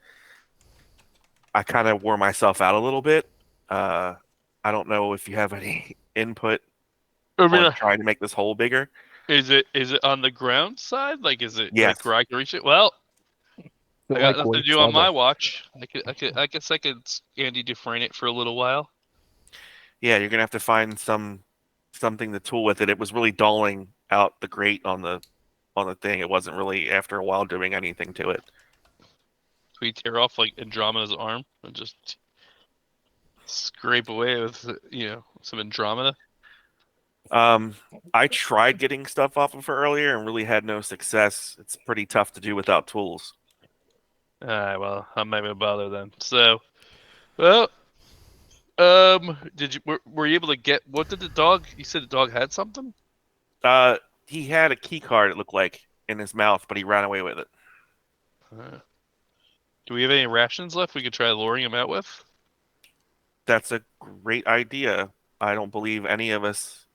I kind of wore myself out a little bit. I don't know if you have any input I mean, on trying to make this hole bigger. is it on the ground side? Like, is it Yes. like where I can reach it? Well, I got nothing to do on my watch. I guess I could Andy Dufresne it for a little while. Yeah, you're gonna have to find something to tool with it. It was really dulling out the grate on the thing. It wasn't really after a while doing anything to it. Can we tear off like Andromeda's arm and just scrape away with some Andromeda? I tried getting stuff off of her earlier and really had no success. It's pretty tough to do without tools. Alright, well, I'm not gonna bother then. So, well, were you able to get, what did the dog, you said the dog had something? He had a key card, it looked like, in his mouth, but he ran away with it. Do we have any rations left we could try luring him out with? That's a great idea. I don't believe any of us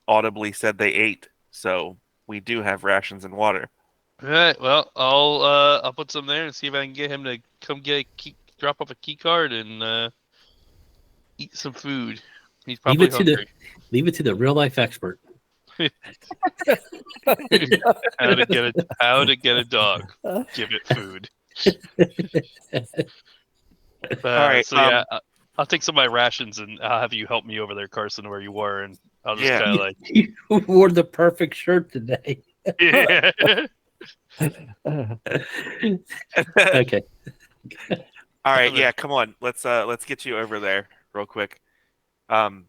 audibly said they ate, so we do have rations and water. Alright, well, I'll put some there and see if I can get him to come drop off a key card and eat some food. He's probably hungry. Leave it to the real life expert. How to get a dog. Give it food. All right. So yeah, I'll take some of my rations and I'll have you help me over there, Carson, where you were, and I'll just kind of like. You wore the perfect shirt today. Yeah. Okay. All right, yeah, come on. Let's get you over there real quick. So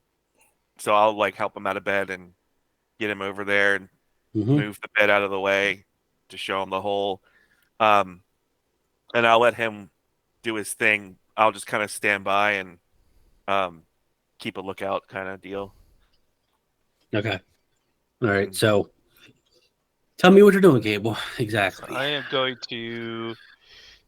I'll like help him out of bed and get him over there and move the bed out of the way to show him the hole. And I'll let him do his thing. I'll just kind of stand by and keep a lookout kind of deal. Okay. All right. So tell me what you're doing, Gable. Exactly. I am going to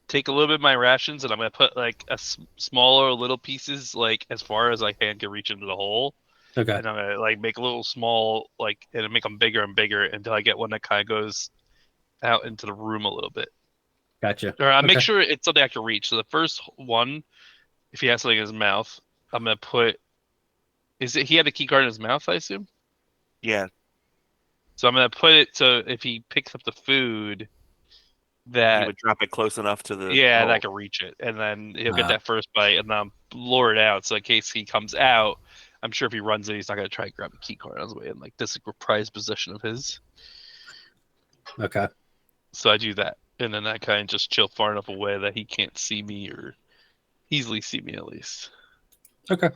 take a little bit of my rations and I'm going to put like a smaller little pieces, like as far as I can reach into the hole. Okay. And I'm going to like make a little small, like, and make them bigger and bigger until I get one that kind of goes out into the room a little bit. Gotcha. Or I make sure it's something I can reach. So the first one, if he has something in his mouth, I'm going to put, he had a key card in his mouth, I assume? Yeah. So I'm going to put it so if he picks up the food, that you would drop it close enough to the that hole. I can reach it, and then he'll get that first bite, and then lure it out. So in case he comes out, I'm sure if he runs it, he's not going to try to grab a key card on his way in. Like, this is a prized possession of his. Okay. So I do that, and then I kind of just chill far enough away that he can't see me or easily see me at least. Okay.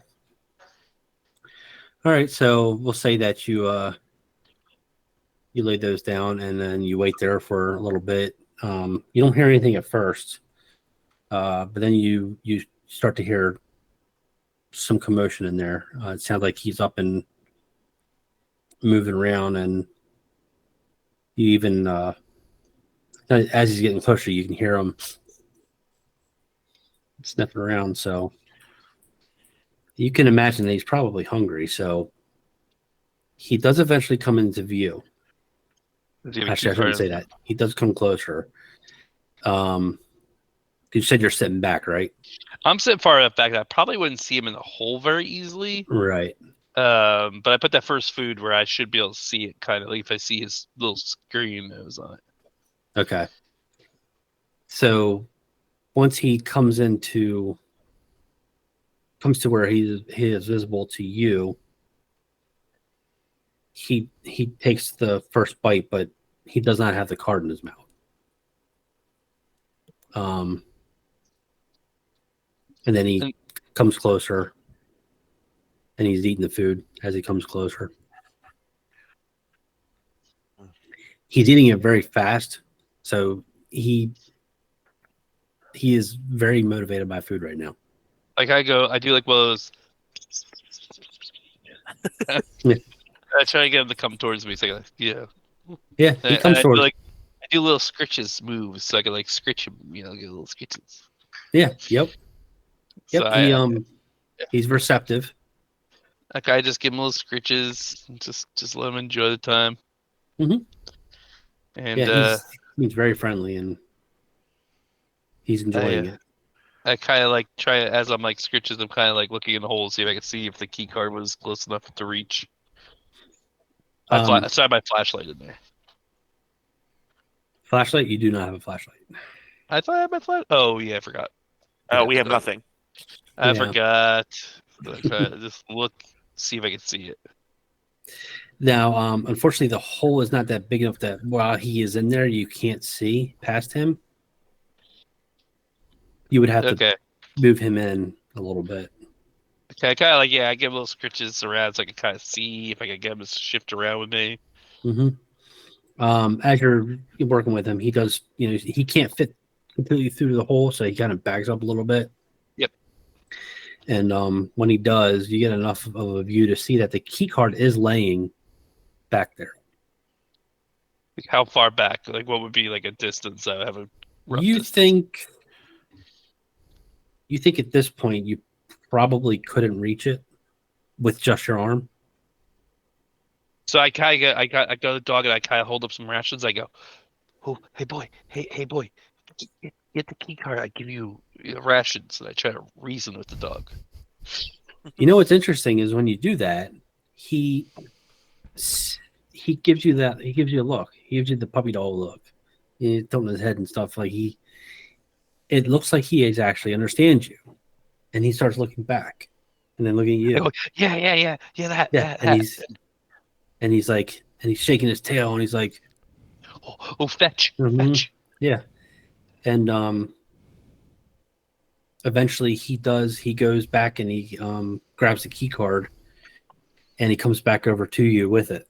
All right. So we'll say that you lay those down and then you wait there for a little bit. You don't hear anything at first, but then you start to hear some commotion in there. It sounds like he's up and moving around, and you even as he's getting closer, you can hear him sniffing around. So you can imagine that he's probably hungry. So he does eventually come into view. Actually, I shouldn't say that. He does come closer. You said you're sitting back, right? I'm sitting far enough back that I probably wouldn't see him in the hole very easily. Right. But I put that first food where I should be able to see it, kind of like if I see his little screen nose on it. Okay. So once he comes to where he is visible to you, he takes the first bite, but he does not have the card in his mouth. And then he comes closer, and he's eating the food as he comes closer. He's eating it very fast, so he is very motivated by food right now. Like I do like one of those. I try to get him to come towards me. So like, yeah. Yeah, he comes towards. I do little scritches moves, so I can like scritch him, get little scritches. Yeah. Yep. So He's receptive. like I just give him little scritches, and just let him enjoy the time. Mm-hmm. And Yeah, he's very friendly and he's enjoying it. I kind of like try as I'm like scritches. I'm kind of like looking in the hole to see if I can see if the key card was close enough to reach. So I have my flashlight in there. Flashlight? You do not have a flashlight. I thought I had my flashlight. Oh yeah, I forgot. We have nothing. I forgot. Just look, see if I can see it. Now, unfortunately, the hole is not that big enough that while he is in there, you can't see past him. You would have to move him in a little bit. Okay, I kind of I give little scritches around so I can kind of see if I can get him to shift around with me. Mm-hmm. As you're working with him, he does, he can't fit completely through the hole, so he kind of backs up a little bit. Yep. And when he does, you get enough of a view to see that the key card is laying back there. Like how far back? Like what would be like a distance? I have a rough distance. You think at this point you probably couldn't reach it with just your arm? So I kind of I got the dog and I kind of hold up some rations. I go, oh hey boy, get the key card. I give you rations, and I try to reason with the dog. What's interesting is when you do that, he gives you that. He gives you a look. He gives you the puppy dog look. He's tilting his head and stuff. It looks like he actually understands you, and he starts looking back, and then looking at you. I go, yeah, that. And he's like, and he's shaking his tail, and he's like, oh fetch. Yeah, and eventually he goes back and he grabs the key card, and he comes back over to you with it.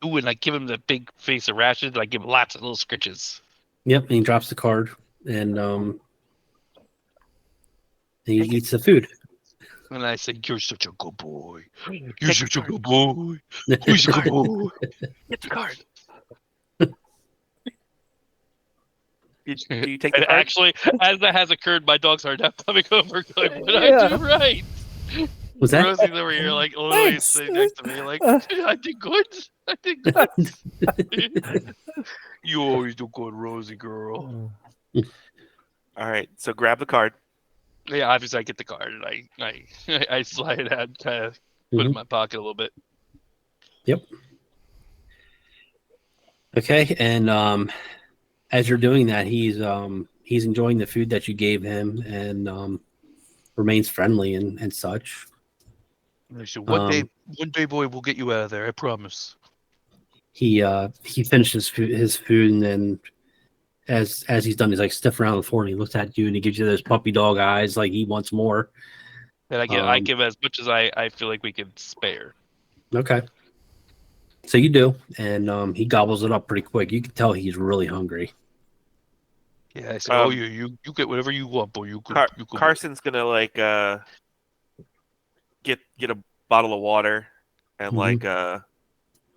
Ooh, and I give him the big face of rations. I give him lots of little scritches. Yep, and he drops the card, and he eats the food. And I say, "You're such a good boy. You're such a good boy. Who's a good boy? Get the card." Do you take the card? Actually, as that has occurred, my dogs are now coming over going, "What I do right?" Was that? Rosie's over here, like always sitting next to me, like, "I did good. I did good." You always do good, Rosie girl. All right, so grab the card. Yeah, obviously I get the card and I slide it out, kind of put it in my pocket a little bit. Yep. Okay, and as you're doing that, he's enjoying the food that you gave him and remains friendly and such. I said, one day, boy, we'll get you out of there. I promise. He finishes his food, and then as he's done, he's like stiff around the floor, and he looks at you, and he gives you those puppy dog eyes, like he wants more. And I give as much as I feel like we can spare. Okay. So you do, and he gobbles it up pretty quick. You can tell he's really hungry. Yeah, I said, you get whatever you want, boy. Carson's gonna get a bottle of water and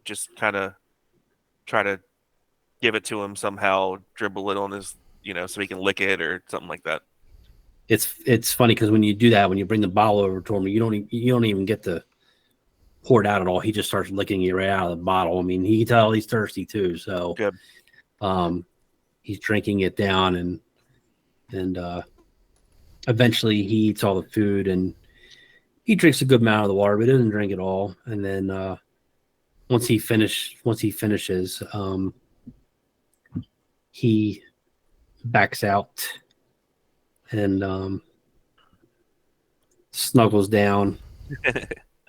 just kind of try to give it to him somehow, dribble it on his, so he can lick it or something like that. It's funny because when you do that, when you bring the bottle over to him, you don't even get to pour it out at all. He just starts licking it right out of the bottle. I mean, he can tell he's thirsty too. So good. He's drinking it down, and eventually he eats all the food and he drinks a good amount of the water, but he doesn't drink it all. And then once he finishes, he backs out and snuggles down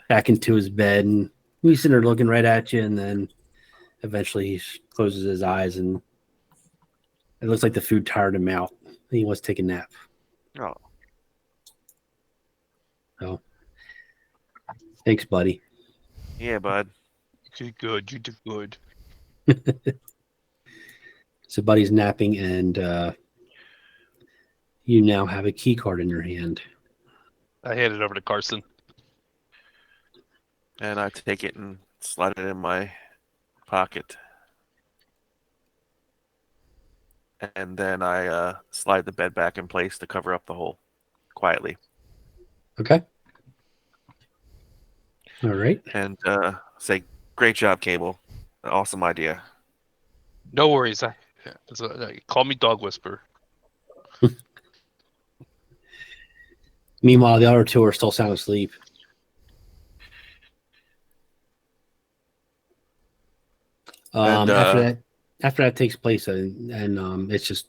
back into his bed, and he's sitting there looking right at you, and then eventually he closes his eyes, and it looks like the food tired him out. He wants to take a nap. Oh. So, thanks, buddy. Yeah, bud. You did good. You did good. So Buddy's napping, and you now have a key card in your hand. I hand it over to Carson. And I take it and slide it in my pocket. and then I slide the bed back in place to cover up the hole quietly. Okay. All right. And say, "Great job, Cable. Awesome idea." No worries. Call me Dog Whisperer. Meanwhile, the other two are still sound asleep. After that takes place, and it's just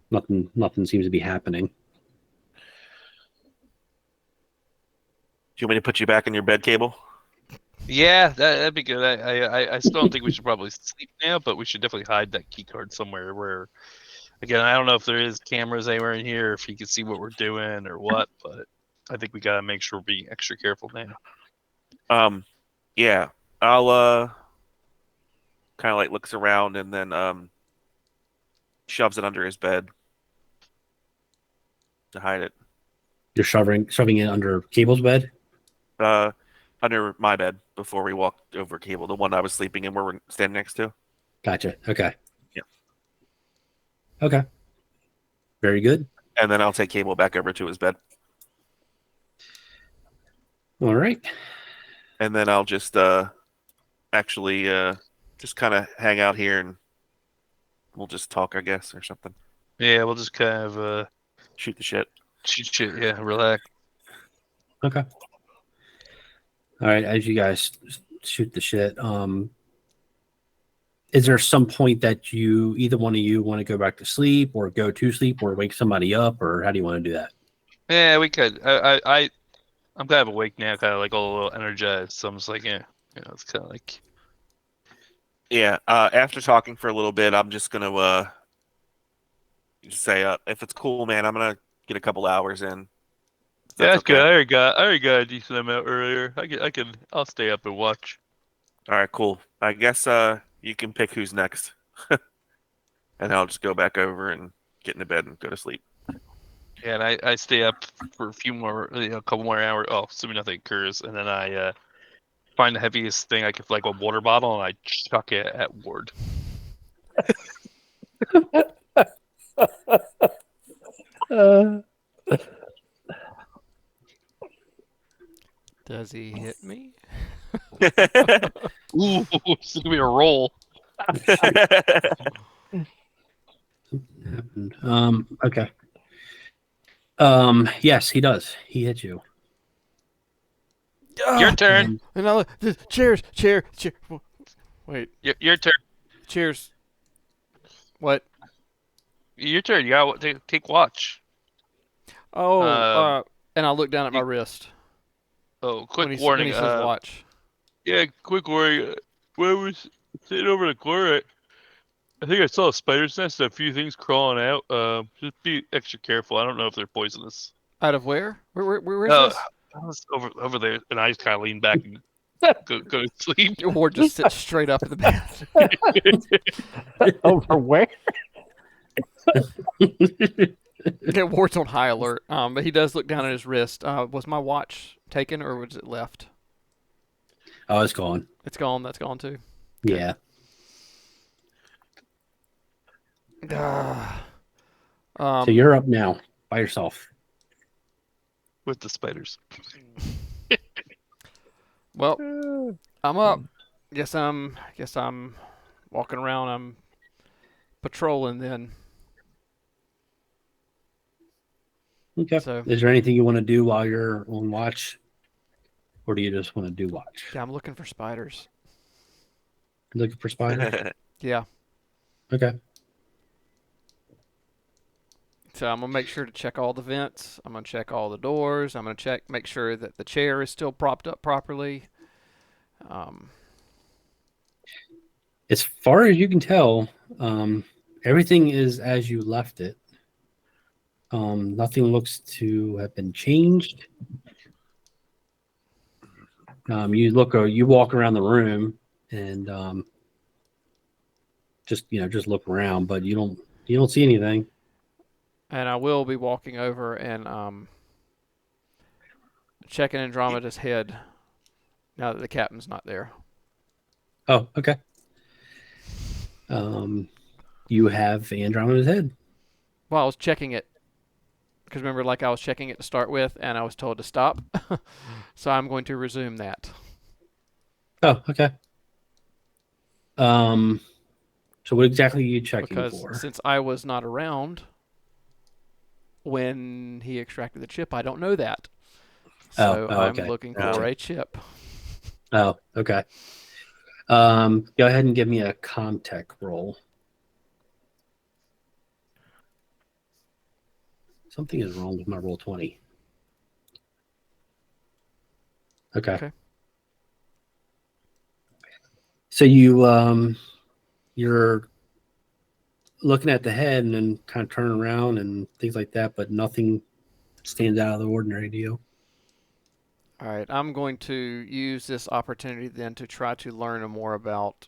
nothing seems to be happening. Do you want me to put you back in your bed, Cable? Yeah, that'd be good. I still don't think we should probably sleep now, but we should definitely hide that key card somewhere where, again, I don't know if there is cameras anywhere in here, if he can see what we're doing or what, but I think we gotta make sure we're being extra careful now. Yeah. I'll kind of like looks around and then shoves it under his bed to hide it. You're shoving it under Cable's bed? Under my bed before we walked over Cable, the one I was sleeping in where we're standing next to. Gotcha. Okay. Yeah. Okay. Very good. And then I'll take Cable back over to his bed. All right. And then I'll just actually just kind of hang out here and we'll just talk, I guess, or something. Yeah, we'll just kind of shoot the shit. Shoot shit, yeah, relax. Okay. All right, as you guys shoot the shit, is there some point that either one of you want to go back to sleep or go to sleep or wake somebody up, or how do you want to do that? Yeah, we could. I'm kind of awake now, kind of like a little energized. So I'm just like, yeah, it's kind of like. Yeah. After talking for a little bit, I'm just gonna just say, if it's cool, man, I'm gonna get a couple hours in. Yeah, that's okay. Good. I already got a decent amount earlier. I'll stay up and watch. All right, cool. I guess you can pick who's next, and I'll just go back over and get into bed and go to sleep. Yeah, and I stay up for a few more, a couple more hours. Oh, assuming nothing occurs, and then I find the heaviest thing I could, like a water bottle, and I chuck it at Ward. Does he hit me? Ooh, it's gonna be a roll. Okay. Yes, he does. He hits you. Your turn. And I chairs. Wait. Your turn. Cheers. What? Your turn. You gotta take watch. Oh, and I look down at my wrist. Oh, quick When warning. he says watch. Yeah, quick warning. When I was sitting over the corner, I think I saw a spider's nest and a few things crawling out. Just be extra careful. I don't know if they're poisonous. Out of where? Where is this? I was over there, and I just kind of lean back and go to sleep. Or just sit straight up in the bed. Over where? Yeah, Ward's on high alert. But he does look down at his wrist. Was my watch taken or was it left? Oh, it's gone. It's gone. That's gone too. Yeah. So you're up now by yourself with the spiders. Well, I'm up. Guess I'm walking around. I'm patrolling then. Okay. So, is there anything you want to do while you're on watch, or do you just want to do watch? Yeah, I'm looking for spiders. Looking for spiders? Yeah. Okay. So I'm gonna make sure to check all the vents. I'm gonna check all the doors. I'm gonna make sure that the chair is still propped up properly. As far as you can tell, everything is as you left it. Nothing looks to have been changed. You walk around the room and just look around, but you don't see anything. And I will be walking over and checking Andromeda's head now that the captain's not there. Oh, okay. You have Andromeda's head. Well, I was checking it because remember, like I was checking it to start with, and I was told to stop. So I'm going to resume that. Oh, okay. So what exactly are you checking Because for? since I was not around when he extracted the chip, I don't know that. So I'm okay. looking Gotcha. for a chip. Oh, okay. Go ahead and give me a Comtech roll. Something is wrong with my roll 20. Okay. So you're looking at the head and then kind of turn around and things like that, but nothing stands out of the ordinary to you. All right, I'm going to use this opportunity then to try to learn more about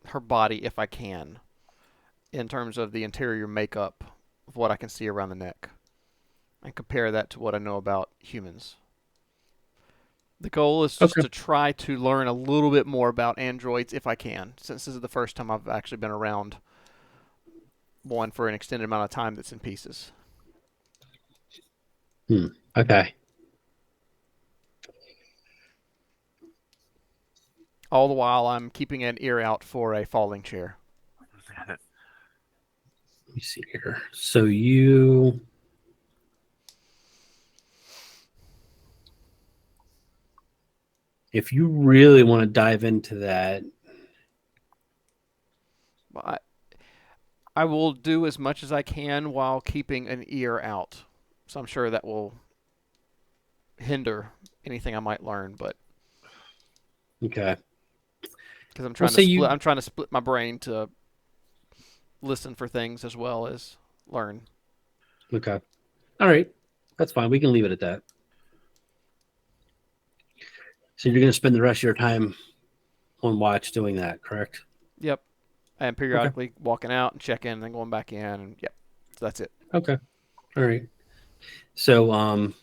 her body if I can, in terms of the interior makeup of what I can see around the neck, and compare that to what I know about humans. The goal is just to try to learn a little bit more about androids if I can, since this is the first time I've actually been around one for an extended amount of time that's in pieces. Okay. All the while, I'm keeping an ear out for a falling chair. Let me see here. So you... If you really want to dive into that... I will do as much as I can while keeping an ear out. So I'm sure that will hinder anything I might learn, but... Okay. Because I'm trying to split my brain to listen for things as well as learn. Okay. All right. That's fine. We can leave it at that. So you're going to spend the rest of your time on watch doing that, correct? Yep. And periodically walking out and checking and then going back in. And yep. So that's it. Okay. All right. So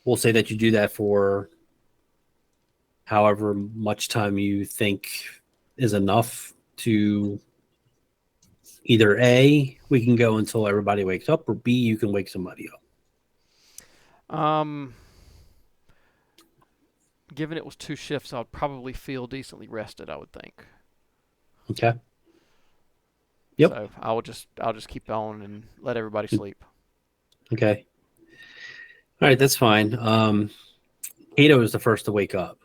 we'll say that you do that for however much time you think is enough to either A, we can go until everybody wakes up, or B, you can wake somebody up. Given it was 2 shifts, I'd probably feel decently rested, I would think. Okay. Yep. So I'll just keep on and let everybody sleep. Okay. All right, that's fine. Kato is the first to wake up.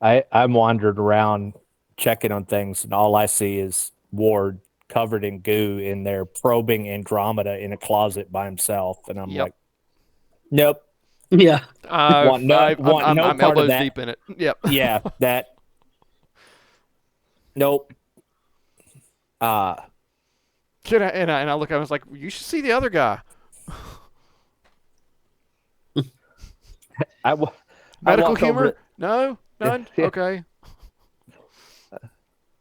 I'm wandered around checking on things, and all I see is Ward covered in goo in there probing Andromeda in a closet by himself, and I'm like, nope. Yeah. I'm part elbows of that. deep in it. Yep. Yeah, that. Nope. And I look at him, I was like, you should see the other guy. Medical humor? No? None? Yeah. Okay.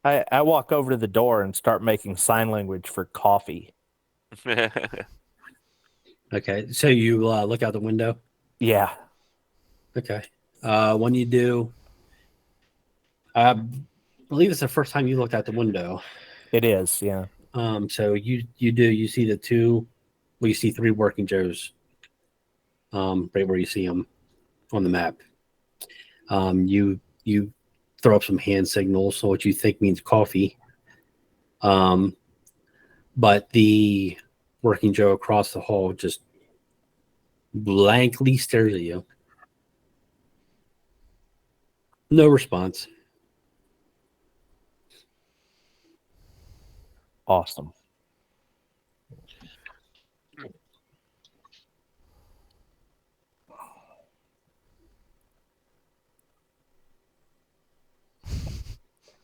I walk over to the door and start making sign language for coffee. Okay, so you look out the window? Yeah. Okay. When you do, I believe it's the first time you looked out the window. It is, yeah. So you see the two, well, you see 3 working Joes, right where you see them on the map. You throw up some hand signals, so what you think means coffee. But the working Joe across the hall just blankly stares at you. No response. Awesome.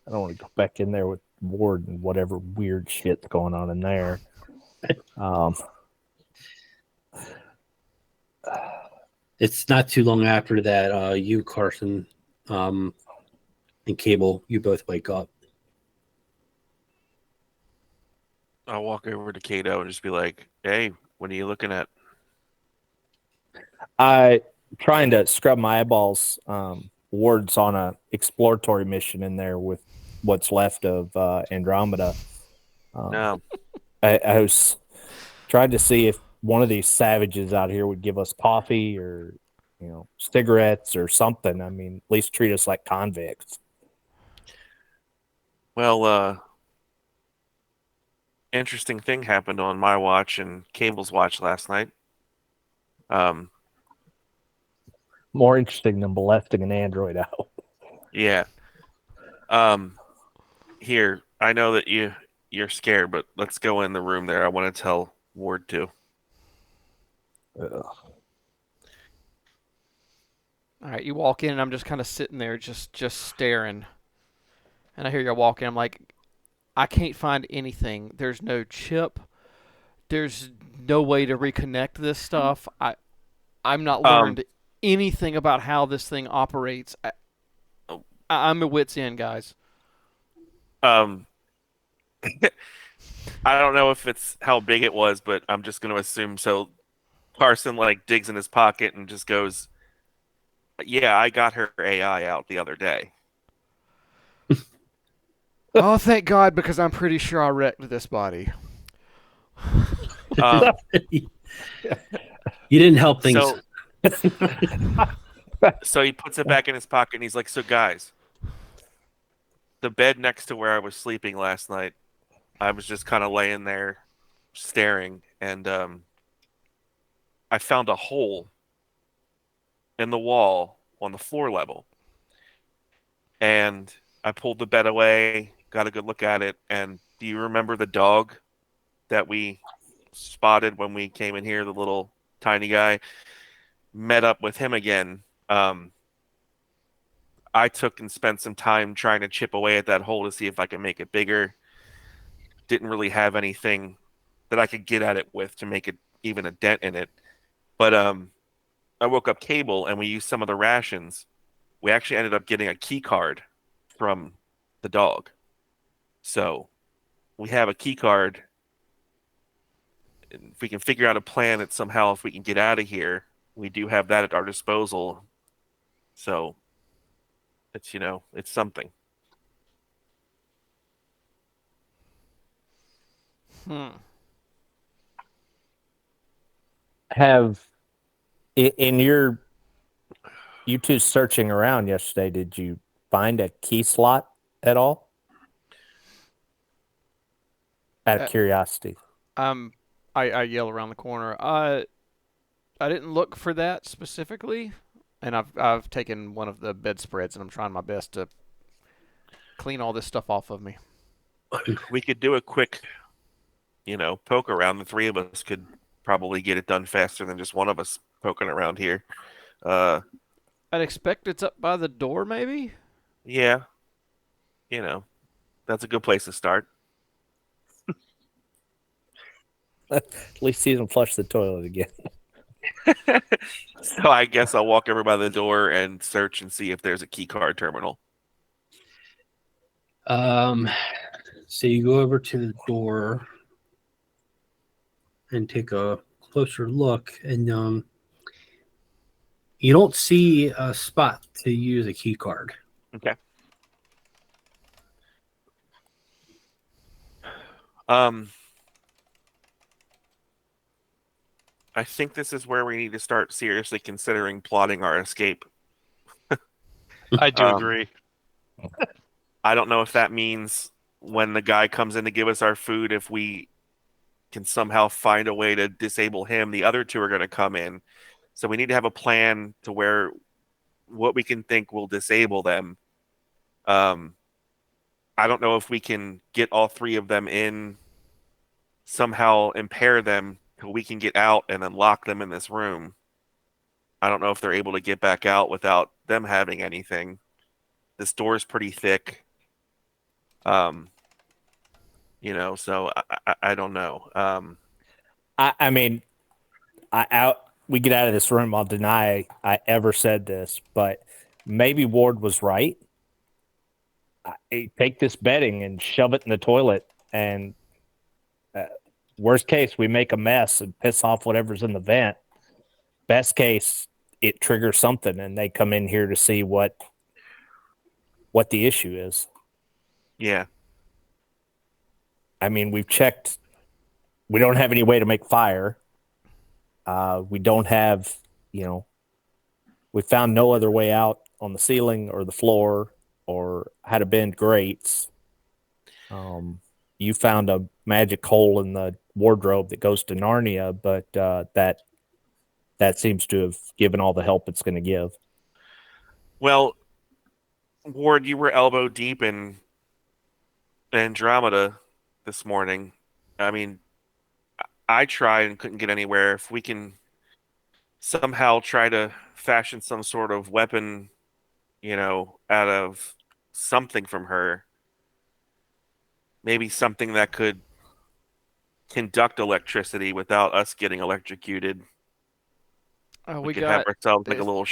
I don't want to go back in there with Ward and whatever weird shit's going on in there. It's not too long after that you, Carson, and Cable, you both wake up. I'll walk over to Kato and just be like, hey, what are you looking at? I trying to scrub my eyeballs. Ward's on a exploratory mission in there with what's left of Andromeda. No. I was trying to see if one of these savages out here would give us coffee or, cigarettes or something. I mean, at least treat us like convicts. Well, interesting thing happened on my watch and Cable's watch last night. More interesting than molesting an android out. Yeah. Here, I know that you're scared, but let's go in the room there. I want to tell Ward too. Ugh. All right, you walk in, and I'm just kind of sitting there, just staring. And I hear you walk in. I'm like, I can't find anything. There's no chip. There's no way to reconnect this stuff. I'm not learned anything about how this thing operates. I'm at wit's end, guys. I don't know if it's how big it was, but I'm just going to assume so. Carson digs in his pocket and just goes, "Yeah, I got her AI out the other day." Oh, thank God, because I'm pretty sure I wrecked this body. You didn't help things. So he puts it back in his pocket and he's like, "So guys, the bed next to where I was sleeping last night, I was just kind of laying there staring, and I found a hole in the wall on the floor level. And I pulled the bed away, got a good look at it, and do you remember the dog that we spotted when we came in here, the little tiny guy? Met up with him again. I took and spent some time trying to chip away at that hole to see if I could make it bigger. Didn't really have anything that I could get at it with to make it even a dent in it. But I woke up Cable and we used some of the rations. We actually ended up getting a key card from the dog. So we have a key card. If we can figure out a plan that somehow if we can get out of here, we do have that at our disposal. So it's, it's something. Have in you two searching around yesterday, did you find a key slot at all? Out of curiosity. I yell around the corner. I didn't look for that specifically, and I've taken one of the bedspreads and I'm trying my best to clean all this stuff off of me. We could do a quick, poke around. The three of us could probably get it done faster than just one of us poking around here. I'd expect it's up by the door, maybe? Yeah. That's a good place to start. At least he doesn't flush the toilet again. So I guess I'll walk over by the door and search and see if there's a key card terminal. So you go over to the door and take a closer look, and you don't see a spot to use a key card. Okay. I think this is where we need to start seriously considering plotting our escape. I do agree. I don't know if that means when the guy comes in to give us our food, if we can somehow find a way to disable him, the other two are going to come in. So we need to have a plan to where what we can think will disable them. I don't know if we can get all three of them in, somehow impair them till we can get out and then lock them in this room. I don't know if they're able to get back out without them having anything. This door is pretty thick. So I don't know. I mean, we get out of this room, I'll deny I ever said this, but maybe Ward was right. Take this bedding and shove it in the toilet, and worst case, we make a mess and piss off whatever's in the vent. Best case, it triggers something, and they come in here to see what the issue is. Yeah. I mean, we've checked. We don't have any way to make fire. We don't have, we found no other way out on the ceiling or the floor or how to bend grates. You found a magic hole in the wardrobe that goes to Narnia, but that seems to have given all the help it's going to give. Well, Ward, you were elbow deep in Andromeda this morning. I mean, I tried and couldn't get anywhere. If we can somehow try to fashion some sort of weapon, out of something from her, maybe something that could conduct electricity without us getting electrocuted. We could have ourselves like a little.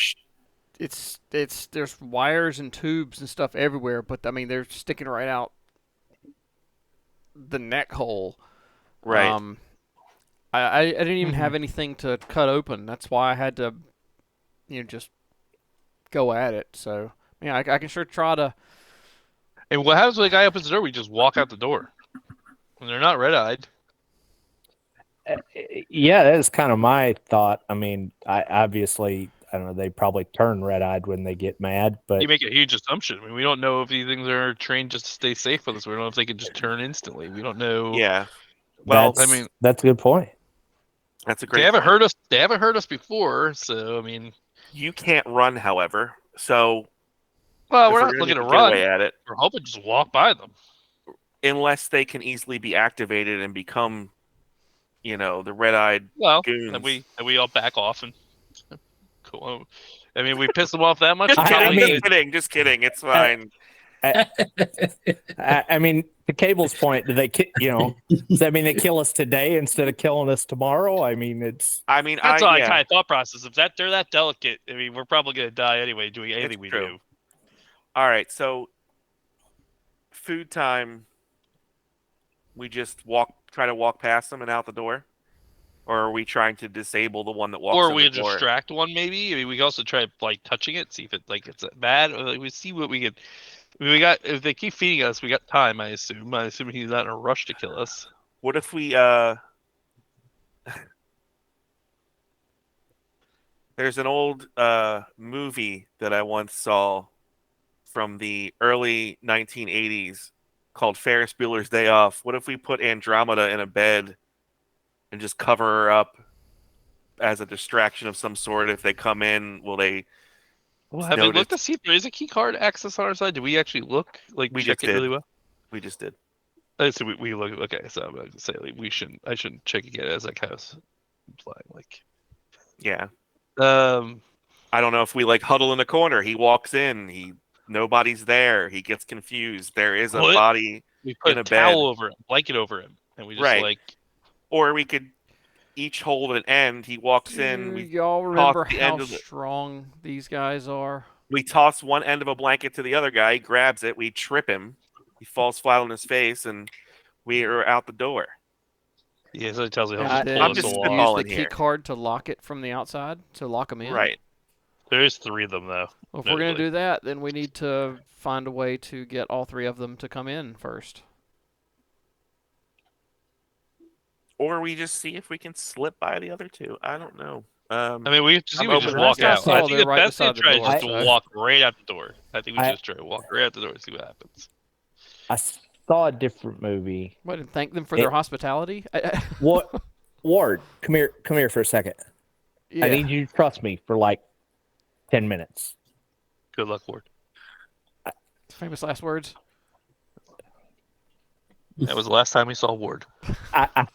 There's wires and tubes and stuff everywhere, but I mean they're sticking right out the neck hole. Right. I didn't even have anything to cut open. That's why I had to, just go at it. So I can sure try to. And what happens when the guy opens the door? We just walk out the door. When they're not red-eyed. Yeah, that is kind of my thought. I mean, I don't know, they probably turn red-eyed when they get mad, but you make a huge assumption. I mean, we don't know if these things are trained just to stay safe with us. We don't know if they can just turn instantly. We don't know. Yeah. Well, that's a good point. That's a great. They haven't hurt us. They haven't hurt us before, so I mean, you can't run. However, so well, we're not looking to run. Away at it. We're hoping to just walk by them, unless they can easily be activated and become, the red-eyed goons. And we all back off and cool. I mean, we piss them off that much. Just kidding. It's fine. I mean, to Cable's point, do they, does that mean they kill us today instead of killing us tomorrow? I mean, that's kind of thought process. If they're that delicate, I mean, we're probably going to die anyway doing anything we do. All right, so food time. We just try to walk past them and out the door, or are we trying to disable the one that walks? Or we distract one, maybe. I mean, we can also try touching it, see if it's bad. Or, we see what we could. I mean, if they keep feeding us, we got time. I assume he's not in a rush to kill us. What if we There's an old movie that I once saw from the early 1980s called Ferris Bueller's Day Off. What if we put Andromeda in a bed and just cover her up as a distraction of some sort? If they come in, will they? Well, have we looked to see if there is a key card access on our side? Did we actually look? We check it really well. We just did. So we look. Okay, so I'm going to say I shouldn't check again as I kind of implying Yeah. I don't know if we huddle in a corner. He walks in. Nobody's there. He gets confused. There is a body we put in a towel bed. over him, blanket over him, and we just Or we could each hold an end. He walks in. Y'all remember how strong these guys are? We toss one end of a blanket to the other guy. He grabs it. We trip him. He falls flat on his face, and we are out the door. Yeah, so it tells you how I'm just use the key card to lock it from the outside, to lock them in. Right. There's 3 of them, though. Well, if we're going to do that, then we need to find a way to get all 3 of them to come in first. Or we just see if we can slip by the other 2. I don't know. I mean, we just walk out. I think the best thing to try is just to walk right out the door. I think we just try to walk right out the door and see what happens. I saw a different movie. What, and thank them for their hospitality? What? Ward, come here for a second. Yeah. I need you to trust me for 10 minutes. Good luck, Ward. Famous last words. That was the last time we saw Ward. I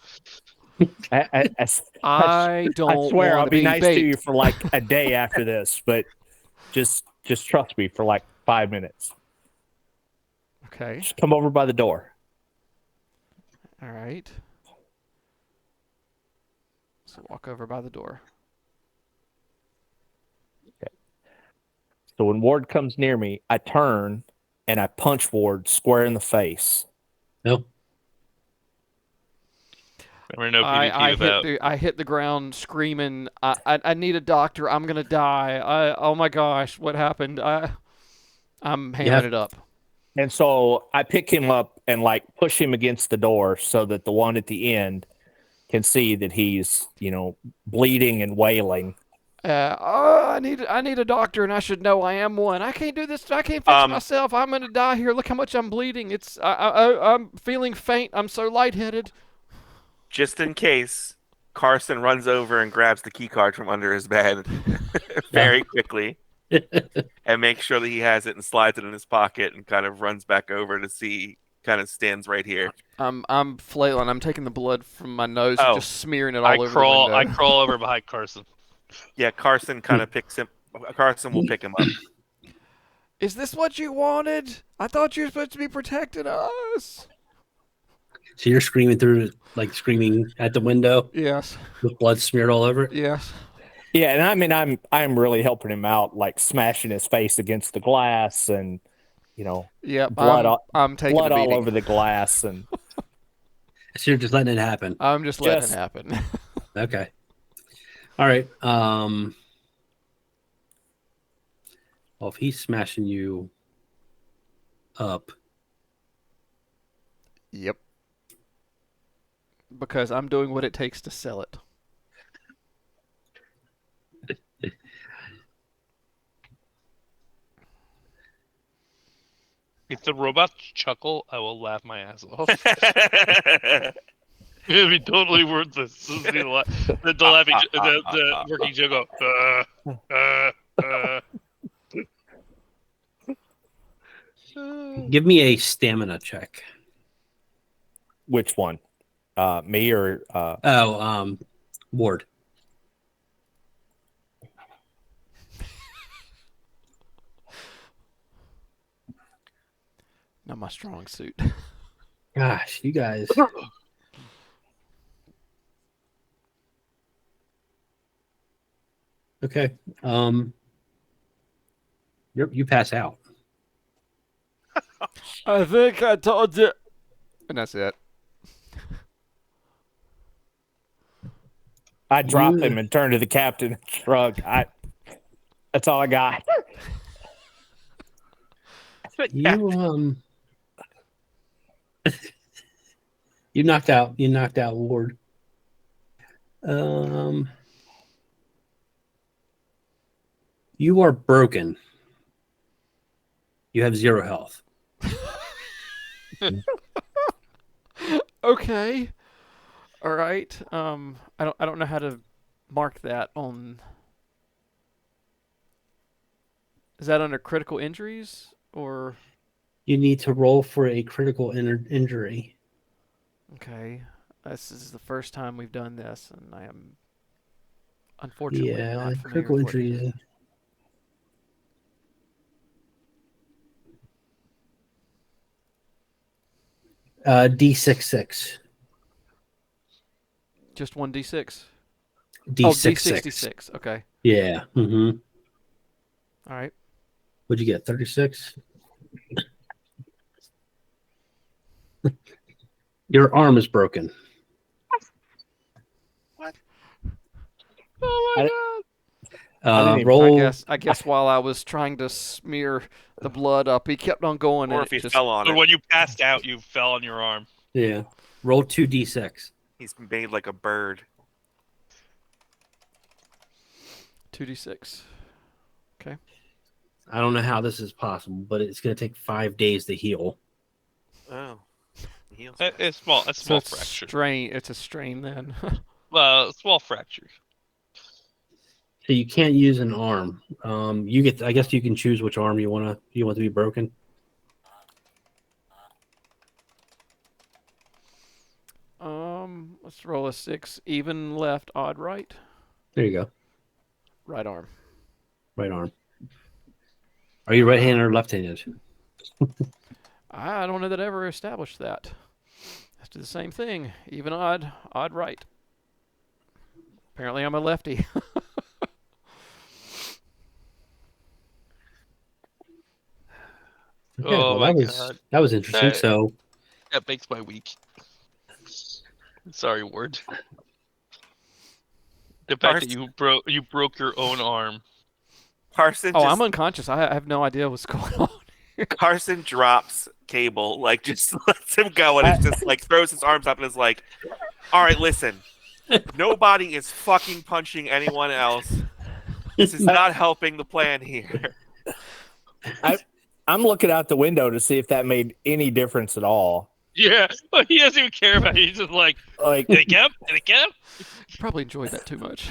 swear I'll be nice to you for a day after this, but just trust me for 5 minutes. Okay. Just come over by the door. All right. So walk over by the door. Okay. So when Ward comes near me, I turn and I punch Ward square in the face. Nope. Or no PvP I hit the ground screaming, I need a doctor. I'm going to die. Oh my gosh, what happened? I'm hamming it up. And so I pick him up and like push him against the door so that the one at the end can see that he's, bleeding and wailing. I need a doctor, and I should know I am one. I can't do this. I can't fix myself. I'm gonna die here. Look how much I'm bleeding. I'm feeling faint. I'm so lightheaded. Just in case, Carson runs over and grabs the key card from under his bed very quickly and makes sure that he has it and slides it in his pocket and kind of runs back over to see. Kind of stands right here. I'm flailing. I'm taking the blood from my nose and just smearing it all over the window. I crawl over behind Carson. Yeah, Carson kind of picks him. Carson will pick him up. Is this what you wanted? I thought you were supposed to be protecting us. So you're screaming screaming at the window? Yes. With blood smeared all over it? Yes. Yeah, and I mean, I'm really helping him out, like smashing his face against the glass and, blood, I'm taking blood the all beating. over the glass. And so you're just letting it happen? I'm just letting it happen. Okay. All right. Well, if he's smashing you up. Yep. Because I'm doing what it takes to sell it. If the robots chuckle, I will laugh my ass off. It'd be totally worth this. This is the laughing, the working joke. Give me a stamina check. which one? Me or Ward. Not my strong suit. Gosh, you guys. Okay. You pass out. I think I told you. And that's it. I drop him and turn to the captain and shrug. That's all I got. You you knocked out Ward. You are broken. You have 0 health. Okay. All right. I don't know how to mark that on. Is that under critical injuries or? You need to roll for a critical injury. Okay. This is the first time we've done this, and I am unfortunately not familiar critical with what it injury. is. D66. Just 1d6. D66. Oh, D66. Okay. Yeah. Mm-hmm. All right. What'd you get? 36. Your arm is broken. What? Oh my god! Roll. I guess while I was trying to smear the blood up, he kept on going. Or and if he just... fell on it. When you passed out, you fell on your arm. Yeah. Roll 2d6. He's made like a bird. 2d6. Okay. I don't know how this is possible, but it's going to take 5 days to heal. Oh. Heals. It's small. It's small So fracture. It's a strain then. Small fracture. So you can't use an arm. I guess you can choose which arm you want to be broken. Let's roll a 6. Even left, odd right. There you go. Right arm. Right arm. Are you right-handed or left-handed? I don't know that I ever established that. Let's do the same thing. Even odd right. Apparently I'm a lefty. Okay, Oh my god. That was interesting. So That makes my week. Sorry, Ward. The fact that you broke your own arm. Carson. I'm unconscious. I have no idea what's going on. Carson drops Cable, like just lets him go, and it's just like throws his arms up and is like, "All right, listen, nobody is fucking punching anyone else. This is not helping the plan here." I'm looking out the window to see if that made any difference at all. Yeah, but he doesn't even care about it. He's just like, did it get him? Did it get him? You probably enjoyed that too much.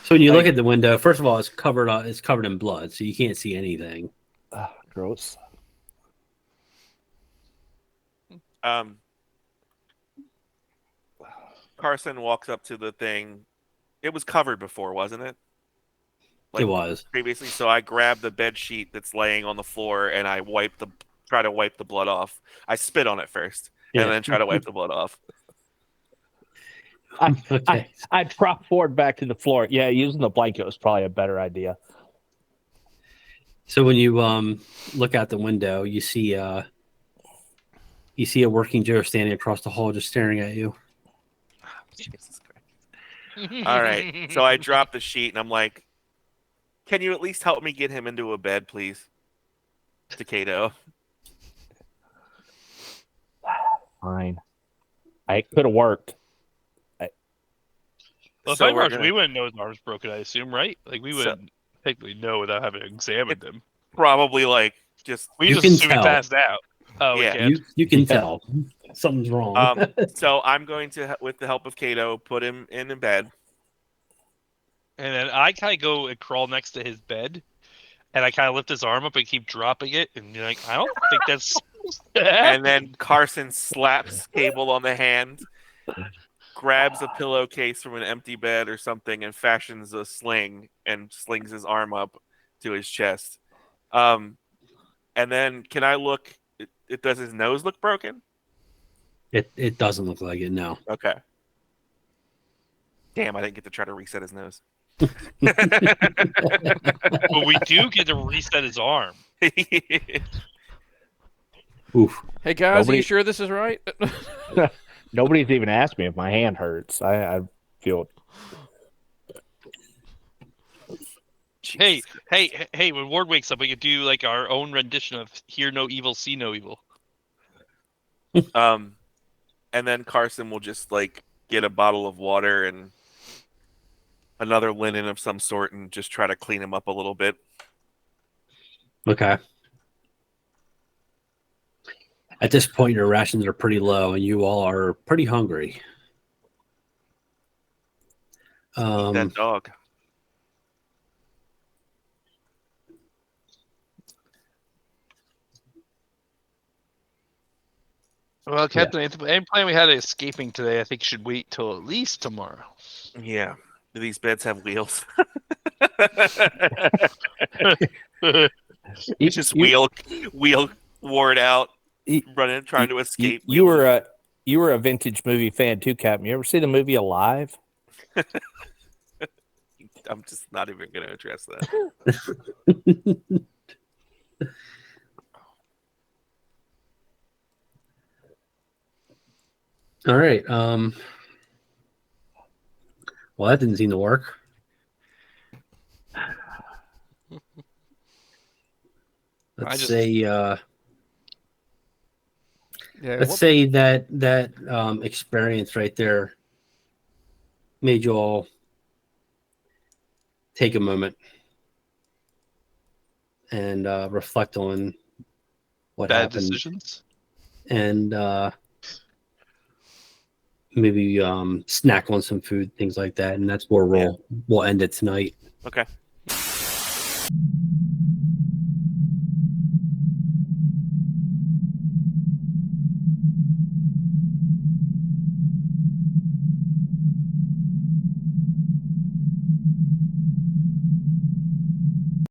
So when you look at the window, first of all, it's covered in blood, so you can't see anything. Gross. Carson walks up to the thing. It was covered before, wasn't it? It was previously. So I grab the bed sheet that's laying on the floor and I try to wipe the blood off. I spit on it first and then try to wipe the blood off. Okay. I drop forward back to the floor. Yeah, using the blanket was probably a better idea. So when you look out the window, you see a working Joe standing across the hall, just staring at you. Jesus Christ! All right, so I drop the sheet and I'm like, "Can you at least help me get him into a bed, please?" To Kato. Fine. I could have worked. Well, if we wouldn't know his arm's broken, I assume, right? Like, we wouldn't technically know without having examined him. Probably, like, just... We just assume he passed out. Oh, yeah. You can tell. Something's wrong. So I'm going to, with the help of Kato, put him in bed. And then I kind of go and crawl next to his bed. And I kind of lift his arm up and keep dropping it. And you're like, I don't think that's... And then Carson slaps Cable on the hand, grabs a pillowcase from an empty bed or something, and fashions a sling and slings his arm up to his chest. And then, can I look? Does his nose look broken? It doesn't look like it, no. Okay. Damn, I didn't get to try to reset his nose. But we do get to reset his arm. Oof. Hey guys, are you sure this is right? Nobody's even asked me if my hand hurts. I feel. Hey! When Ward wakes up, we could do like our own rendition of "Hear no evil, see no evil." And then Carson will just like get a bottle of water and another linen of some sort and just try to clean him up a little bit. Okay. At this point, your rations are pretty low, and you all are pretty hungry. Eat that dog. Well, Captain, any plan we had escaping today, I think should wait till at least tomorrow. Yeah. Do these beds have wheels? You just wheel Ward out, running, trying to escape. You were a vintage movie fan too, Captain. You ever see the movie Alive? I'm just not even going to address that. All right. Well, that didn't seem to work. Let's say that experience right there made you all take a moment and reflect on what bad happened. Decisions, and maybe snack on some food, things like that, and that's where we'll end it tonight. Okay.